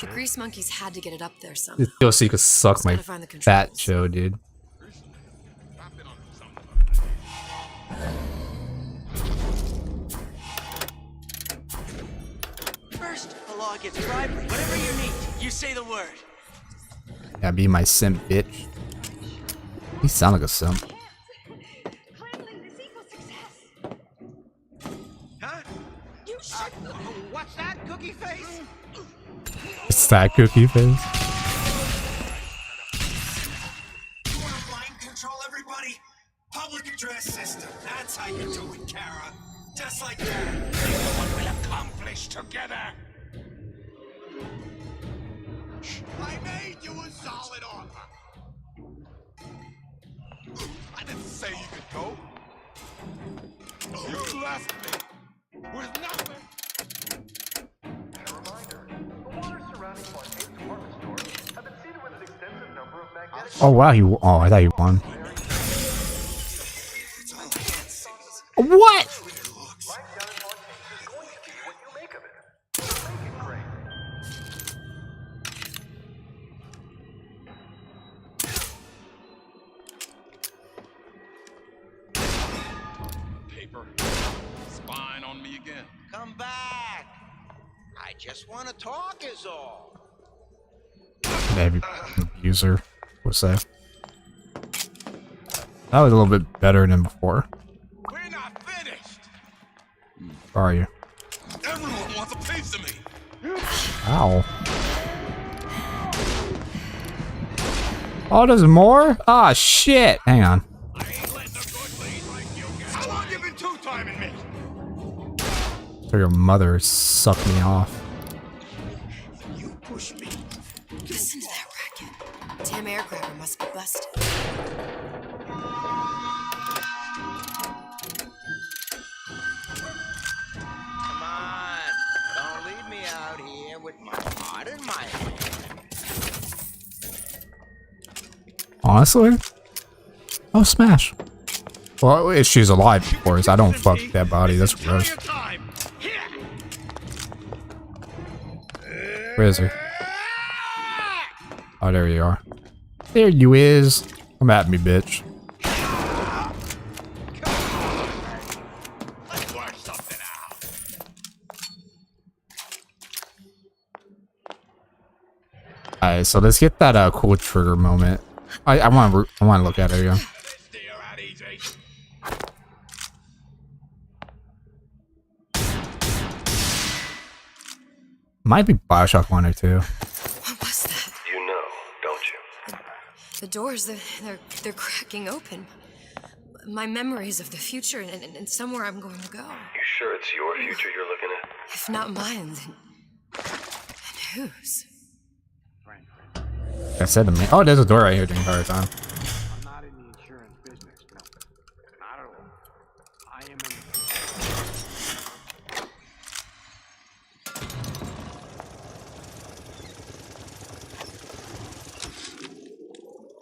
The grease monkeys had to get it up there somehow. Just go so you could suck Just my gotta find the fat controls. show, dude. First, the law gets bribery. Whatever you need, you say the word. Yeah, be my simp, bitch. You sound like a simp. Huh? You should. What's that, cookie face? It's that cookie face. You want to mind control everybody? Public address system. That's how you do it, Kara. Just like that. Think of what we'll accomplish together. I made you a solid offer. I didn't say you could go. You left me with nothing. And a reminder, the water surrounding Fontaine's department stores have been seeded with an extensive number of magnetic... Oh wow, you. Oh, I thought you won. What? Paper. Spying on me again. Come back. I just want to talk is all. Maybe abuser. What's that? That was a little bit better than before. We're not finished. Where are you? Everyone wants a piece of me. Ow. Oh, there's more? Ah, shit. Hang on. I won't give in two timing me. So your mother sucked me off. You push me. Listen to that racket. Damn air grabber must be busted. Come on. Don't leave me out here with my heart in my hand. Honestly? Oh, smash. Well, if she's alive, of course. I don't fuck that body. That's gross. Where is he? Oh, there you are. There you is. Come at me, bitch. Let's work something out. Alright, so let's get that cool trigger moment. I want to look at it again. Might be Bioshock 1 or 2. What was that? You know, don't you? The doors, they're cracking open. My memories of the future and somewhere I'm going to go. You sure it's your future you're looking at? If not mine, then whose? I said to me. Oh, there's a door right here the entire time. I'm not in the insurance business, no. Not at all. I am in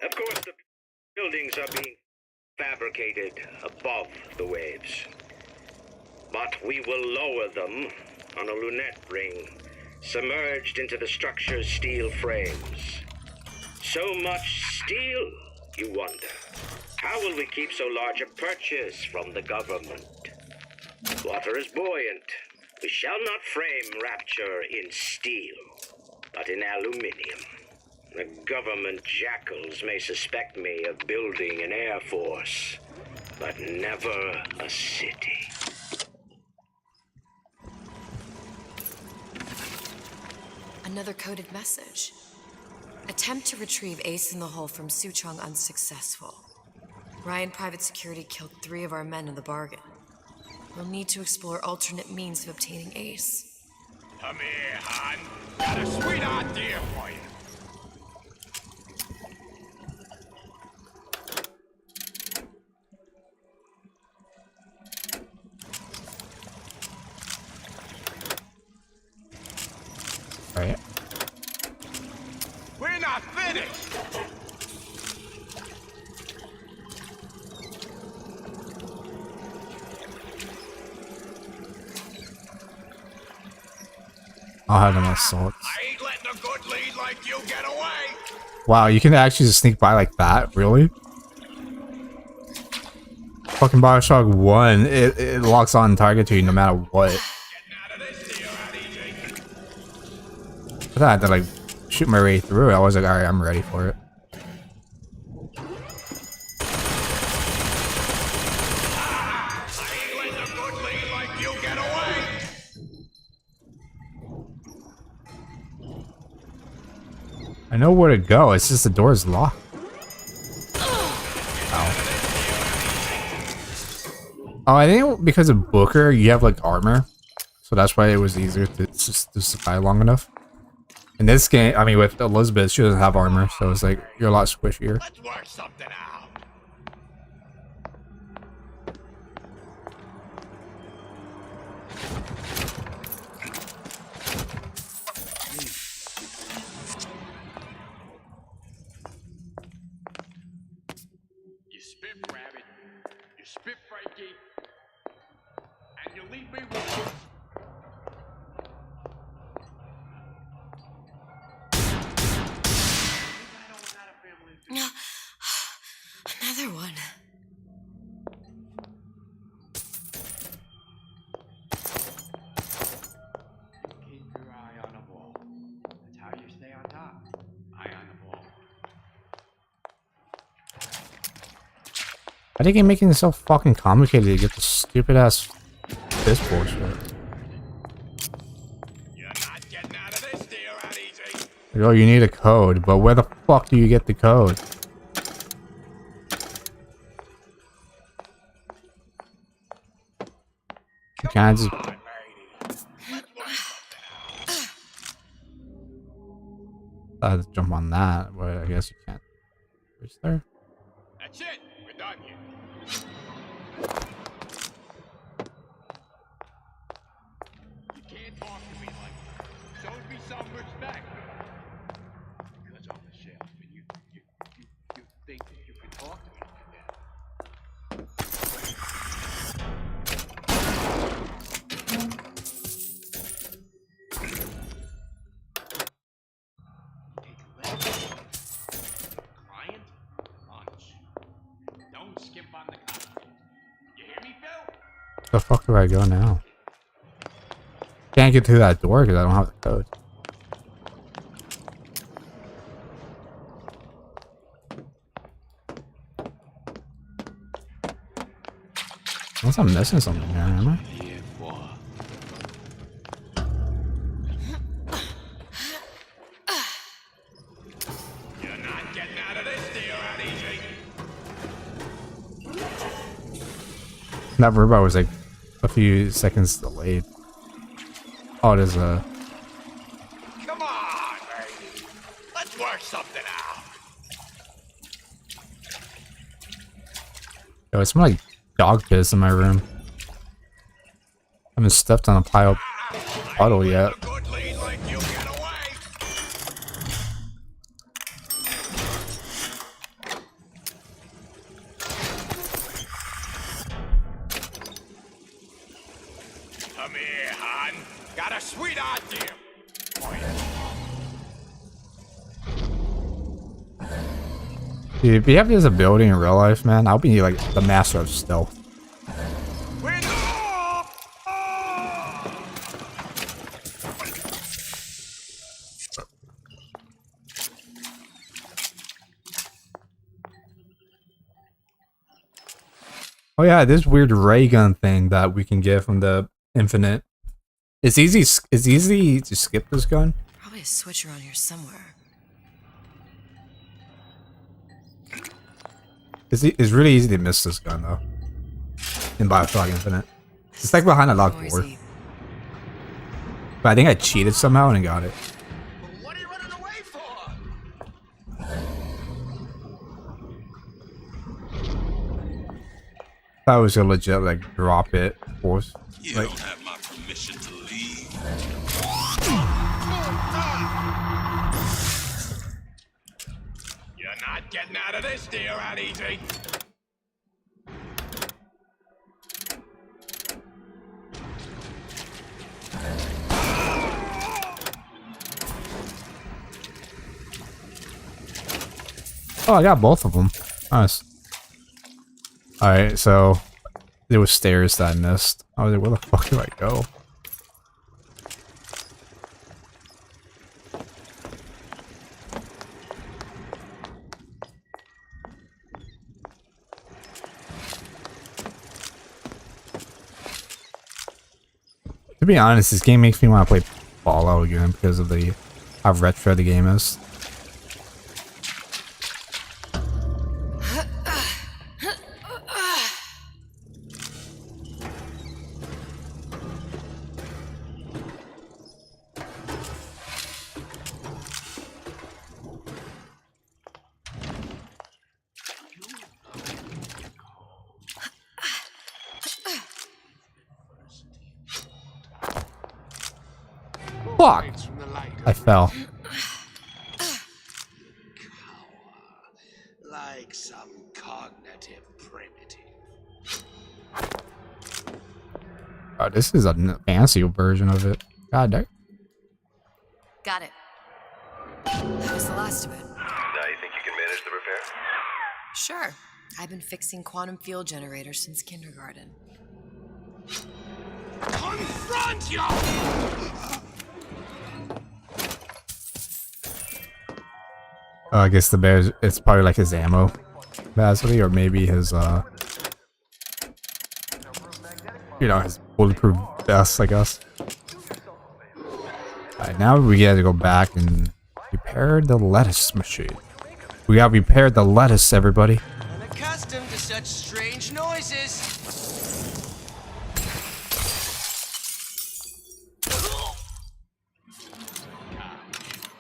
Of course, the buildings are being fabricated above the waves. But we will lower them on a lunette ring, submerged into the structure's steel frames. So much steel, you wonder. How will we keep so large a purchase from the government? Water is buoyant. We shall not frame rapture in steel, but in aluminium. The government jackals may suspect me of building an air force, but never a city. Another coded message. Attempt to retrieve Ace in the Hole from Suchong unsuccessful. Ryan Private Security killed 3 of our men in the bargain. We'll need to explore alternate means of obtaining Ace. Come here, hon. Got a sweet idea for you. Alright. We're not finished. I'll have them assaults. I ain't letting a good lead like you get away. Wow, you can actually just sneak by like that? Really? Fucking Bioshock 1, it locks on target to you no matter what. I thought I had to like shoot my way through it. I was like, alright, I'm ready for it. I know where to go, it's just the door's locked. Oh, I think because of Booker, you have like armor. So that's why it was easier to survive long enough. In this game, I mean with Elizabeth, she doesn't have armor, so it's like you're a lot squishier. Let's work something out. You spit rabbit, you spit Frankie, and you leave me with Another one. keep your eye on the ball. That's how you stay on top. Eye on the ball. I think you're making it so fucking complicated to get the stupid ass this bullshit. You're not getting out of this deal that easy. Like, oh, you need a code, but where the fuck do you get the code? Can I just... I had to jump on that, but I guess you can't. Is there? That's it. We're done here. You can't talk to me like that. Show me some respect. Because I'm the sheriff, and you think that you can talk to me like that. Client, lunch. Don't skip on the cocktails. You hear me, Phil? The fuck do I go now? Can't get through that door because I don't have the code. Unless I'm missing something here, am I? You're not getting out of this deal that easy. That robot was like a few seconds delayed. Oh, it is a... Come on, baby. Let's work something out. Yo, it smells like dog piss in my room. I haven't stepped on a puddle yet. Come here, hon. Got a sweet idea. Dude, if you have this ability in real life, man, I'll be like the master of stealth. Oh yeah, this weird ray gun thing that we can get from the Infinite. It's easy to skip this gun. Probably a switch around here somewhere. It's really easy to miss this gun though. In Bioshock Infinite. It's like behind a locked door. But I think I cheated somehow and got it. That was a legit like drop it force. You Like, don't have my permission to leave. You're not getting out of this deal that easy. Oh, I got both of them. Nice. Alright, so there was stairs that I missed. I was like, where the fuck do I go? To be honest, this game makes me want to play Fallout again because of the how retro the game is. Fuck! I fell. Like some cognitive primitive. Oh, this is a fancy version of it. God damn. Got it. That was the last of it. Now you think you can manage the repair? Sure. I've been fixing quantum field generators since kindergarten. Confront y'all! I guess the bears, it's probably like his ammo capacity, or maybe his, you know, his bulletproof vest, I guess. Alright, now we gotta go back and repair the lettuce machine. We gotta repair the lettuce, everybody. Unaccustomed to such strange noises.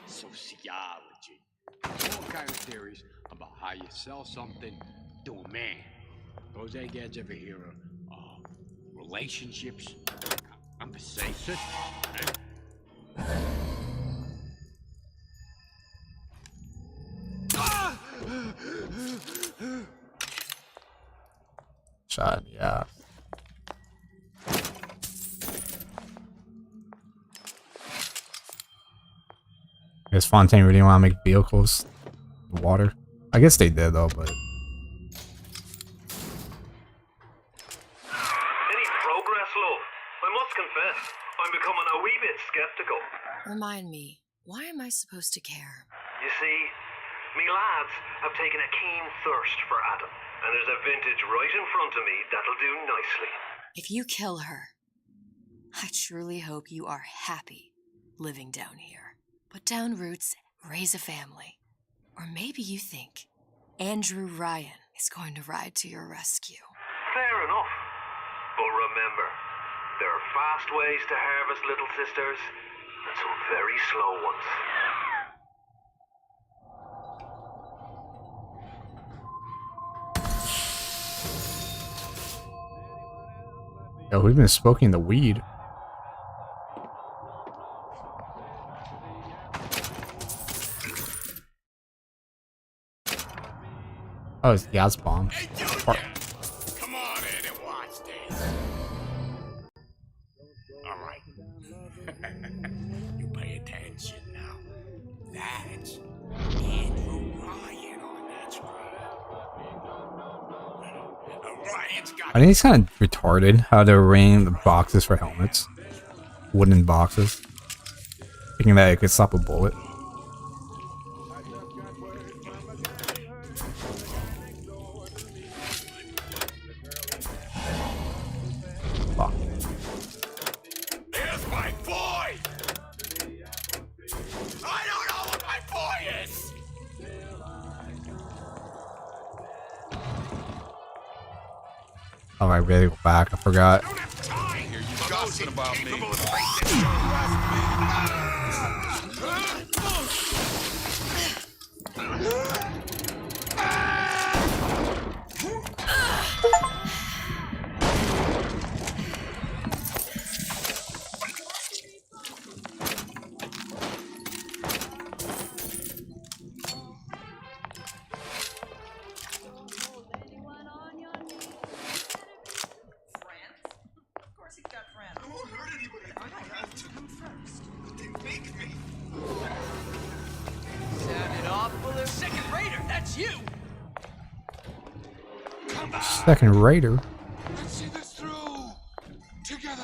Sociology. All kinds of theories about how you sell something to a man. Those eggheads ever hear of relationships, conversation? Shot, yeah. I guess Fontaine really want to make vehicles. Water. I guess they did though, but Any progress, love? I must confess, I'm becoming a wee bit skeptical. Remind me, why am I supposed to care? You see, me lads have taken a keen thirst for Adam, and there's a vintage right in front of me that'll do nicely. If you kill her, I truly hope you are happy living down here. Put down roots, raise a family. Or maybe you think Andrew Ryan is going to ride to your rescue. Fair enough. But remember, there are fast ways to harvest little sisters, and some very slow ones. yo, we've been smoking the weed. Oh, it's gas bomb. Come on in and watch this. Alright. You pay attention now. That's Andrew Ryan on that screen. Ryan's got I think it's kind of retarded how they're arranging the boxes for helmets. Wooden boxes. Thinking that it could stop a bullet. Fuck. Here's my boy! I don't know what my boy is! Oh, I really go back. I forgot. Hear you gossiping about me. Of course he's got friends. I won't hurt anybody. I don't have to. you! Come back! Second Raider. Let's see this through together.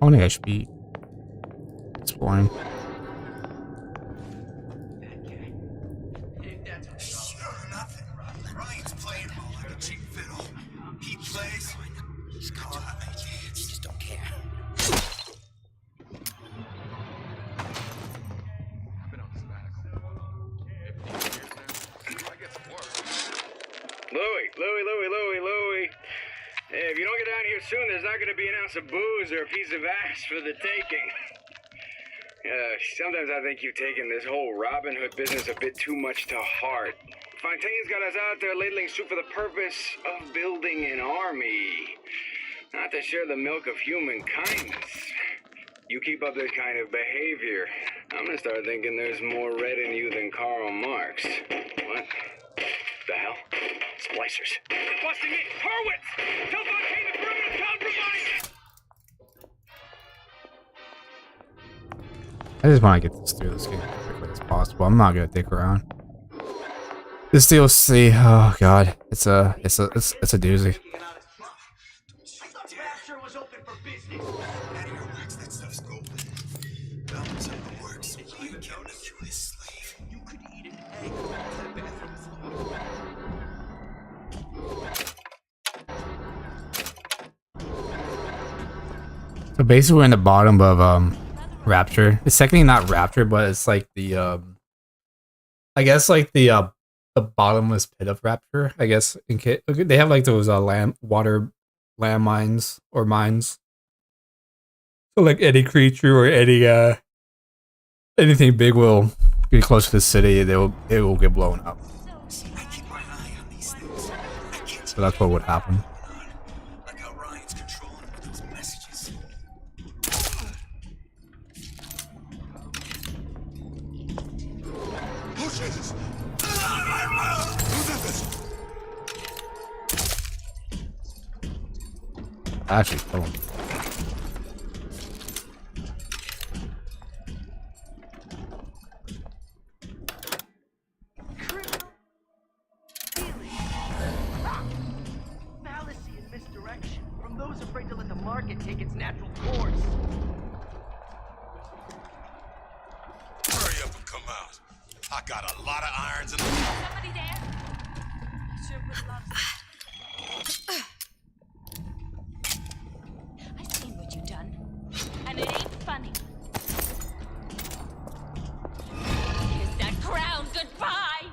I think I should be exploring. Ryan's playing him all like a cheap fiddle. He plays. He just don't care. Louie. Hey, if you don't get down here soon, there's not going to be an ounce of booze or a piece of ass for the taking. Sometimes I think you've taken this whole Robin Hood business a bit too much to heart. Fontaine's got us out there ladling soup for the purpose of building an army, not to share the milk of human kindness. You keep up this kind of behavior, I'm gonna start thinking there's more red in you than Karl Marx. What the hell? Splicers. They're busting in! Hurwitz! Tell Fontaine the perimeter's compromised! I just want to get this through this game as quickly as possible. I'm not gonna dick around. This DLC, oh god, it's a doozy. So basically we're in the bottom of Rapture. It's technically not Rapture, but it's like the I guess like the bottomless pit of Rapture. I guess in case they have like those water landmines or mines. So like any creature or any anything big will get close to the city. It will get blown up. So that's what would happen. Actually, kill him. Fallacy and misdirection from those afraid to let the market take its natural course. Hurry up and come out. I got a lot of irons in the fire. Somebody there? Sure put a lot of I've seen what you've done, and it ain't funny. Kiss that crown goodbye.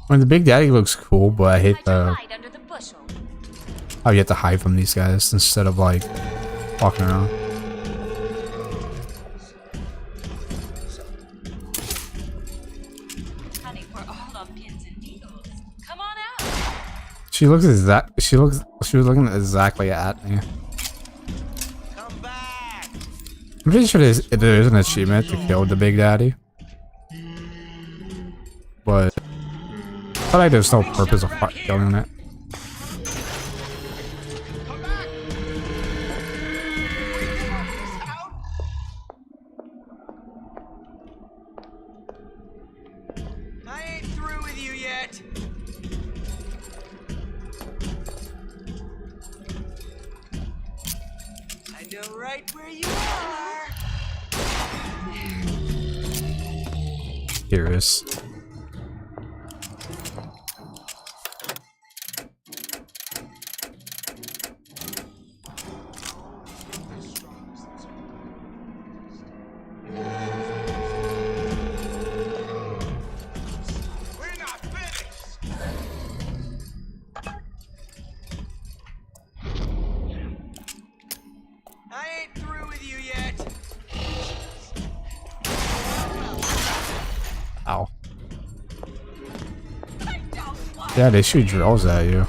I mean, the Big Daddy looks cool, but I hate the Hide under the bushel. how you have to hide from these guys instead of like walking around. Honey, we're all on pins and needles. Come on out. She looks she was looking exactly at me. I'm pretty sure there is an achievement to kill the Big Daddy, but I feel like there's no purpose of killing it. I ain't through with you yet. I know right where you are. Curious. Yeah, they shoot drills at you.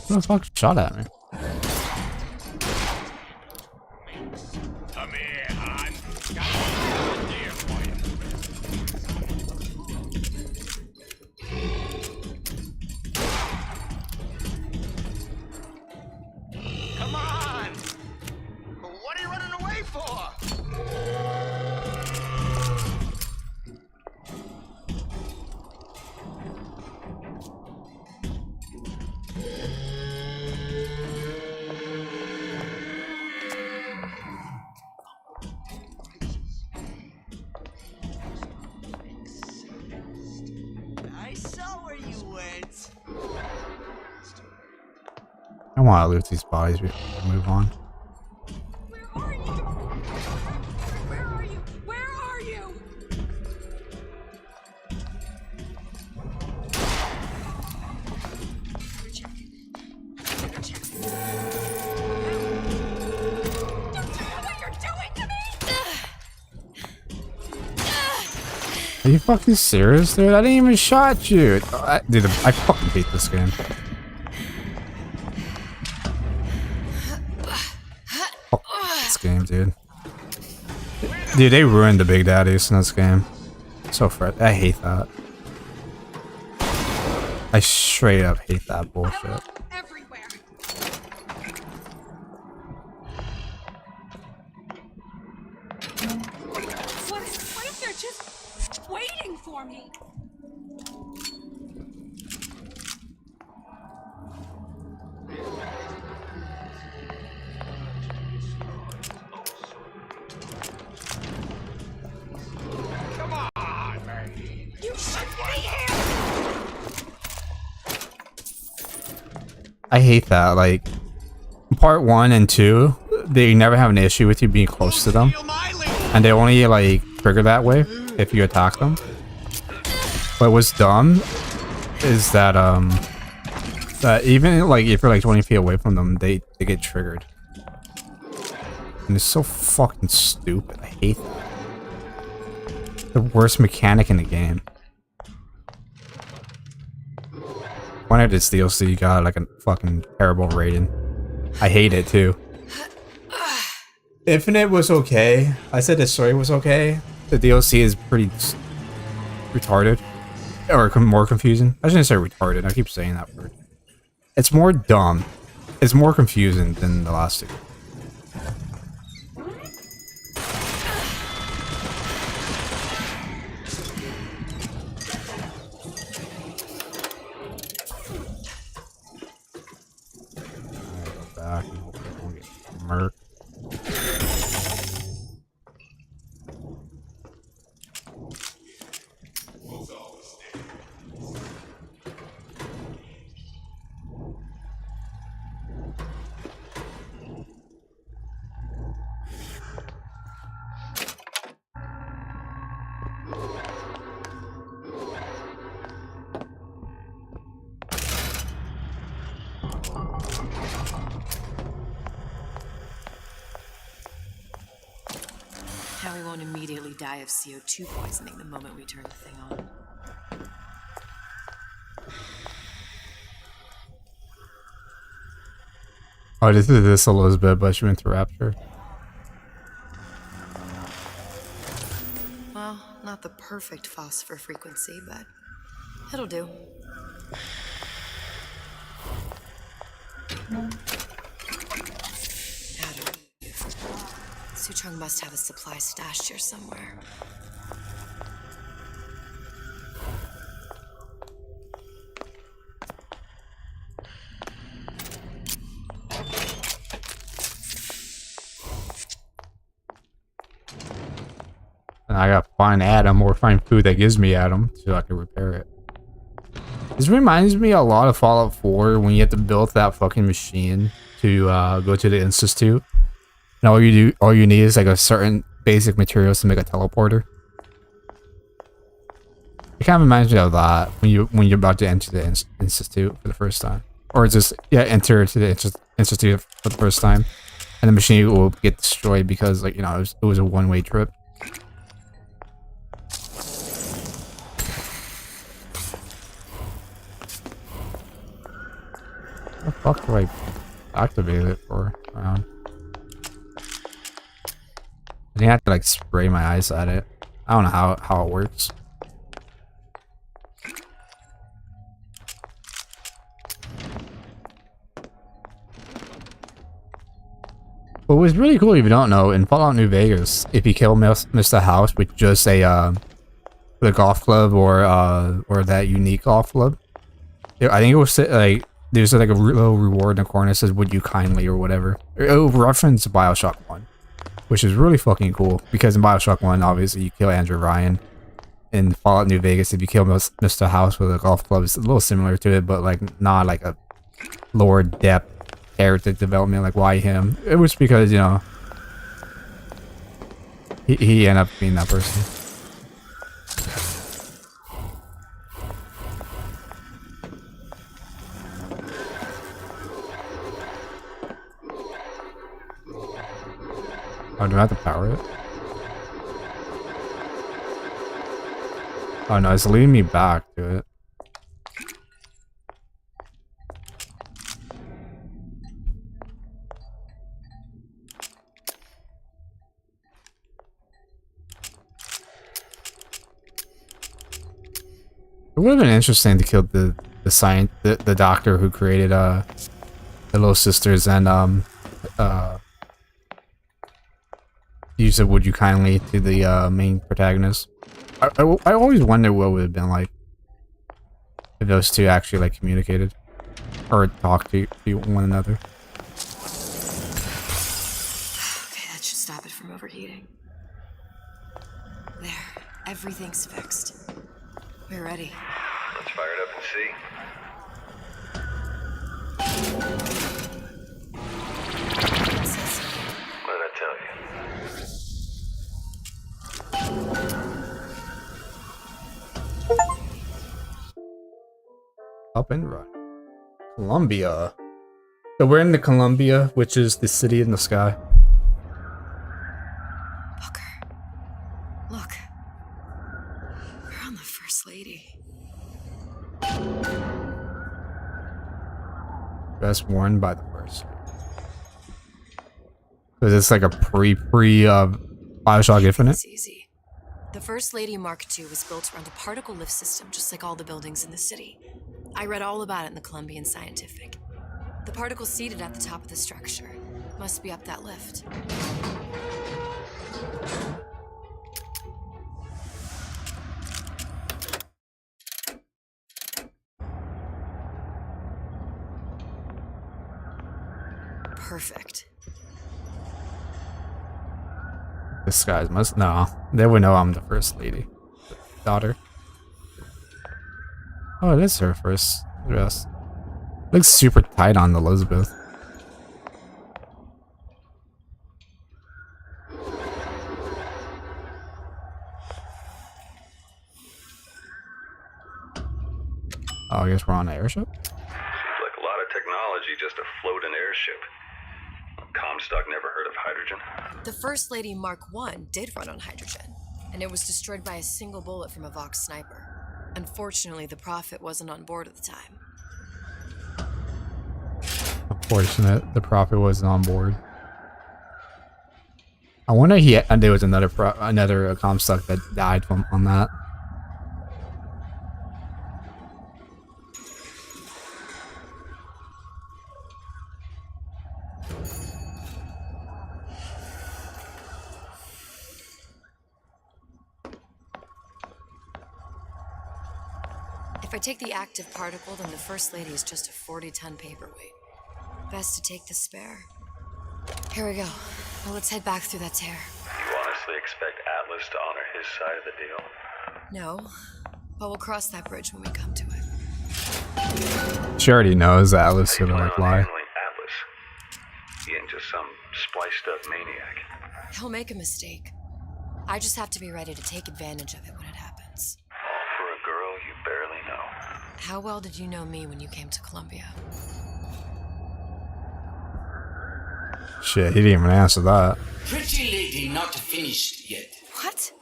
Who the fuck shot at me? Come here, hon. Got a idea for you. Come on! What are you running away for? I saw where you went. I want to loot these bodies before we move on. Where are you? Where are you? Where are you? Are you fucking serious, dude? I didn't even shot you. Dude, I fucking hate this game. Fuck this game, dude. Dude, they ruined the Big Daddies in this game. So I hate that. I straight up hate that bullshit. What if they're just waiting for me? Come on, man. You should be here! I hate that. Like, part 1 and 2, they never have an issue with you being close to them. And they only, like, trigger that way if you attack them. But what's dumb is that, that even, like, if you're, like, 20 feet away from them, they get triggered. And it's so fucking stupid. I hate that. The worst mechanic in the game. When I did DLC, got like a fucking terrible rating. I hate it too. Infinite was okay. I said the story was okay. The DLC is pretty retarded. Or more confusing. I shouldn't say retarded. I keep saying that word. It's more dumb. It's more confusing than the last two. Back and hope I don't get murked. Now we won't immediately die of CO2 poisoning the moment we turn the thing on. Oh, this is this Elizabeth, but she went to Rapture. Well, not the perfect phosphor frequency, but it'll do. Suchong must have a supply stashed here somewhere. And I gotta find Adam or find food that gives me Adam so I can repair it. This reminds me a lot of Fallout 4 when you have to build that fucking machine to go to the Institute. And all you need is like a certain basic materials to make a teleporter. It kind of reminds me of that when you're about to enter the Institute for the first time, or just enter to the Institute for the first time. and the machine will get destroyed because, like, you know, it was a one-way trip. What the fuck do I activate it for? Around? I think I have to like spray my eyes at it. I don't know how it works. What was really cool, if you don't know, in Fallout New Vegas, if you kill Mr. House with just a the golf club or that unique golf club, I think it was like there's like a little reward in the corner that says "Would you kindly" or whatever. It will reference Bioshock 1, which is really fucking cool because in Bioshock 1, obviously you kill Andrew Ryan. In Fallout New Vegas, if you kill Mr. House with a golf club, it's a little similar to it, but like not like a lore depth character development. Like why him? It was because, you know, he ended up being that person. Oh, do I have to power it? Oh no, it's leading me back to it. It would have been interesting to kill the doctor who created the Little Sisters and use it "Would you kindly" to the main protagonist. I always wonder what would have been like if those two actually like communicated or talked to one another. Okay, that should stop it from overheating. There, everything's fixed. We're ready. Let's fire it up and see. What did I tell you? Up and run. Columbia. So we're in the Columbia, which is the city in the sky. Look. We're on the First Lady. Best worn by the First. Because it's like a Bioshock Infinite. It's easy. The First Lady Mark II was built around a particle lift system, just like all the buildings in the city. I read all about it in the Columbian Scientific. The particles seated at the top of the structure must be up that lift. Perfect. This guy's must no. They would know I'm the First Lady. Daughter. Oh, it is her first dress. Looks super tight on Elizabeth. Oh, I guess we're on an airship? Seems like a lot of technology just to float an airship. Comstock never heard of hydrogen. The First Lady Mark I did run on hydrogen, and it was destroyed by a single bullet from a Vox sniper. Unfortunately, the Prophet wasn't on board at the time. Unfortunate, the Prophet wasn't on board. I wonder there was another Comstock that died on that. If I take the active particle, then the First Lady is just a 40-ton paperweight. Best to take the spare. Here we go. Well, let's head back through that tear. You honestly expect Atlas to honor his side of the deal? No, but we'll cross that bridge when we come to it. She already knows that Atlas gonna like lie. Atlas. He ain't just some spliced up maniac. He'll make a mistake. I just have to be ready to take advantage of it when it happens. All for a girl you barely know. How well did you know me when you came to Columbia? Shit, he didn't even answer that. Pretty lady not finished yet. What?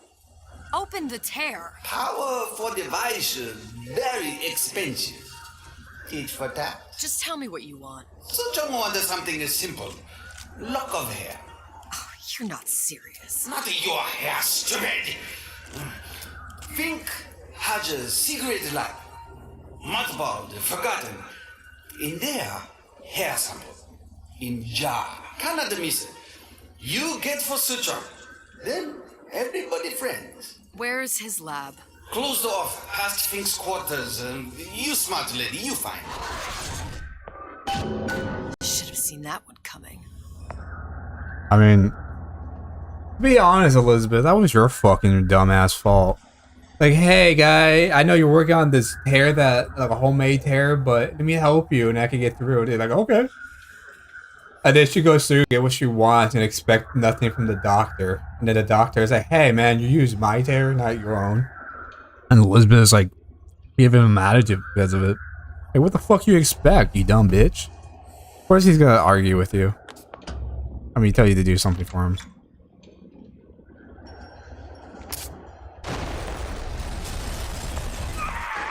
Open the tear. Power for device very expensive. Tit for tat. Just tell me what you want. Such a want something simple. Lock of hair. Oh, you're not serious. Not your hair, stupid. Think has a secret lab. Mothballed, forgotten. In there, hair sample. In jar. Cannot miss it. You get for suture. Then everybody friends. Where's his lab? Closed off, past Fink's quarters. You smart lady, you find. Should have seen that one coming. I mean, to be honest, Elizabeth, that was your fucking dumbass fault. Like, hey, guy, I know you're working on this hair that, like a homemade hair, but let me help you and I can get through it. They're like, okay. And then she goes through, get what she wants, and expect nothing from the doctor. And then the doctor is like, hey, man, you use my hair, not your own. And Elizabeth is like, giving him attitude because of it. Hey, what the fuck you expect, you dumb bitch? Of course he's gonna argue with you. I mean, tell you to do something for him.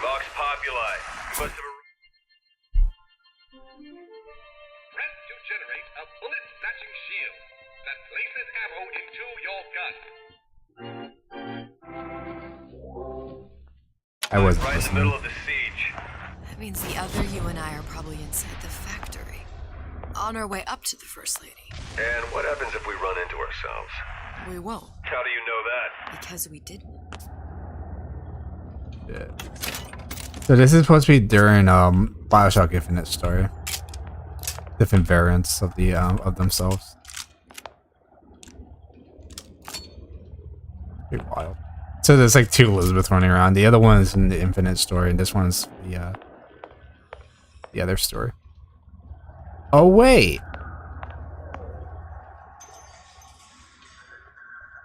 Vox Populi. You must have Press to generate a bullet-snatching shield that places ammo into your gun. I wasn't right in the listening. middle of the siege. That means the other you and I are probably inside the factory. On our way up to the First Lady. And what happens if we run into ourselves? We won't. How do you know that? Because we didn't. Yeah. So this is supposed to be during Bioshock Infinite story. Different variants of the of themselves. Pretty wild. So there's like two Elizabeth running around. The other one is in the Infinite story, and this one's the other story. Oh wait.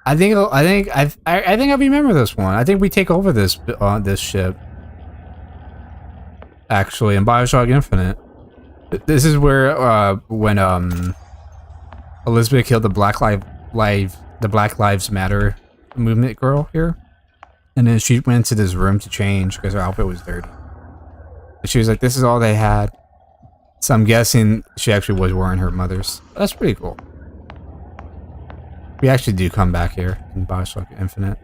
I think I remember this one. I think we take over this this ship. Actually, in Bioshock Infinite, this is where when Elizabeth killed the Black Lives Matter movement girl here, and then she went to this room to change because her outfit was dirty. And she was like, "This is all they had." So I'm guessing she actually was wearing her mother's. That's pretty cool. We actually do come back here in Bioshock Infinite.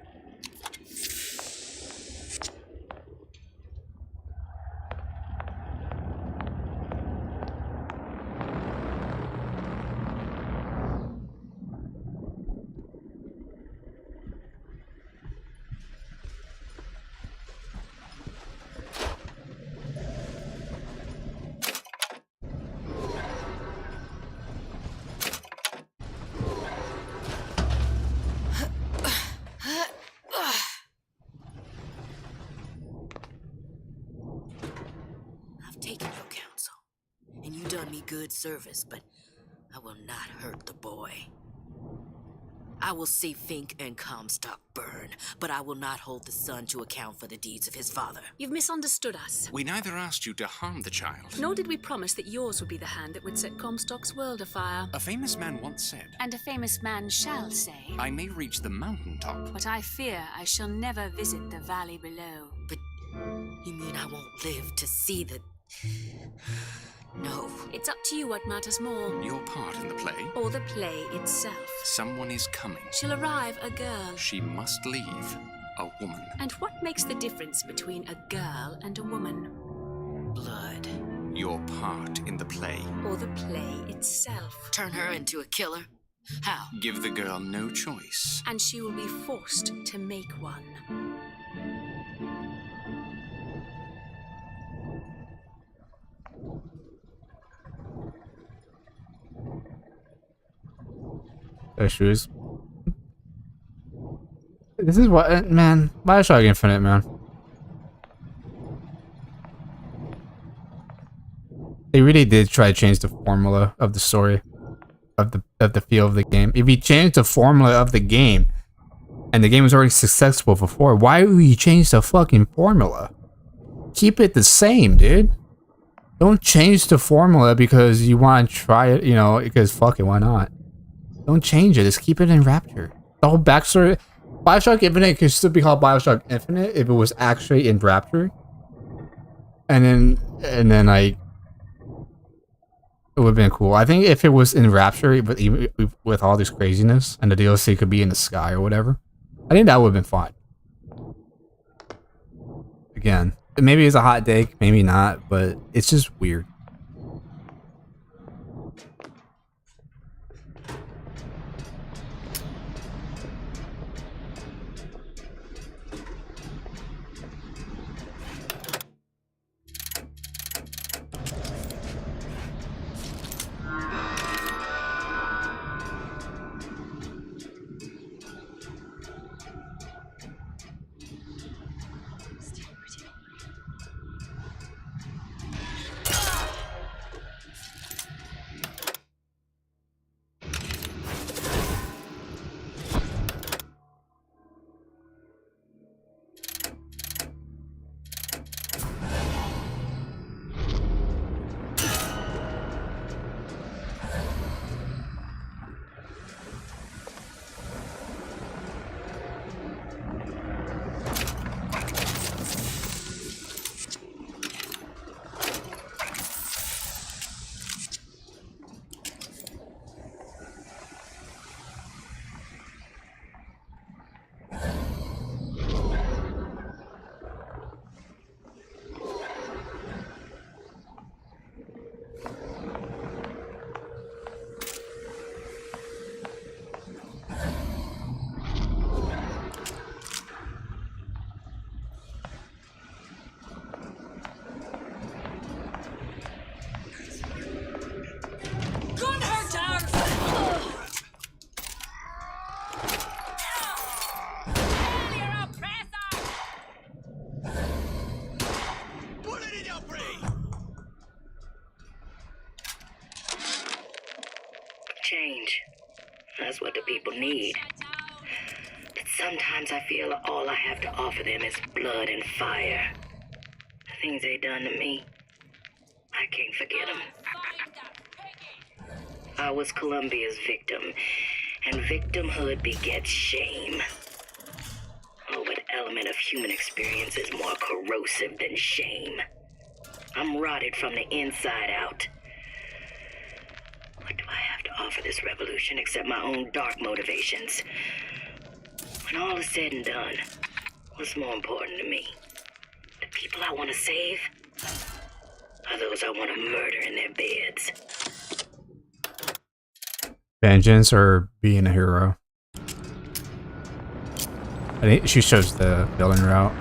I've taken your counsel, and you done me good service, but I will not hurt the boy. I will see Fink and Comstock burn, but I will not hold the son to account for the deeds of his father. You've misunderstood us. We neither asked you to harm the child. Nor did we promise that yours would be the hand that would set Comstock's world afire. A famous man once said, And a famous man shall say, I may reach the mountaintop. but I fear I shall never visit the valley below. But you mean I won't live to see the... No. It's up to you what matters more. Your part in the play. Or the play itself. Someone is coming. She'll arrive a girl. She must leave a woman. And what makes the difference between a girl and a woman? Blood. Your part in the play. Or the play itself. Turn her into a killer? How? Give the girl no choice. And she will be forced to make one. Issues. This is what, man. Bioshock Infinite, man. They really did try to change the formula of the story, of the feel of the game. If you change the formula of the game, and the game was already successful before, why would you change the fucking formula? Keep it the same, dude. Don't change the formula because you want to try it, you know, because fuck it, why not? Don't change it, just keep it in Rapture. The whole backstory, Bioshock Infinite could still be called Bioshock Infinite if it was actually in Rapture. And then like, it would have been cool. I think if it was in Rapture, but even with all this craziness, and the DLC could be in the sky or whatever, I think that would have been fun. Again, maybe it's a hot take, maybe not, but it's just weird. Change. That's what the people need. But sometimes I feel all I have to offer them is blood and fire. The things they done to me, I can't forget them. I was Columbia's victim, and victimhood begets shame. Oh, what element of human experience is more corrosive than shame? I'm rotted from the inside out. What do I have to offer this revolution except my own dark motivations? When all is said and done, what's more important to me? The people I want to save? Or those I want to murder in their beds? Vengeance or being a hero? I think she shows the villain route.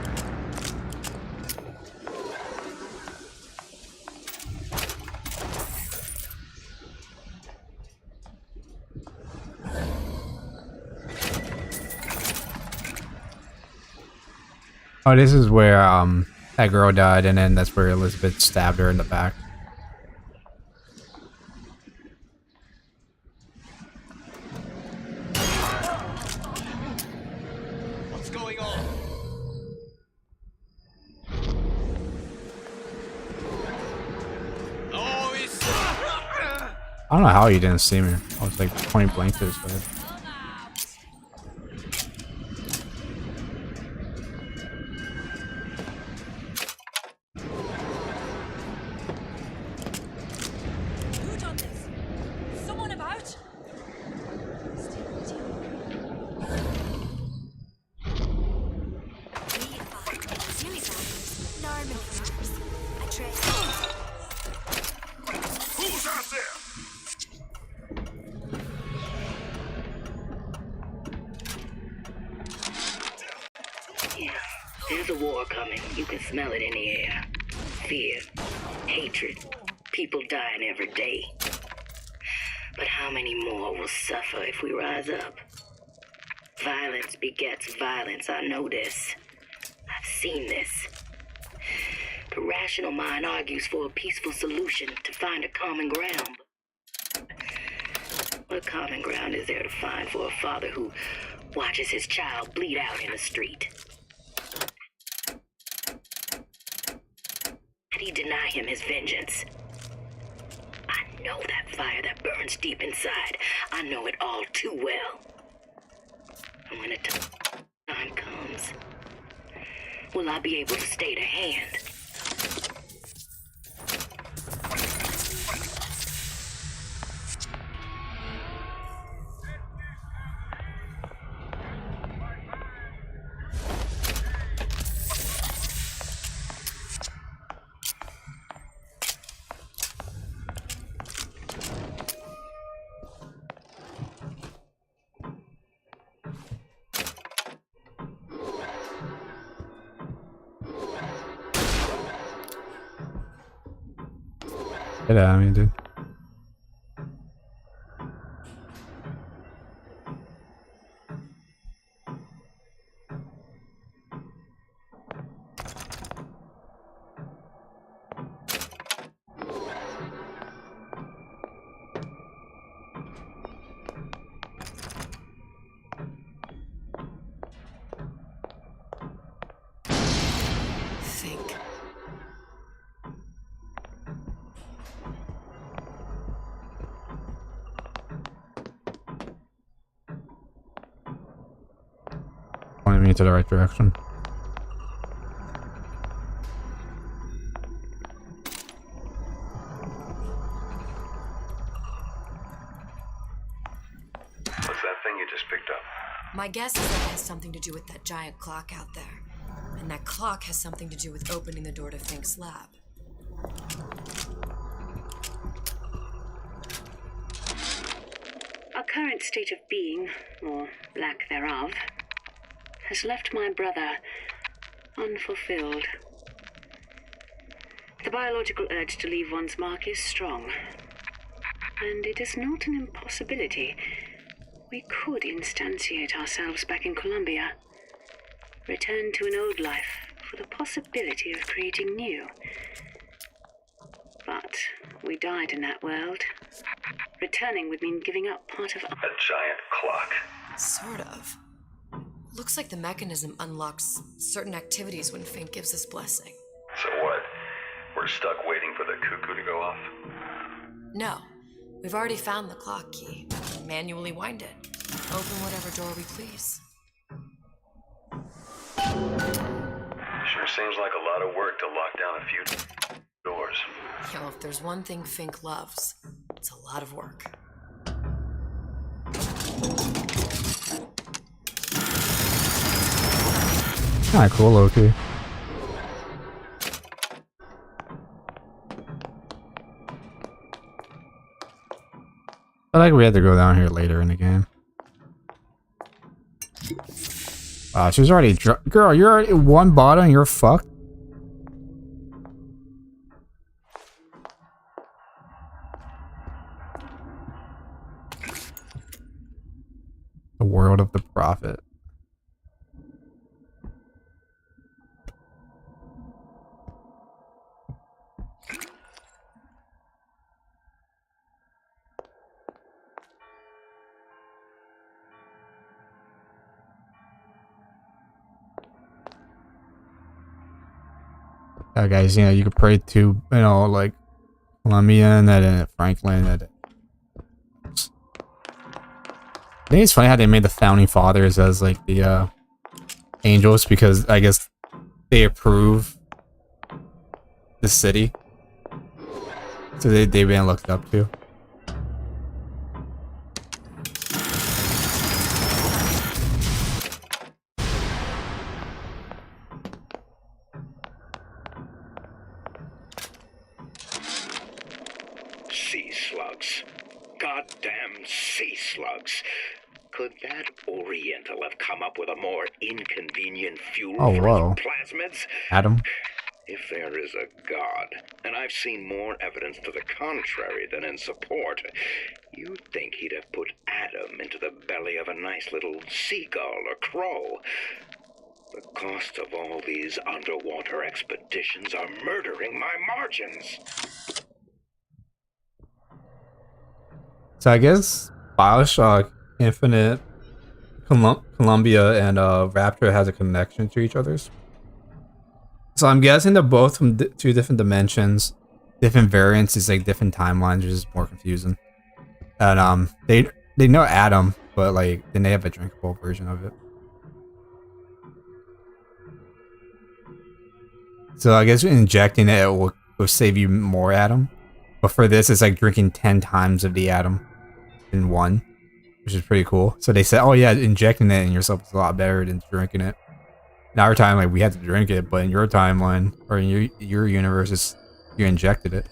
Oh, this is where that girl died, and then that's where Elizabeth stabbed her in the back. What's going on? Oh, he's... I don't know how you didn't see me. I was like point blank to his head. Who done this? Someone about? Who's out there? Yeah, there's a war coming. You can smell it in the air. Fear, hatred, people dying every day. But how many more will suffer if we rise up? Violence begets violence, I know this. I've seen this. The rational mind argues for a peaceful solution to find a common ground. What common ground is there to find for a father who watches his child bleed out in the street? And he denies deny him his vengeance. I know that fire that burns deep inside. I know it all too well. And when the time comes, will I be able to stay to hand? Get out of me, dude. Think. Pointing me into the right direction. What's that thing you just picked up? My guess is that it has something to do with that giant clock out there. And that clock has something to do with opening the door to Fink's lab. Our current state of being, or lack thereof, has left my brother unfulfilled. The biological urge to leave one's mark is strong. And it is not an impossibility. We could instantiate ourselves back in Columbia. Return to an old life for the possibility of creating new. But we died in that world. Returning would mean giving up part of... A giant clock. Sort of. Looks like the mechanism unlocks certain activities when Fink gives his blessing. So what? We're stuck waiting for the cuckoo to go off? No. We've already found the clock key. Manually wind it. Open whatever door we please. Sure seems like a lot of work to lock down a few doors. Yeah, well, if there's one thing Fink loves, it's a lot of work. Kinda cool, Loki. I like we had to go down here later in the game. Wow, she's already girl, you're already one bottle and you're fucked. The world of the prophet. Guys, you know, you could pray to, you know, like Columbia and that Franklin. I think it's funny how they made the founding fathers as like the angels, because I guess they approve the city, so they've been looked up to. Sea slugs. Goddamn sea slugs. Could that Oriental have come up with a more inconvenient fuel Oh, for whoa. his plasmids? Adam. If there is a God, and I've seen more evidence to the contrary than in support, you'd think he'd have put Adam into the belly of a nice little seagull or crow. The cost of all these underwater expeditions are murdering my margins. So I guess Bioshock Infinite, Columbia, and Rapture has a connection to each other's. So I'm guessing they're both from two different dimensions, different variants, is like different timelines, which is more confusing. And they know Adam, but like then they have a drinkable version of it. So I guess injecting it will save you more Adam, but for this it's like drinking 10 times of the Adam in one, which is pretty cool. So they said, oh yeah, injecting it in yourself is a lot better than drinking it. In our time, like we had to drink it, but in your timeline or in your universe, it's, you injected it.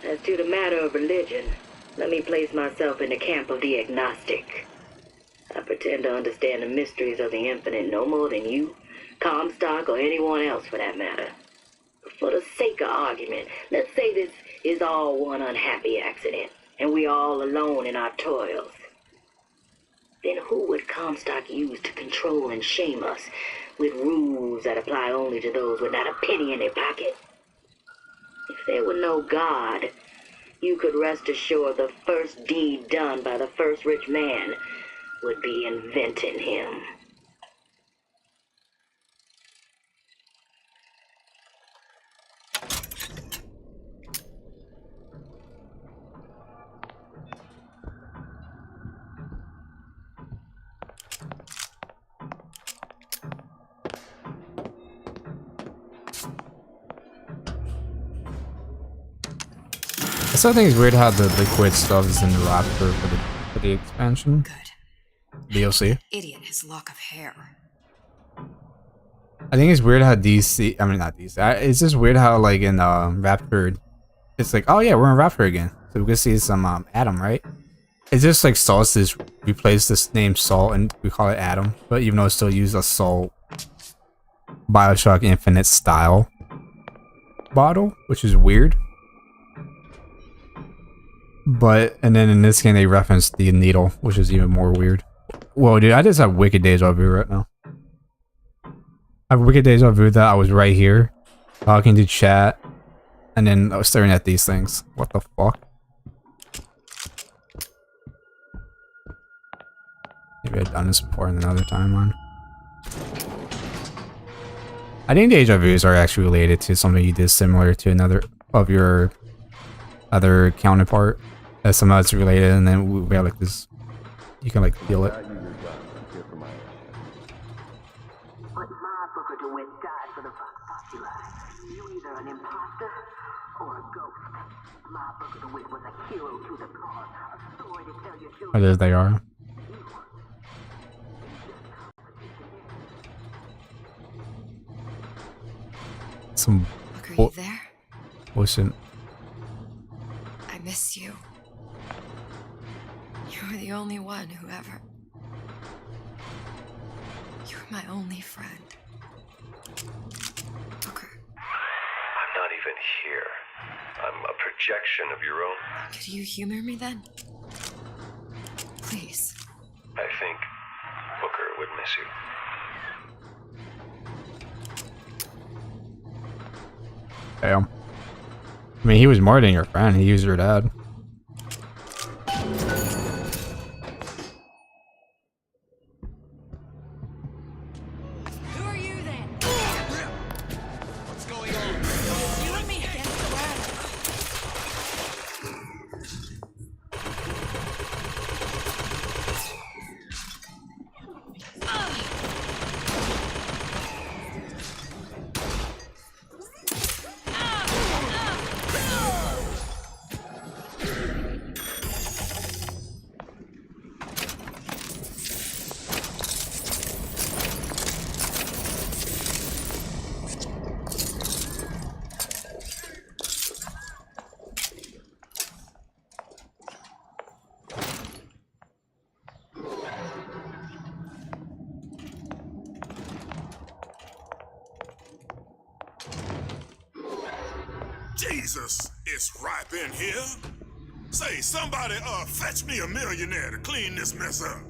As to the matter of religion, let me place myself in the camp of the agnostic. I pretend to understand the mysteries of the infinite no more than you, Comstock, or anyone else for that matter. For the sake of argument, let's say this is all one unhappy accident, and we are all alone in our toils. Then who would Comstock use to control and shame us with rules that apply only to those with not a penny in their pocket? If there were no God, you could rest assured the first deed done by the first rich man would be inventing him. I still think it's weird how the liquid stuff is in the Raptor for the expansion. Good. DLC. Idiot, his lock of hair. I think it's weird how DC. I mean, not DC. It's just weird how like in Raptor, it's like, oh yeah, we're in Raptor again, so we can see some Adam, right? It's just like Salt's replaced this name Salt and we call it Adam, but even though it still uses a Salt Bioshock Infinite style bottle, which is weird. But, and then in this game they referenced the needle, which is even more weird. Whoa, dude, I just have wicked deja vu right now. I have wicked deja vu that I was right here, talking to chat, and then I was staring at these things. What the fuck? Maybe I've done this before in another timeline. I think deja vus are actually related to something you did similar to another of your other counterpart. That somehow it's related, and then we have like this. You can like feel it. But my booker to wit died for the Vox Populi. You either an imposter or a ghost. My booker to wit was a hero to the cause, a story to tell your children. Oh, there they are. Some. Look, are you there? Listen. I miss you. You were the only one who ever... You were my only friend. Booker. I'm not even here. I'm a projection of your own. Could you humor me then? Please. I think Booker would miss you. Damn. I mean, he was more than your friend. He was your dad. Who are you then? What's going on? You and me against the world. Jesus, it's ripe in here. Say, somebody, fetch me a millionaire to clean this mess up.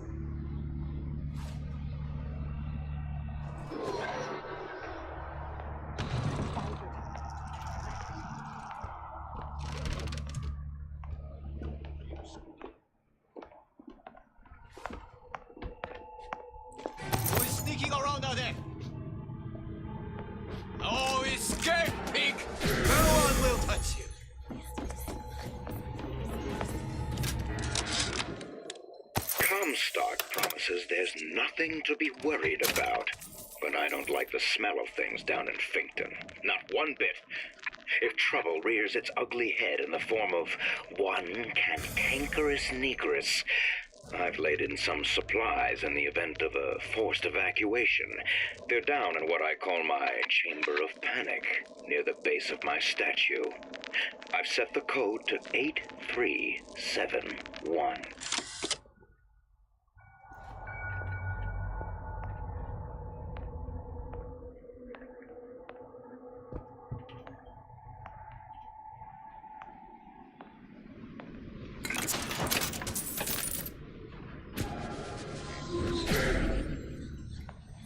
there! Oh, escape, pig! No one will touch you. Comstock promises there's nothing to be worried about. But I don't like the smell of things down in Finkton. Not one bit. If trouble rears its ugly head in the form of one cantankerous negress, I've laid in some supplies in the event of a forced evacuation. They're down in what I call my chamber of panic, near the base of my statue. I've set the code to 8371.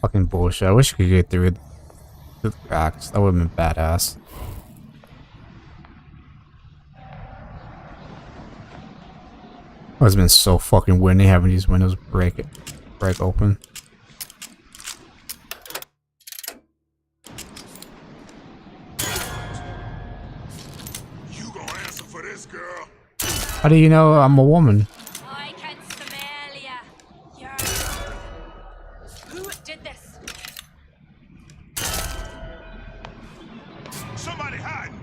Fucking bullshit. I wish I could get through the cracks. That would have been badass. It would have been so fucking windy having these windows break open. You gonna answer for this, girl? How do you know I'm a woman? I can smell ya. Who did this? Somebody hiding.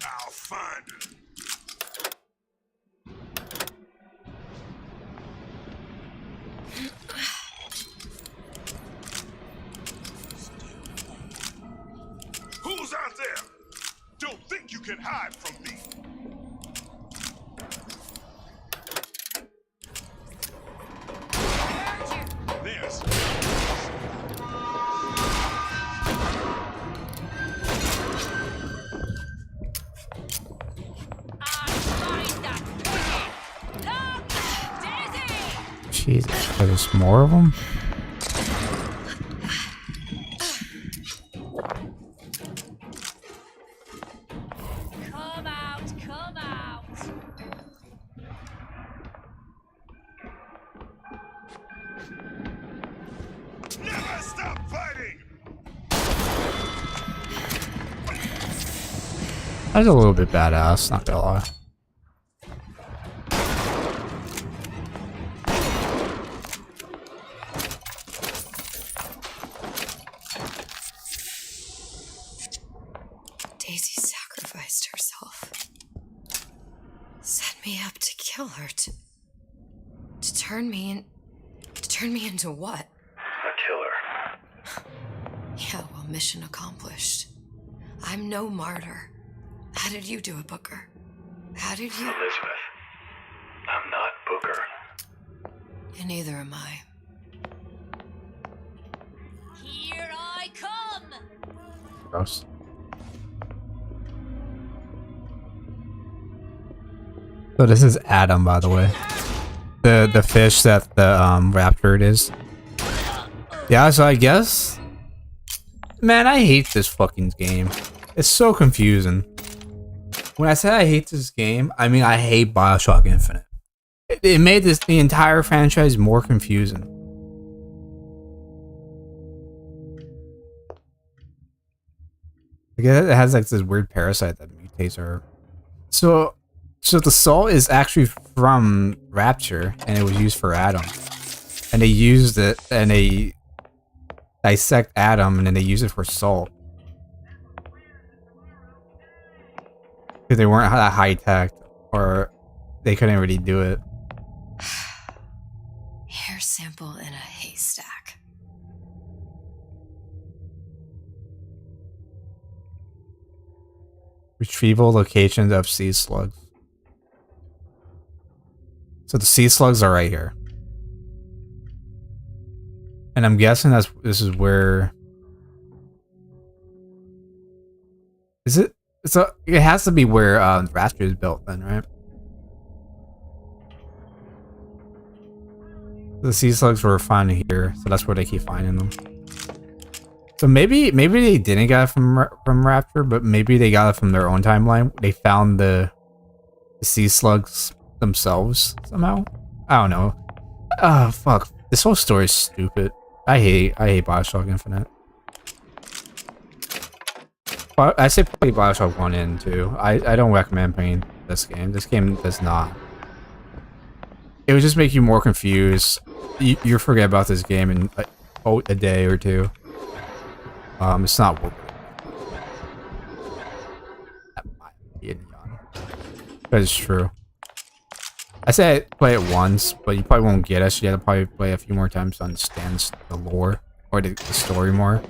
I'll find her. Who's out there? Don't think you can hide from me. There's. Jesus, there's more of them? Come out, come out. Never stop fighting! That's a little bit badass, not gonna lie. Daisy sacrificed herself. Set me up to kill her, to turn me into what? A killer. Yeah, well, mission accomplished. I'm no martyr. How did you do it, Booker? How did you? Elizabeth, I'm not Booker. And neither am I. Here I come. Gross. So this is Adam, by the way. The fish that the raptor it is. Yeah, so I guess. Man, I hate this fucking game. It's so confusing. When I say I hate this game, I mean I hate Bioshock Infinite. It made the entire franchise more confusing. Like it has like this weird parasite that mutates her. So the salt is actually from Rapture, and it was used for Adam. And they used it, and they dissect Adam, and then they use it for salt. Because they weren't that high tech, or they couldn't really do it. Hair sample in a haystack. Retrieval locations of sea slugs. So the sea slugs are right here. And I'm guessing this is where... Is it? So it has to be where Rapture is built then, right? The sea slugs were found here, so that's where they keep finding them. So maybe they didn't get it from Rapture, but maybe they got it from their own timeline. They found the sea slugs themselves somehow. I don't know. Ah, fuck. This whole story is stupid. I hate Bioshock Infinite. But I say play Bioshock 1 and 2. I don't recommend playing this game. This game does not. It would just make you more confused. You forget about this game in a day or two. It's not worth it. That is true. I say play it once, but you probably won't get it, so you have to probably play a few more times to understand the lore or the story more.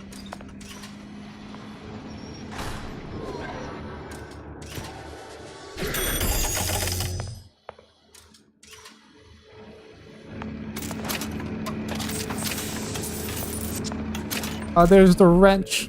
Oh, there's the wrench.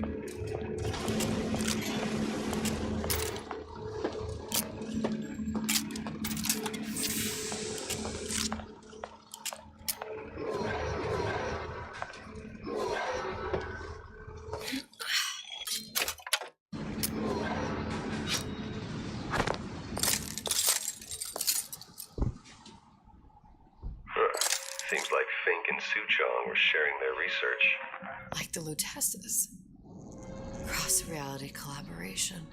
Seems like Fink and Suchong were sharing their research. Like the Lutesses. Cross-reality collaboration.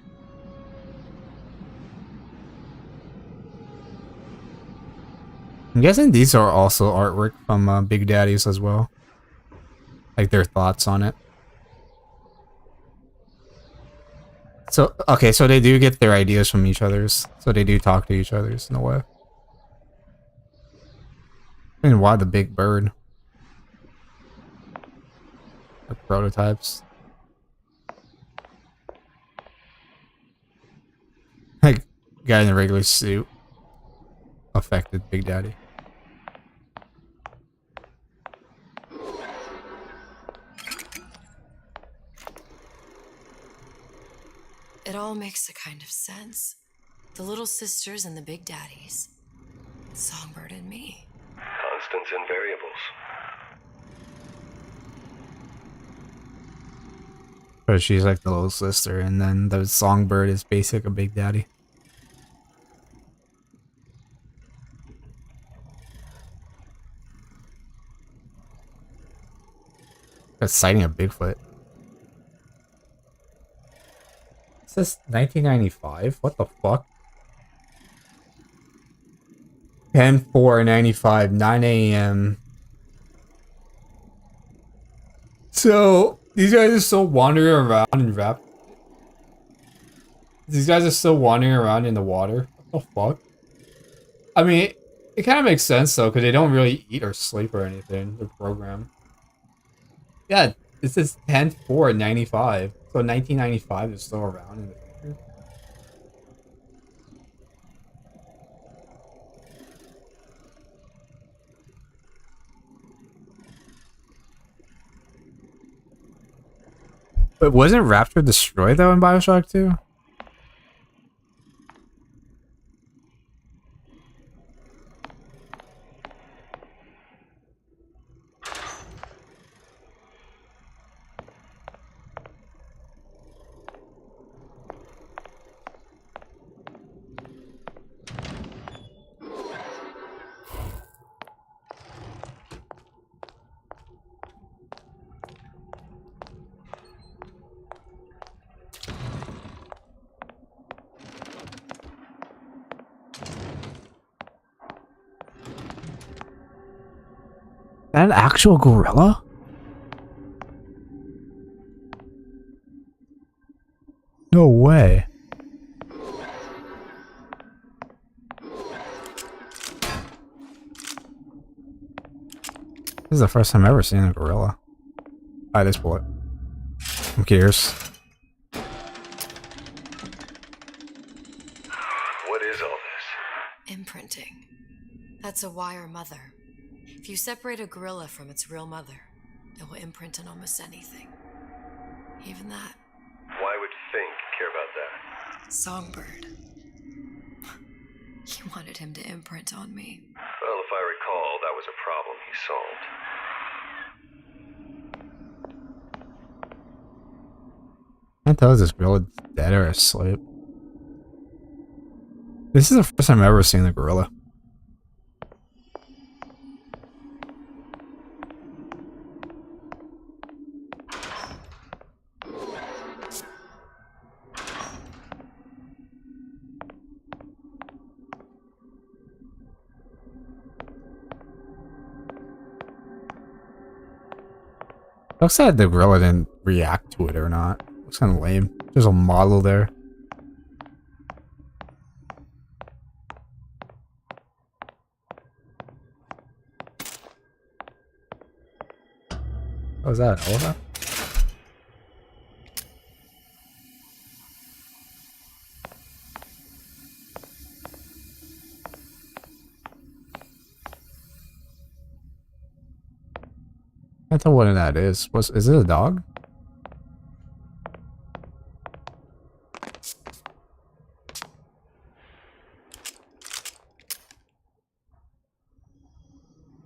I'm guessing these are also artwork from Big Daddies as well. Like their thoughts on it. So, okay, so they do get their ideas from each other's. So they do talk to each other's in a way. And why the big bird? Or prototypes. Like, guy in a regular suit affected Big Daddy. It all makes a kind of sense. The little sisters and the big daddies. Songbird and me. Constants and variables. But she's like the little sister, and then the songbird is basically a Big Daddy. That's sighting a Bigfoot. It says 1995? What the fuck? 10/4/95, 9 a.m. So, these guys are still wandering around in rap. These guys are still wandering around in the water. What the fuck? I mean, it kind of makes sense though, because they don't really eat or sleep or anything. They're programmed. Yeah, this is 10/4/95. So 1995 is still around in the future. But wasn't Rapture destroyed though in Bioshock 2? That an actual gorilla? No way. This is the first time I've ever seen a gorilla. Alright, this bullet. I'm curious. What is all this? Imprinting. That's a wire mother. If you separate a gorilla from its real mother, it will imprint on almost anything. Even that. Why would Fink care about that? Songbird. He wanted him to imprint on me. Well, if I recall, that was a problem he solved. I can't tell if this gorilla dead or asleep. This is the first time I've ever seen a gorilla. Looks like the gorilla didn't react to it or not. Looks kind of lame. There's a model there. What was that? Elephant? I can't tell what that is. Is it a dog?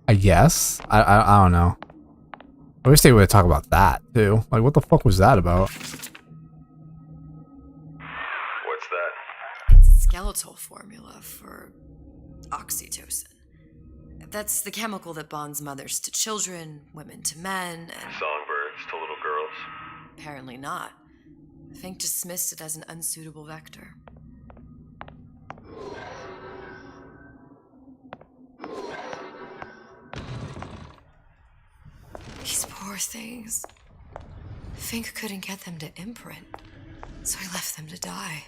I guess. I don't know. I wish they would talk about that too. Like, what the fuck was that about? What's that? It's a skeletal formula for oxytocin. That's the chemical that bonds mothers to children, women to men, and... Songbirds to little girls. Apparently not. Fink dismissed it as an unsuitable vector. These poor things. Fink couldn't get them to imprint, so he left them to die.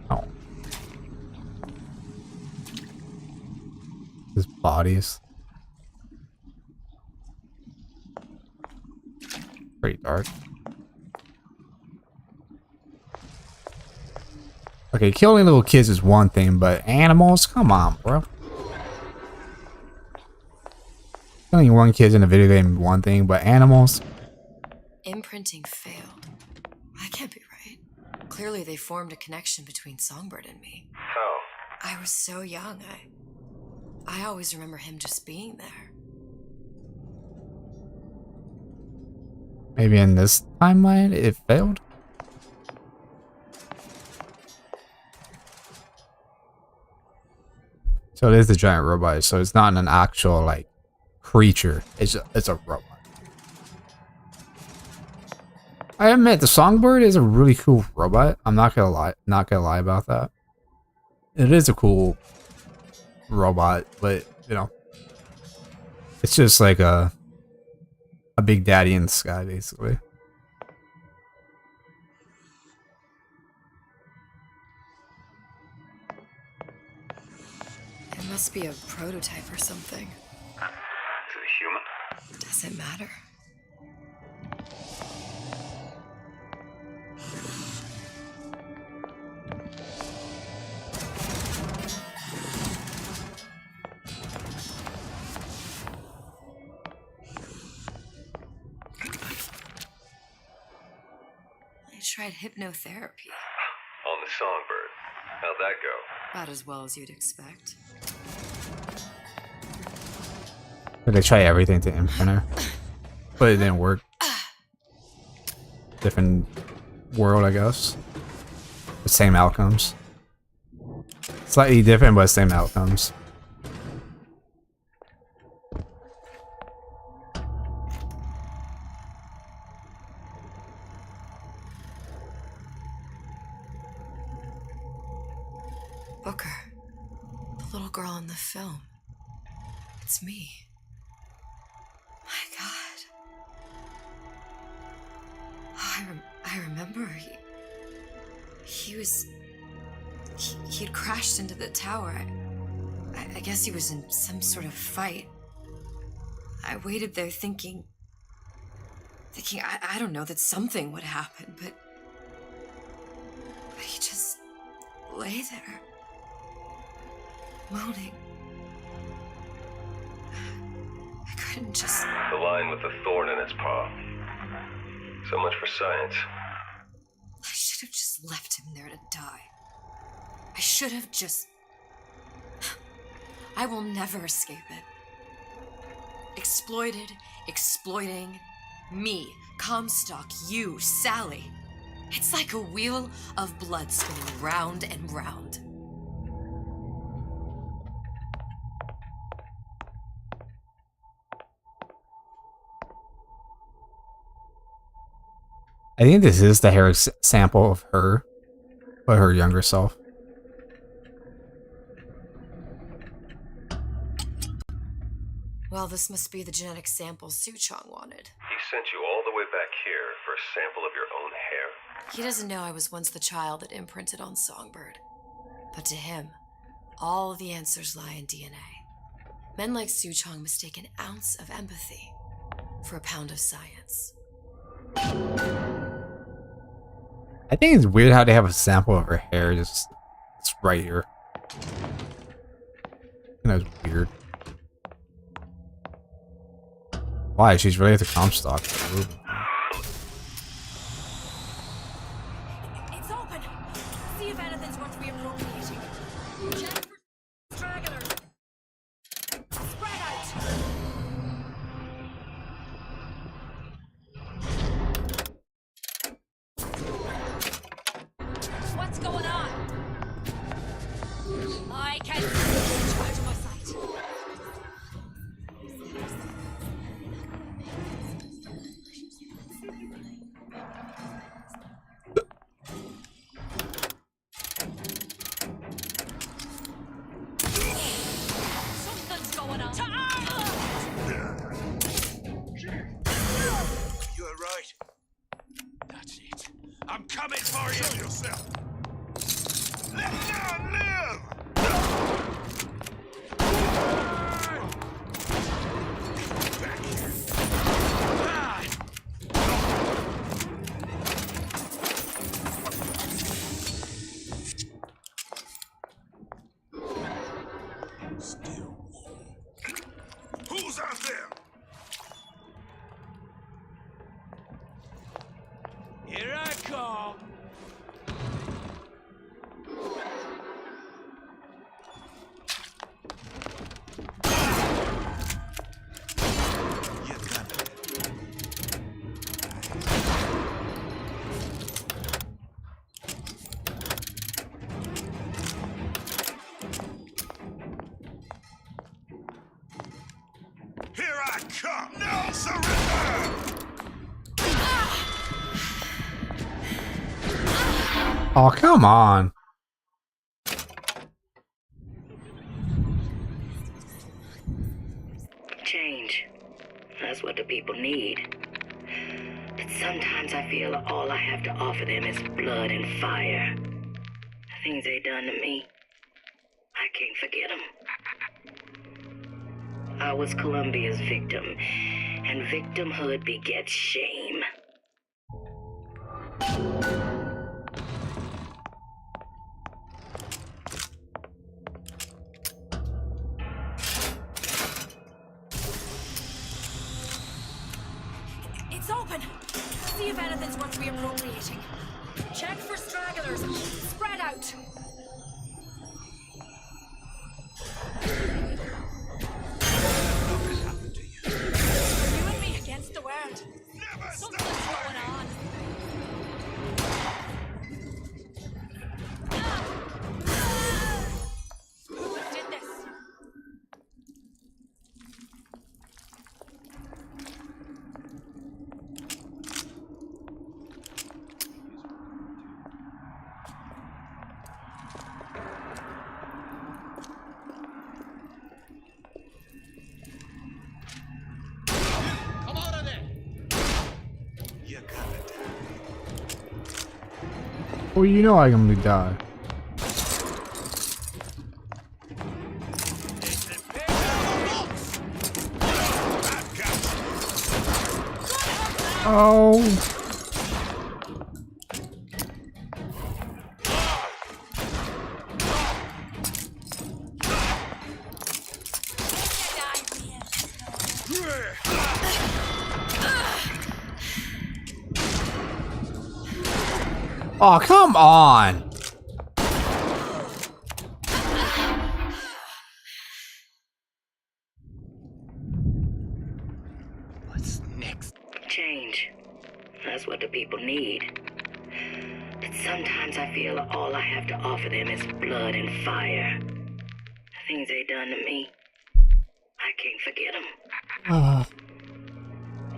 Oh. His bodies. Pretty dark. Okay, killing little kids is one thing, but animals? Come on, bro. Killing one kid in a video game is one thing, but animals? Imprinting failed. That can't be right. Clearly they formed a connection between Songbird and me. How? I was so young, I always remember him just being there. Maybe in this timeline it failed? So it is the giant robot, so it's not an actual, like, creature. It's a robot. I admit the Songbird is a really cool robot. I'm not gonna lie about that. It is a cool robot, but you know, it's just like a big daddy in the sky, basically. It must be a prototype or something. Is it human? Does it matter? I tried hypnotherapy. On the Songbird. How'd that go? About as well as you'd expect. They try everything to imprint her, but it didn't work. Different world, I guess. The same outcomes. Slightly different, but same outcomes. Booker. The little girl in the film. It's me. My God. Oh, I remember he'd crashed into the tower. I guess he was in some sort of fight. I waited there thinking I don't know, that something would happen, but he just lay there, moaning. I couldn't just... The line with the thorn in its paw. So much for science. I should have just left him there to die. I should have just... I will never escape it. Exploited, exploiting, me, Comstock, you, Sally. It's like a wheel of blood spinning round and round. I think this is the hair sample of her, but her younger self. Well, this must be the genetic samples Suchong wanted. He sent you all the way back here for a sample of your own hair? He doesn't know I was once the child that imprinted on Songbird. But to him, all the answers lie in DNA. Men like Suchong mistake an ounce of empathy for a pound of science. I think it's weird how they have a sample of her hair just it's right here. That's weird. Why? She's related to Comstock. It's open. See if anything's worth reappropriating. Check for stragglers. Spread out. What's going on? I can't see out of my sight. Something's going on. You're right. That's it. I'm coming for you. Show yourself. Let none live. Back here. Ah! Still warm. Who's out there? Here I come. You got it. Here I come! No surrender! Oh, come on. Change. That's what the people need. But sometimes I feel all I have to offer them is blood and fire. The things they done to me, I can't forget them. I was Columbia's victim, and victimhood begets shame. It's open. See if anything's worth reappropriating. Check for stragglers. Spread out. You and me against the world. Something's going on. Who did this? Come out of there. You got it. Well, you know I'm gonna die. Oh. Oh, come on. What's next? Change. That's what the people need. But sometimes I feel all I have to offer them is blood and fire. The things they done to me, I can't forget them.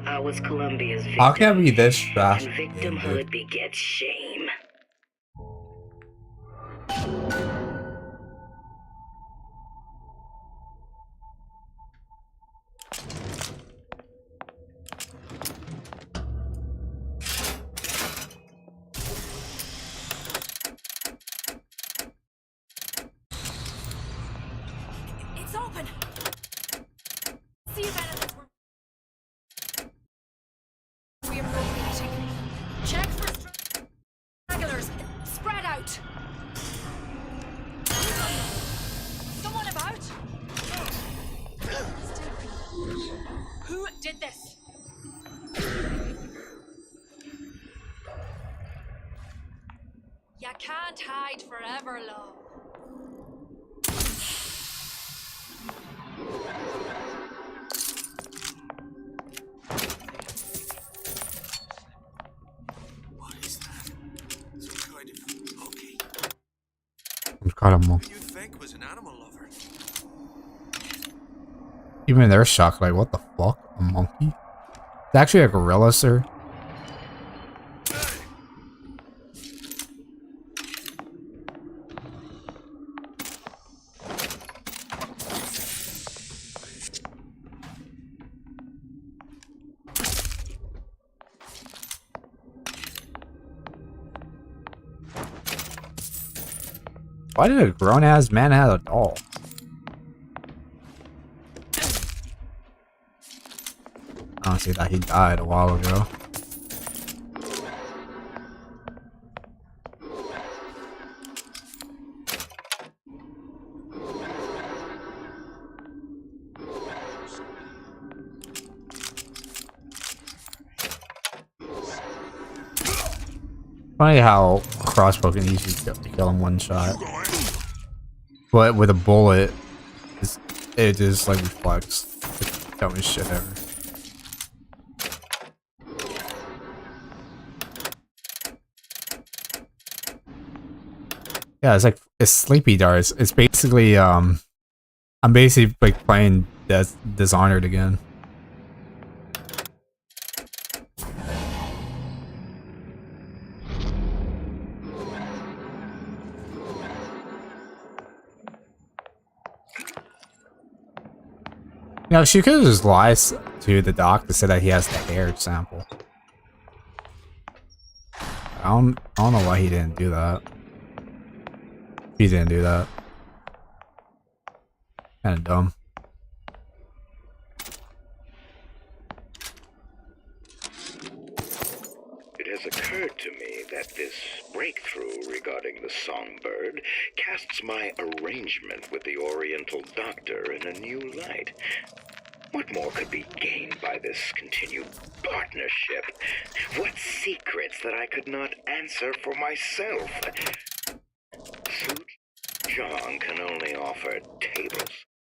I was Columbia's victim, How can I be this trash? and victimhood begets shame. It's open. See if anything's reappropriating. Check for stragglers. Spread out. Someone about? Who did this? You can't hide forever, love. What is that? Some kind of monkey? It's got a monkey. You'd think was an animal lover. Even they're shocked, like, what the fuck? A monkey? It's actually a gorilla, sir. Why did a grown-ass man have a doll? Honestly, thought he died a while ago. Funny how a crossbow can easily kill him one shot, but with a bullet, it just like reflects the dumbest shit ever. Yeah, it's like it's Sleepy Darts. It's basically I'm basically like playing Dishonored again. You know, she could have just lied to the doc to say that he has the hair sample. I don't know why he didn't do that. He didn't do that. Kinda dumb. It has occurred to me that this breakthrough regarding the songbird casts my arrangement with the Oriental Doctor in a new light. What more could be gained by this continued partnership? What secrets that I could not answer for myself? Su John can only offer table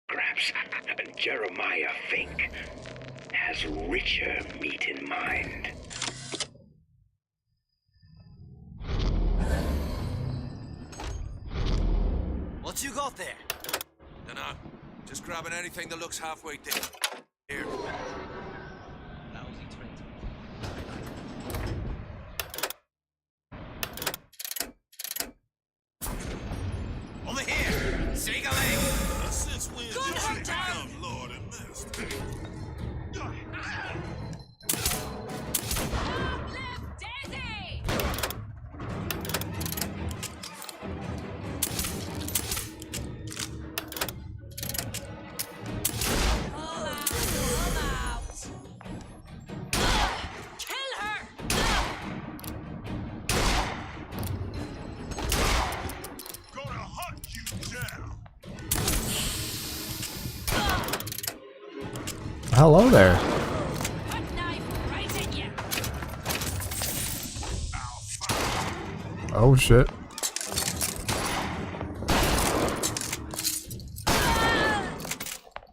scraps, and Jeremiah Fink has richer meat in mind. What you got there? Dunno. Just grabbing anything that looks halfway there. Here. Over here! Sneak-a-ling! Since when did you become Lord and Master? Daisy! Hello there. Oh shit.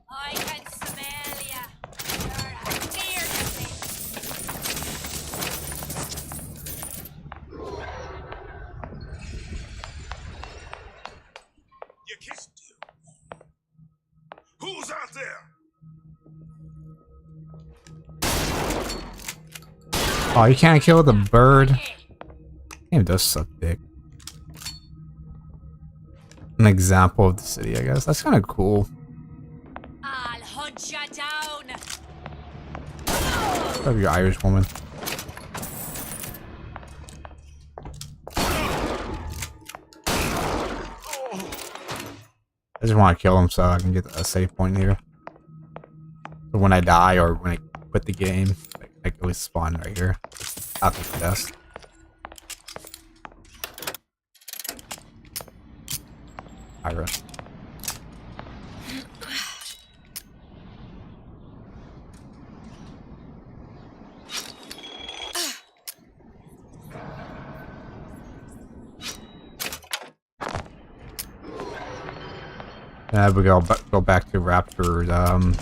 I can smell ya. You're dear to me. You kissed him. Who's out there? Oh, you can't kill the bird. Game does suck dick. An example of the city, I guess. That's kind of cool. I'll hunt ya down. Probably your Irish woman. I just want to kill him so I can get a save point here. So when I die or when I quit the game, I can always spawn right here. Out the chest. Iron. We go back to Raptor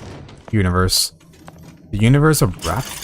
universe. The universe of Raptor.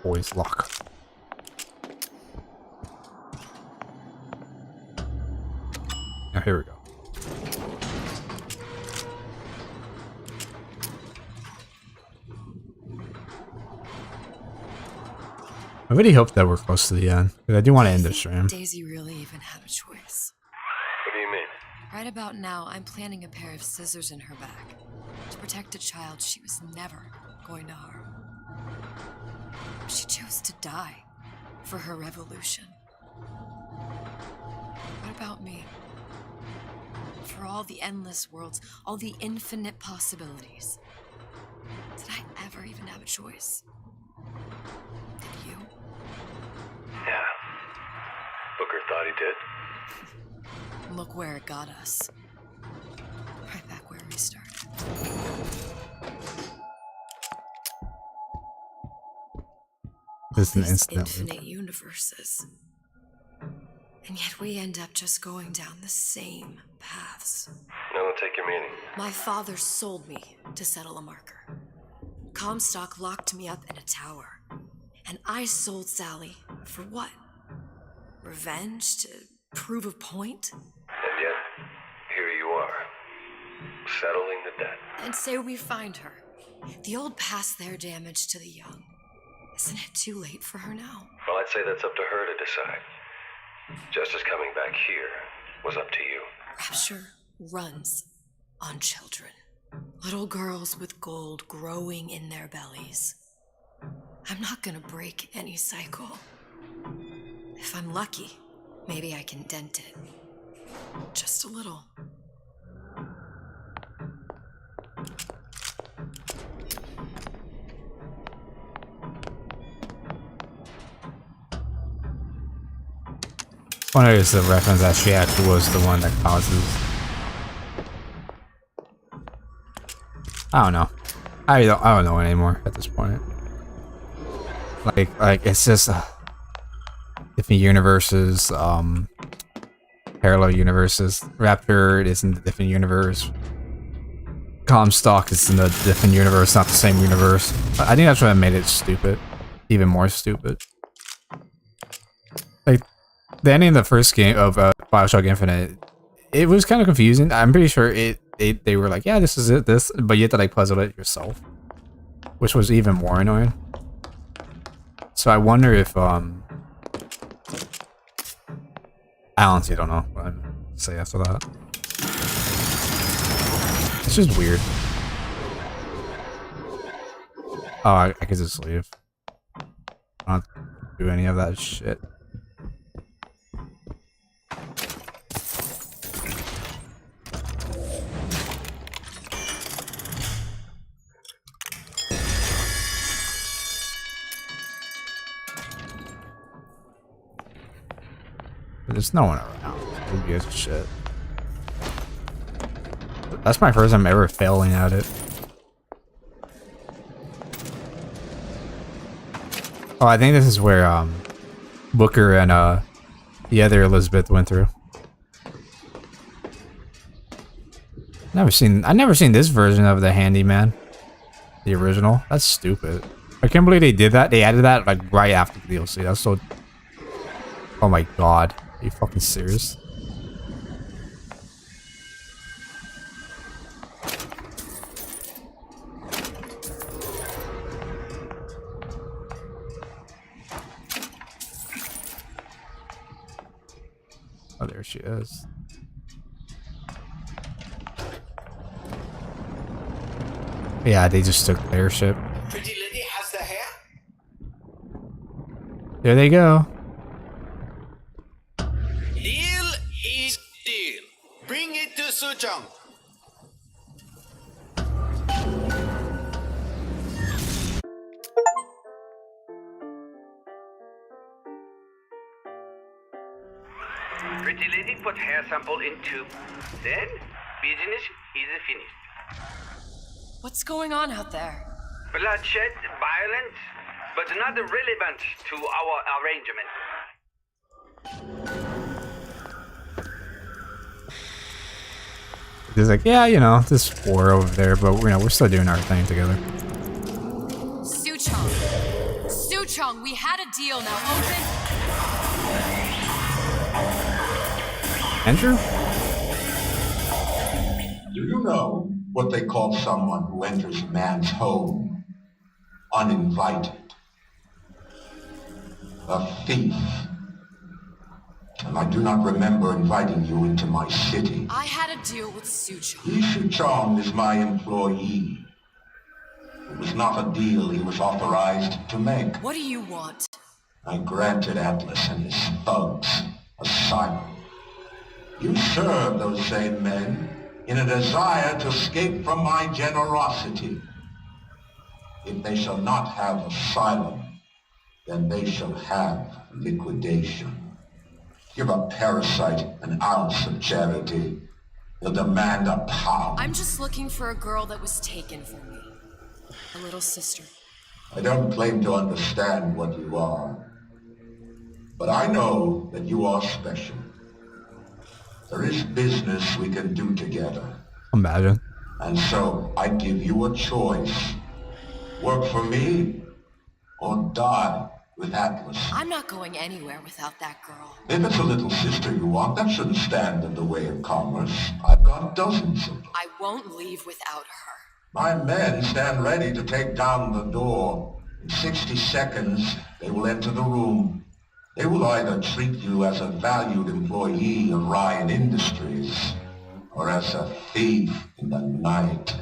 Boys lock. Now here we go. I really hope that we're close to the end, because I do want to end the stream. Daisy really even have a choice? What do you mean? Right about now, I'm planting a pair of scissors in her back to protect a child she was never going to harm. She chose to die for her revolution. What about me? For all the endless worlds, all the infinite possibilities. Did I ever even have a choice? Did you? Yeah. Booker thought he did. Look where it got us. Right back where we started. This is an instant. Infinite universes. And yet we end up just going down the same paths. No, take your meaning. My father sold me to settle a marker. Comstock locked me up in a tower. And I sold Sally for what? Revenge? To prove a point? And yet, here you are, settling the debt. And say we find her. The old past their damage to the young. Isn't it too late for her now? Well, I'd say that's up to her to decide. Justice coming back here was up to you. Rapture runs on children. Little girls with gold growing in their bellies. I'm not gonna break any cycle. If I'm lucky, maybe I can dent it. Just a little. Funny is the reference that she actually was the one that causes. I don't know. I don't know anymore at this point. Like it's just different universes, parallel universes. Raptor is in a different universe. Comstock is in a different universe, not the same universe. I think that's what made it stupid, even more stupid. Like the ending of the first game of Bioshock Infinite, it was kind of confusing. I'm pretty sure they were like, yeah, this is it, but you had to like puzzle it yourself, which was even more annoying. So I wonder if I honestly don't know what I'm gonna say after that. It's just weird. Oh, I could just leave. I don't do any of that shit. But there's no one around. Who gives a shit? That's my first time ever failing at it. Oh, I think this is where Booker and the other Elizabeth went through. I've never seen this version of the Handyman. The original. That's stupid. I can't believe they did that. They added that like right after the DLC. That's so. Oh my god. Are you fucking serious? Oh, there she is. Yeah, they just took their ship. Pretty lady has the hair. There they go. Deal is deal. Bring it to Suchong. Pretty lady put hair sample in tube. Then business is finished. What's going on out there? Bloodshed, violence, but not relevant to our arrangement. He's like, yeah, you know, this war over there, but you know, we're still doing our thing together. Suchong. Suchong, we had a deal, now open. Andrew? Do you know what they call someone who enters a man's home uninvited? A thief. And I do not remember inviting you into my city. I had a deal with Suchong. Li Chong is my employee. It was not a deal he was authorized to make. What do you want? I granted Atlas and his thugs asylum. You serve those same men in a desire to escape from my generosity. If they shall not have asylum, then they shall have liquidation. Give a parasite an ounce of charity. They'll demand a pound. I'm just looking for a girl that was taken from me. A little sister. I don't claim to understand what you are, but I know that you are special. There is business we can do together. Imagine. And so I give you a choice. Work for me or die with Atlas. I'm not going anywhere without that girl. If it's a little sister you want, that shouldn't stand in the way of commerce. I've got dozens of them. I won't leave without her. My men stand ready to take down the door. In 60 seconds, they will enter the room. They will either treat you as a valued employee of Ryan Industries, or as a thief in the night.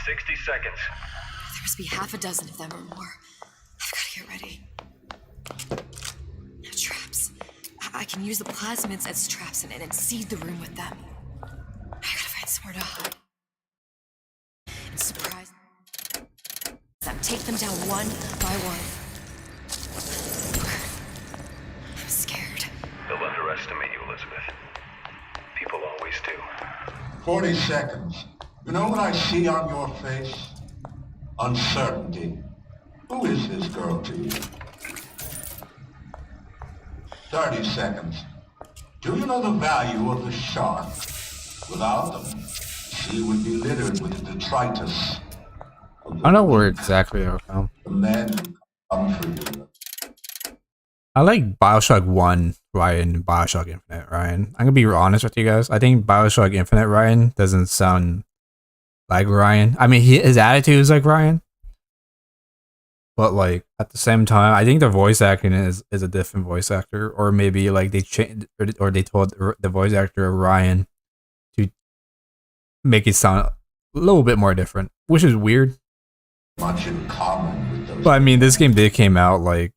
60 seconds. There must be half a dozen of them or more. I've got to get ready. Now, traps. I can use the plasmids as traps and seed the room with them. I gotta find somewhere to hide. And surprise them. Take them down one by one. I'm scared. They'll underestimate you, Elizabeth. People always do. 40 seconds. You know what I see on your face? Uncertainty. Who is this girl to you? 30 seconds. Do you know the value of the shark? Without them, she would be littered with detritus. I don't know where exactly they're from. The men come for you. I like Bioshock 1 Ryan and Bioshock Infinite Ryan. I'm gonna be honest with you guys. I think Bioshock Infinite Ryan doesn't sound like Ryan. I mean, his attitude is like Ryan. But like at the same time, I think the voice acting is a different voice actor, or maybe like they changed or they told the voice actor of Ryan to make it sound a little bit more different, which is weird. Much in common with those. But I mean, this game did came out like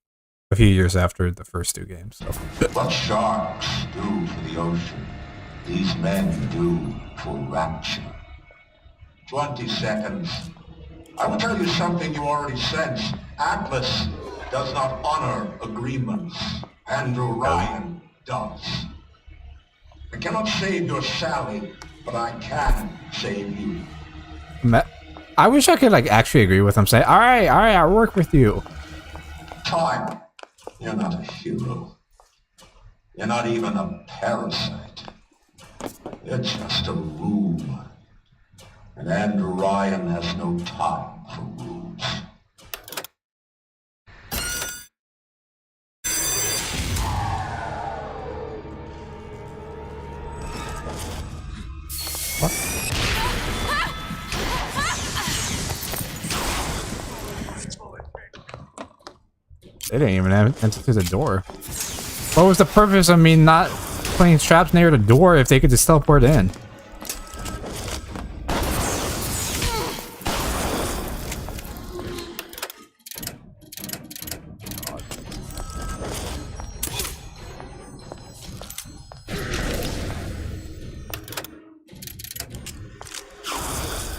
a few years after the first two games. So. What sharks do for the ocean, these men do for rapture. 20 seconds. I will tell you something you already sense. Atlas does not honor agreements. Andrew Ryan does. I cannot save your Sally, but I can save you. I wish I could like actually agree with him. Say, all right, I'll work with you. Time. You're not a hero. You're not even a parasite. You're just a room. And Andrew Ryan has no time for rooms. They didn't even enter through the door. What was the purpose of me not putting traps near the door if they could just teleport in?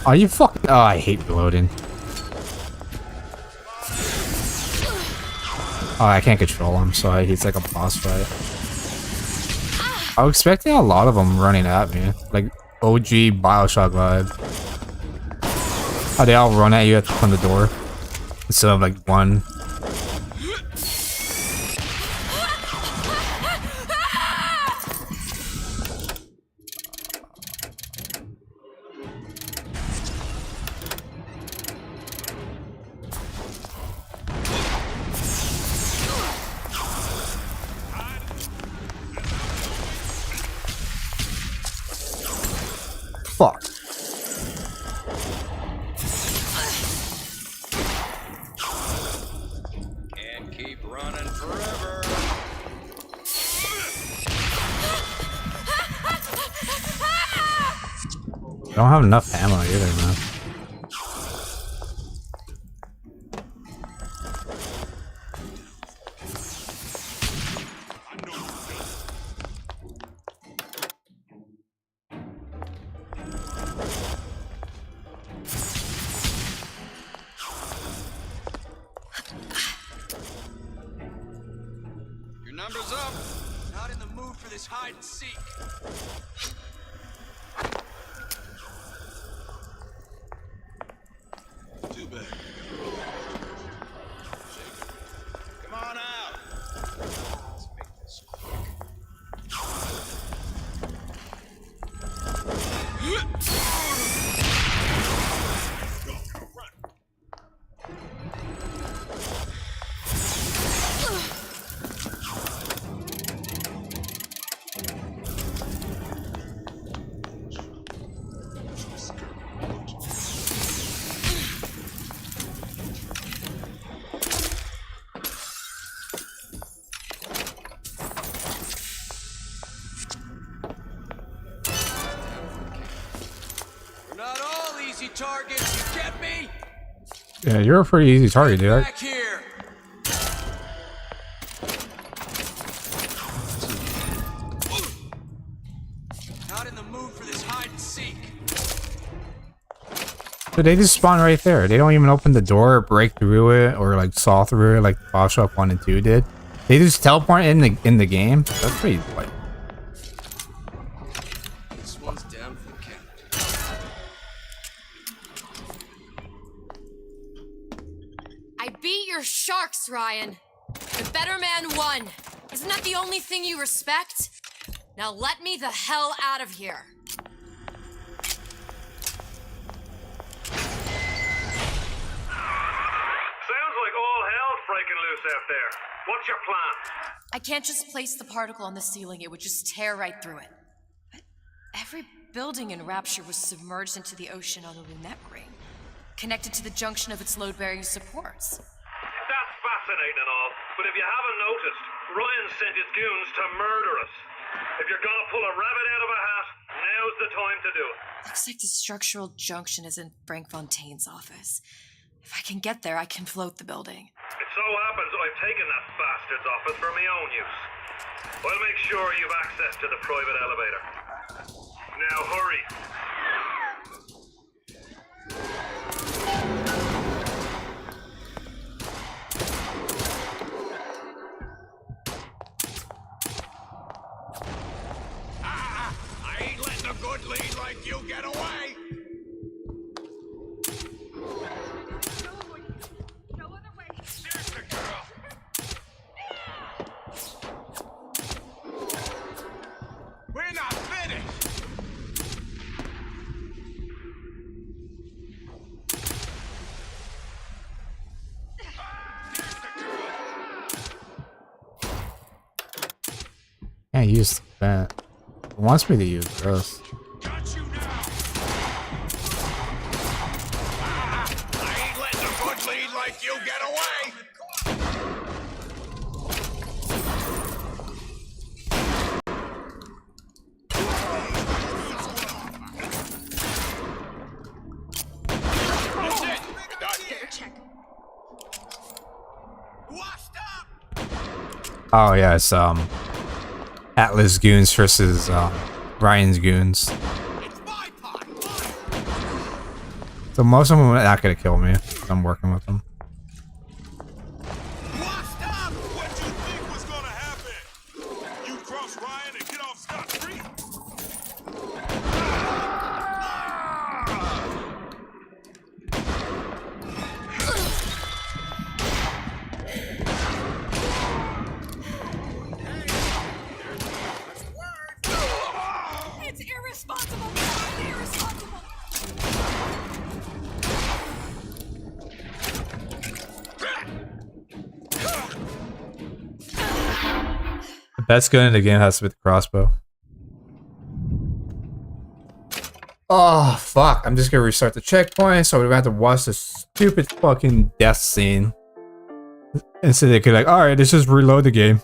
Are you fucking? Oh, I hate reloading. Oh, I can't control him, so he's like a boss fight. I was expecting a lot of them running at me, like OG Bioshock vibe. How they all run at you from the door instead of like one. Fuck. Can't keep running forever. I don't have enough ammo either, man. Your number's up. Not in the mood for this hide and seek. Too bad. Come on out. Let's make this quick. We're not all easy targets, you get me? Yeah, you're a pretty easy target, dude. Back here. Not in the mood for this hide and seek. But they just spawn right there. They don't even open the door or break through it or like saw through it like Bioshock 1 and 2 did. They just teleport in the game. That's pretty like. This one's down for the count. I beat your sharks, Ryan. The better man won. Isn't that the only thing you respect? Now let me the hell out of here. Sounds like all hell's breaking loose out there. What's your plan? I can't just place the particle on the ceiling. It would just tear right through it. But every building in Rapture was submerged into the ocean on the Lunette ring, connected to the junction of its load-bearing supports. That's fascinating and all, but if you haven't noticed, Ryan sent his goons to murder us. If you're gonna pull a rabbit out of a hat, now's the time to do it. Looks like the structural junction is in Frank Fontaine's office. If I can get there, I can float the building. It so happens I've taken that bastard's office for my own use. I'll make sure you've access to the private elevator. Now hurry. I ain't letting a good lead like you get away. Can't use that. It wants me to use this. Oh yeah, it's Atlas goons versus Ryan's goons. So most of them are not gonna kill me if I'm working with them. It's irresponsible! Irresponsible! The best gun in the game has to be the crossbow. Oh fuck! I'm just gonna restart the checkpoint, so we don't have to watch this stupid fucking death scene. And so they could like, all right, let's just reload the game.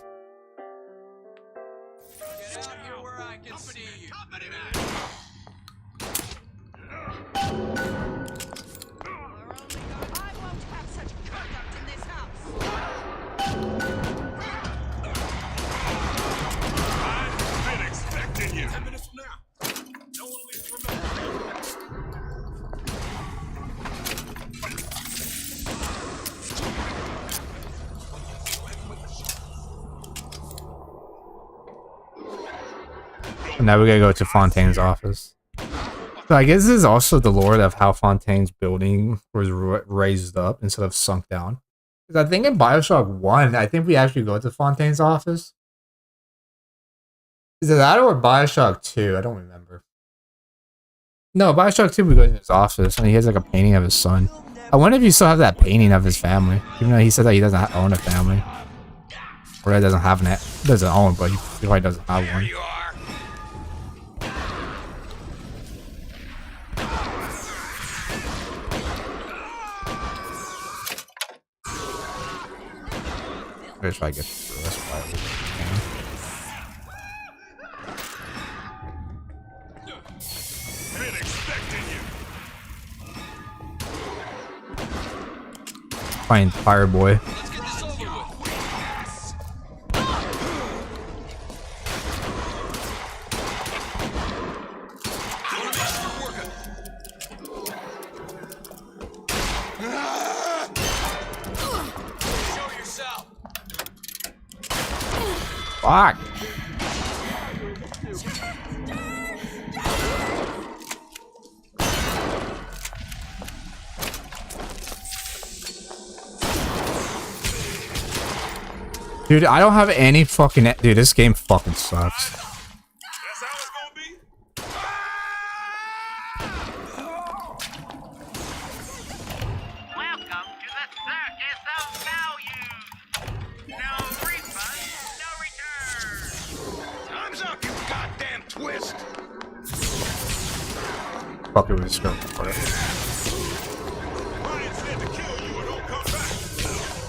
And now we gotta go to Fontaine's office. So I guess this is also the lore of how Fontaine's building was raised up instead of sunk down. Because I think in Bioshock 1, I think we actually go to Fontaine's office. Is it that or Bioshock 2? I don't remember. No, Bioshock 2 we go to his office and he has like a painting of his son. I wonder if you still have that painting of his family. Even though he said that he doesn't own a family. Or that doesn't have an doesn't own, but he probably doesn't have one. I'm gonna try to get through this part. Find Fireboy. Fuck. Dude, I don't have any fucking... Dude, this game fucking sucks. Fuck it, we're just going for it.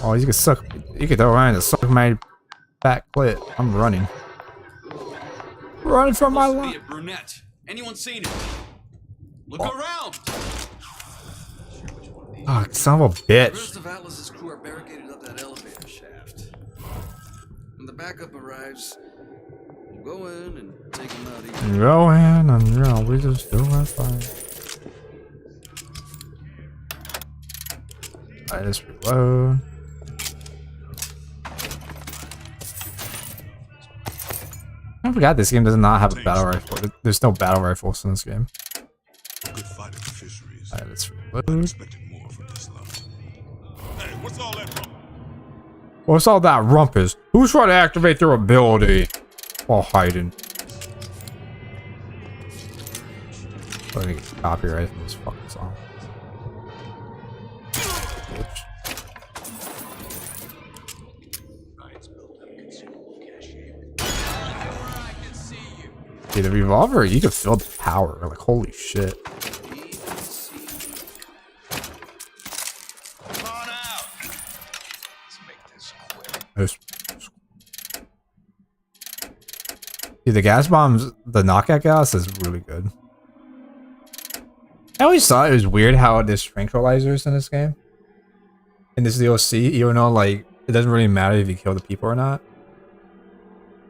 Oh, you can suck. You can throw around and suck my back clit. I'm running. Running from my life. Brunette. Anyone seen it? Look around. Oh, son of a bitch. The rest of Atlas's crew are barricaded up that elevator shaft. When the backup arrives, we'll go in and take them out easy. Go in and, you know, we just do our thing. I just reload. I forgot this game does not have a battle rifle. There's no battle rifles in this game. Alright, let's reload. What's all that rumpus? Who's trying to activate their ability while hiding? I'm gonna get copyright from this fucking song. Bitch. Dude, the revolver, you can feel the power. Like, holy shit. Dude, the gas bombs, the knockout gas is really good. I always thought it was weird how there's tranquilizers in this game. In this DLC, even though, like, it doesn't really matter if you kill the people or not.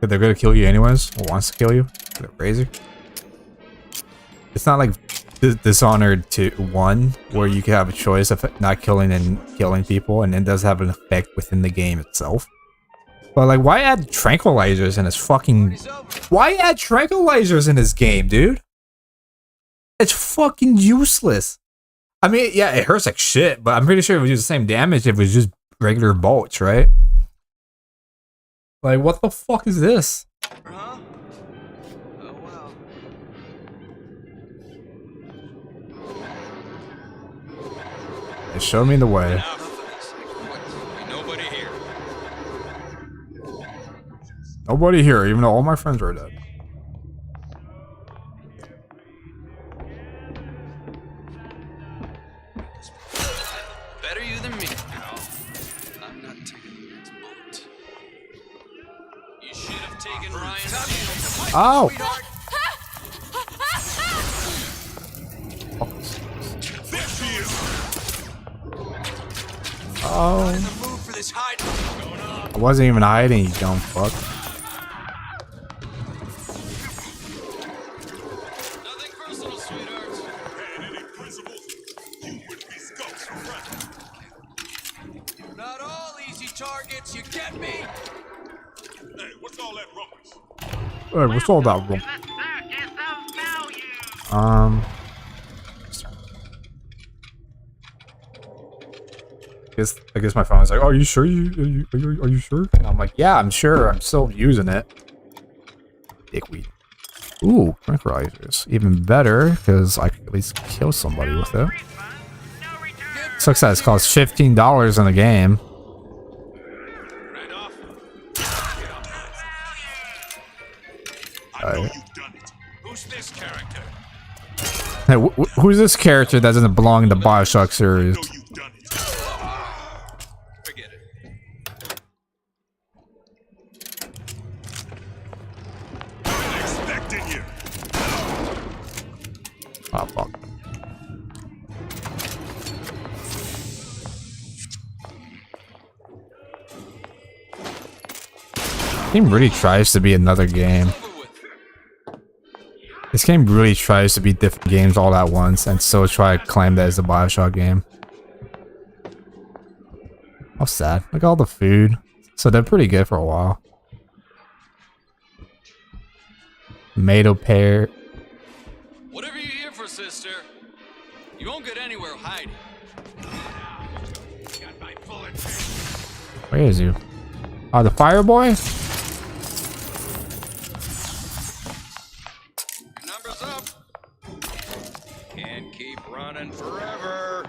But they're gonna kill you anyways, or wants to kill you. They're crazy. It's not like Dishonored 1, where you can have a choice of not killing and killing people, and it does have an effect within the game itself. But, like, why add tranquilizers in this fucking... Why add tranquilizers in this game, dude? It's fucking useless. I mean, yeah, it hurts like shit, but I'm pretty sure it would do the same damage if it was just regular bolts, right? Like, what the fuck is this? Huh? Oh well. It showed me the way. Nobody here. Nobody here, even though all my friends are dead. Better you than me, pal. I'm not taking the next bullet. You should have taken Ryan's. Oh! Oh. I wasn't even hiding, you dumb fuck. Not all easy targets, you get me? Hey, what's all that rumpus? Hey, what's all that wrong? I guess my phone was like, "Oh, are you sure? Are you sure?" And I'm like, "Yeah, I'm sure. I'm still using it." Dickweed. Ooh, tranquilizers. Even better, because I could at least kill somebody with it. Sucks that it costs $15 in the game. Who's this character? Hey, who's this character that doesn't belong in the Bioshock series? Forget it. Expecting you. Oh, fuck. This game really tries to be another game. This game really tries to be different games all at once and still try to claim that it's a Bioshock game. How sad. Look at all the food. So they're pretty good for a while. Tomato pear. Whatever you're here for, sister, you won't get anywhere hiding. Got my bullet. Where is you? Oh, the fire boy? Numbers up. Can't keep running forever.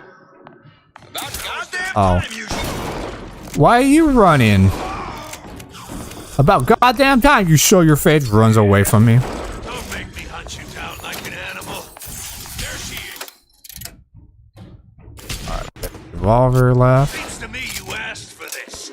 About goddamn Oh. time, you. Why are you running? About goddamn time you show your face, runs away from me. Don't make me hunt you down like an animal. There she is. Alright, revolver left. Seems to me you asked for this.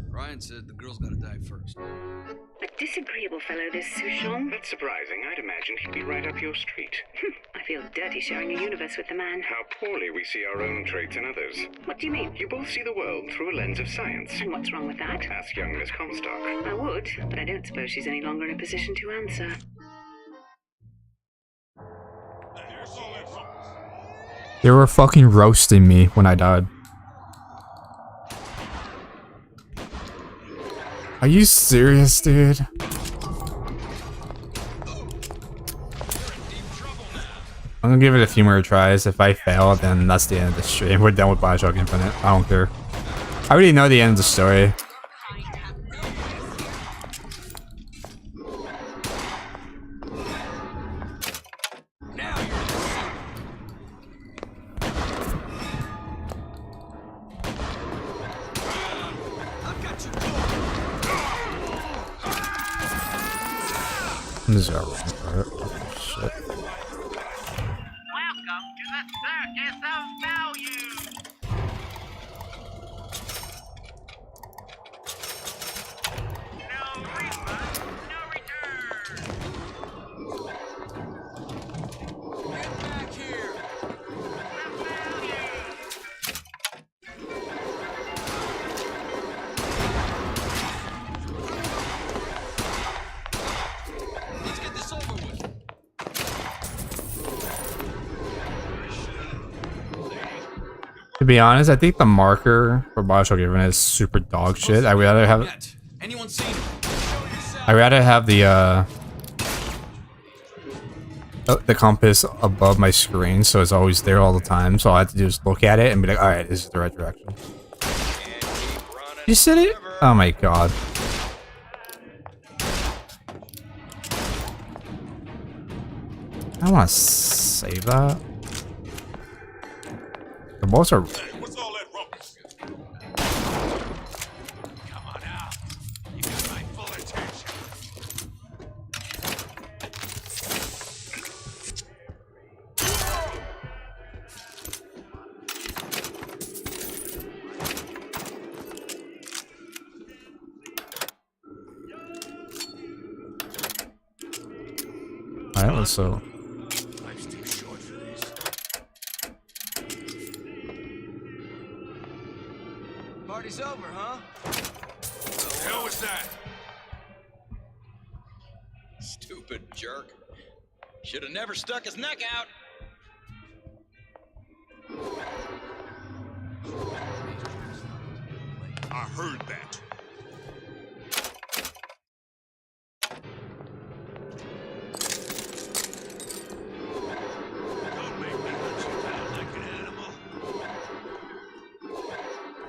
Ryan said the girl's gotta die first. A disagreeable fellow, this Souchon. That's surprising. I'd imagined he'd be right up your street. I feel dirty sharing a universe with the man. How poorly we see our own traits in others. What do you mean? You both see the world through a lens of science. And what's wrong with that? Ask young Miss Comstock. I would, but I don't suppose she's any longer in a position to answer. They were fucking roasting me when I died. Are you serious, dude? I'm gonna give it a few more tries. If I fail, then that's the end of the stream. We're done with Bioshock Infinite. I don't care. I already know the end of the story. Is that wrong for it? Oh, shit. Welcome to the Circus of Value. No refund, no return. Get back here! Let's get this over with. To be honest, I think the marker for Bioshock Infinite is super dog shit. I'd rather have Anyone seen him? the compass above my screen, so it's always there all the time. So all I have to do is look at it and be like, all right, this is the right direction. You said it? Oh my god. I want to save that. The bolts are. What's all that ruckus? Come on now. You got my full attention. Alright, let's so. Life's too short for this. Party's over, huh? What the hell was that? Stupid jerk. Should have never stuck his neck out. I heard that. Don't make me hunt you down like an animal.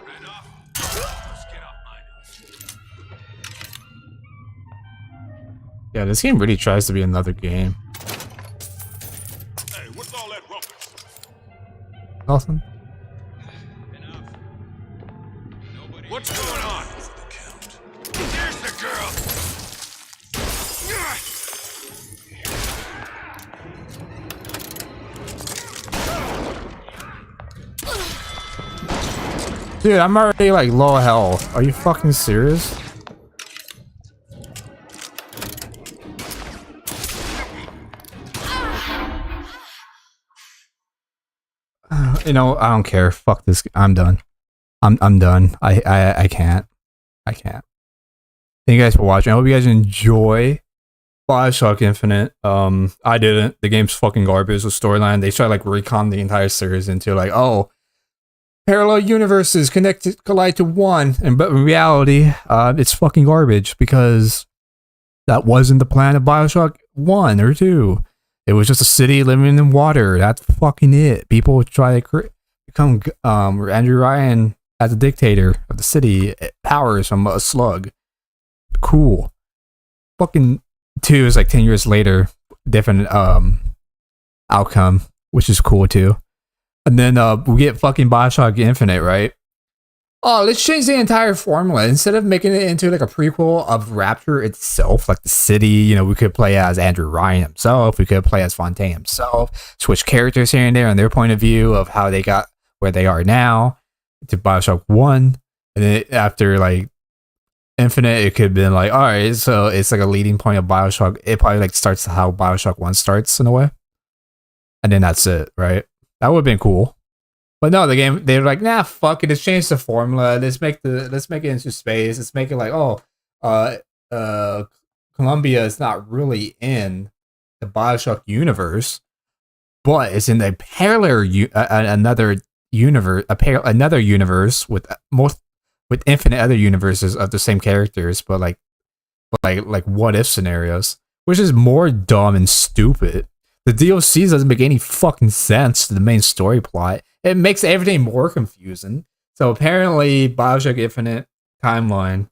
Ran off? Let's get off my nose. Yeah, this game really tries to be another game. Hey, what's all that ruckus? Nothing. What's going on? There's the girl. Dude, I'm already like low health. Are you fucking serious? You know, I don't care. Fuck this. I'm done. I'm done. I can't. I can't. Thank you guys for watching. I hope you guys enjoy Bioshock Infinite. I didn't. The game's fucking garbage. The storyline, they try to like recon the entire series into like, oh, parallel universes collide to one, and but in reality, it's fucking garbage because that wasn't the plan of Bioshock 1 or 2. It was just a city living in water. That's fucking it. People try to become Andrew Ryan as a dictator of the city. Powers from a slug. Cool. Fucking 2 is like 10 years later. Different outcome, which is cool too. And then we get fucking Bioshock Infinite, right? Oh, let's change the entire formula. Instead of making it into like a prequel of Rapture itself, like the city, you know, we could play as Andrew Ryan himself. We could play as Fontaine himself. Switch characters here and there and their point of view of how they got where they are now to Bioshock 1. And then after like Infinite, it could have been like, all right, so it's like a leading point of Bioshock. It probably like starts how Bioshock 1 starts in a way. And then that's it, right? That would have been cool. But no, the game, they were like, nah, fuck it, let's change the formula. Let's make it into space. Let's make it like, Columbia is not really in the Bioshock universe, but it's in a parallel another universe with infinite other universes of the same characters, but like what if scenarios, which is more dumb and stupid. The DLC doesn't make any fucking sense to the main story plot. It makes everything more confusing. So apparently, Bioshock Infinite timeline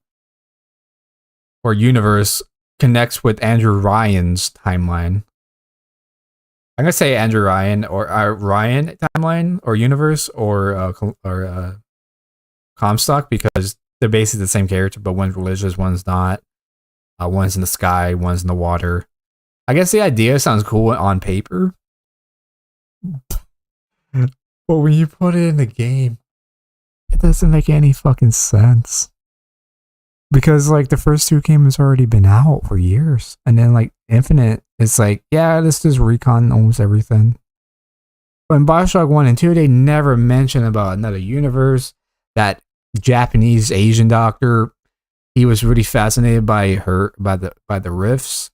or universe connects with Andrew Ryan's timeline. I'm gonna say Andrew Ryan or Ryan timeline or universe or Comstock, because they're basically the same character, but one's religious, one's not. One's in the sky, one's in the water. I guess the idea sounds cool on paper, but when you put it in the game, it doesn't make any fucking sense. Because like the first two games already been out for years, and then like Infinite, it's like, yeah, this is recon almost everything. But in Bioshock 1 and 2, they never mention about another universe. That Japanese Asian doctor, he was really fascinated by the rifts,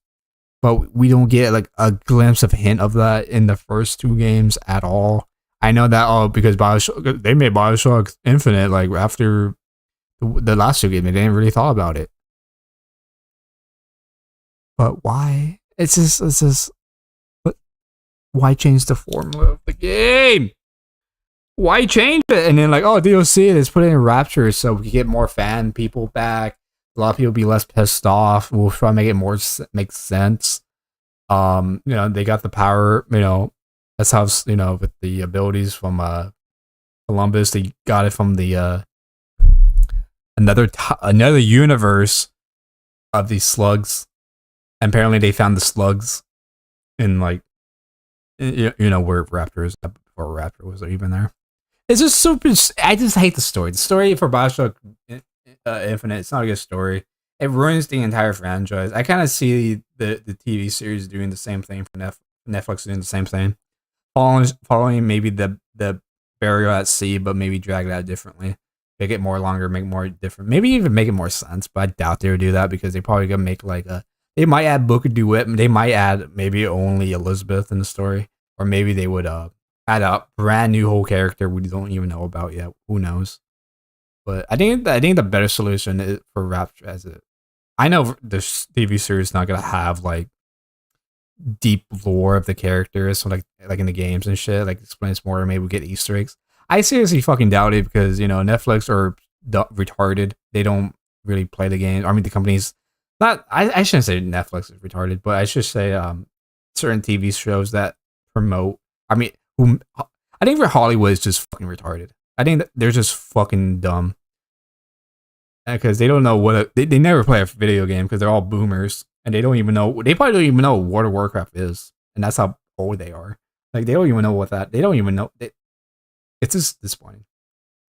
but we don't get like a glimpse of hint of that in the first two games at all. I know that because Bioshock, they made Bioshock Infinite like after the last two games, they didn't really thought about it. But why? It's just. But why change the formula of the game? Why change it? And then like, oh, DLC, let's put it in Rapture so we get more fan people back. A lot of people be less pissed off. We'll try to make it more make sense. They got the power. That's how with the abilities from Columbus, they got it from the another universe of these slugs. And apparently, they found the slugs in like where Raptor is before Raptor was even there. It's just super. I just hate the story. The story for Bioshock Infinite, it's not a good story. It ruins the entire franchise. I kind of see the TV series doing the same thing for Netflix doing the same thing, following maybe the Burial at Sea, but maybe drag it out differently, make it more longer, make it more different, maybe even make it more sense. But I doubt they would do that because they probably gonna make like they might add Book of DeWitt, they might add maybe only Elizabeth in the story, or maybe they would add a brand new whole character we don't even know about yet. Who knows? But I think the better solution is for Rapture I know this TV series is not gonna have like deep lore of the characters, so like in the games and shit, like explains more, or maybe we get Easter eggs. I seriously fucking doubt it because Netflix are retarded. They don't really play the game. I mean, the companies. Not I shouldn't say Netflix is retarded, but I should say certain TV shows that promote. I mean, I think for Hollywood is just fucking retarded. I think that they're just fucking dumb because they don't know they never play a video game because they're all boomers and they don't even know. They probably don't even know what World of Warcraft is, and that's how old they are. Like they don't even know what that. They don't even know. It's just disappointing.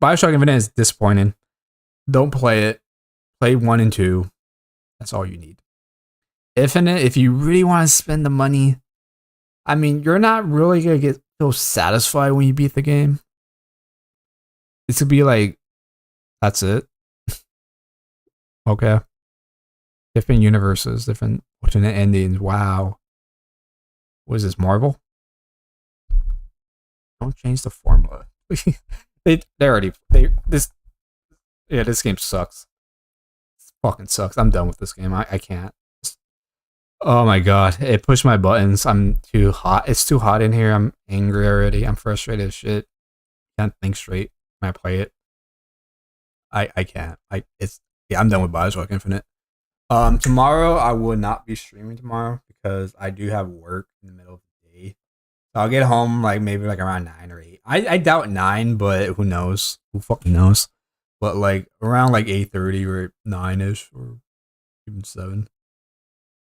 Bioshock Infinite is disappointing. Don't play it. Play 1 and 2. That's all you need. Infinite, if you really want to spend the money, I mean, you're not really gonna get so satisfied when you beat the game. It's gonna be like, that's it. Okay. Different universes, different alternate endings. Wow. What is this, Marvel? Don't change the formula. This game sucks. Fucking sucks. I'm done with this game. I can't. Oh my god. It pushed my buttons. I'm too hot. It's too hot in here. I'm angry already. I'm frustrated as shit. Can't think straight when I play it. I can't. I'm done with Bioshock Infinite. Tomorrow I will not be streaming tomorrow because I do have work in the middle of the day. So I'll get home like maybe like around 9 or 8. I doubt 9, but who knows? Who fucking knows? But like around like 8:30 or 9ish or even 7.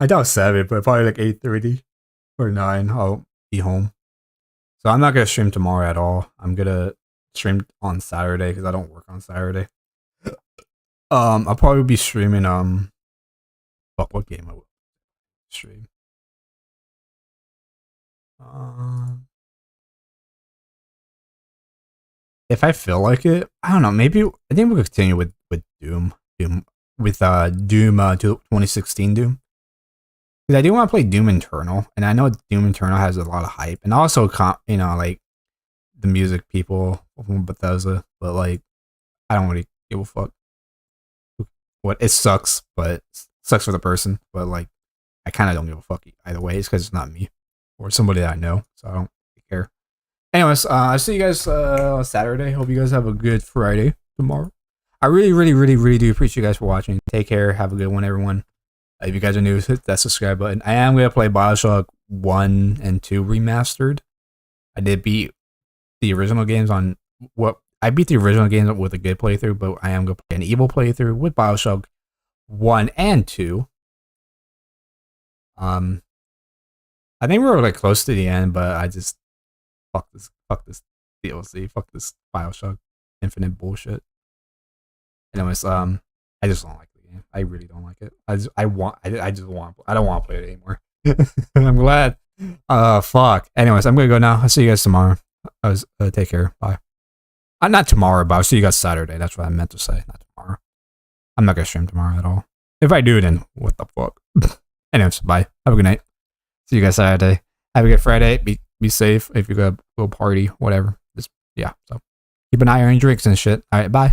I doubt 7, but probably like 8:30 or 9 I'll be home. So I'm not gonna stream tomorrow at all. I'm gonna stream on Saturday because I don't work on Saturday. I'll probably be streaming what game I will stream. If I feel like it, I don't know. Maybe I think we'll continue with Doom. Doom 2016 Doom. Because I do want to play Doom Eternal, and I know Doom Eternal has a lot of hype, and also like the music people from Bethesda, but like I don't really give a fuck. What it sucks, but sucks for the person, but like I kind of don't give a fuck either way. It's because it's not me or somebody that I know, so I don't care. Anyways, I'll see you guys on Saturday. Hope you guys have a good Friday tomorrow. I really, really, really, really do appreciate you guys for watching. Take care. Have a good one, everyone. If you guys are new, hit that subscribe button. I am going to play Bioshock 1 and 2 remastered. I did beat the original games on I beat the original games with a good playthrough, but I am going to play an evil playthrough with Bioshock 1 and 2. I think we were like close to the end, but I just fuck this DLC, fuck this Bioshock Infinite bullshit. Anyways, I just don't like the game. I really don't like it. I don't want to play it anymore. I'm glad. Fuck. Anyways, I'm gonna go now. I'll see you guys tomorrow. Take care. Bye. Not tomorrow, but I'll see you guys Saturday. That's what I meant to say. Not tomorrow. I'm not gonna stream tomorrow at all. If I do, then what the fuck? Anyways, bye. Have a good night. See you guys Saturday. Have a good Friday. Be safe if you go party, whatever. Just yeah. So keep an eye on your drinks and shit. All right. Bye.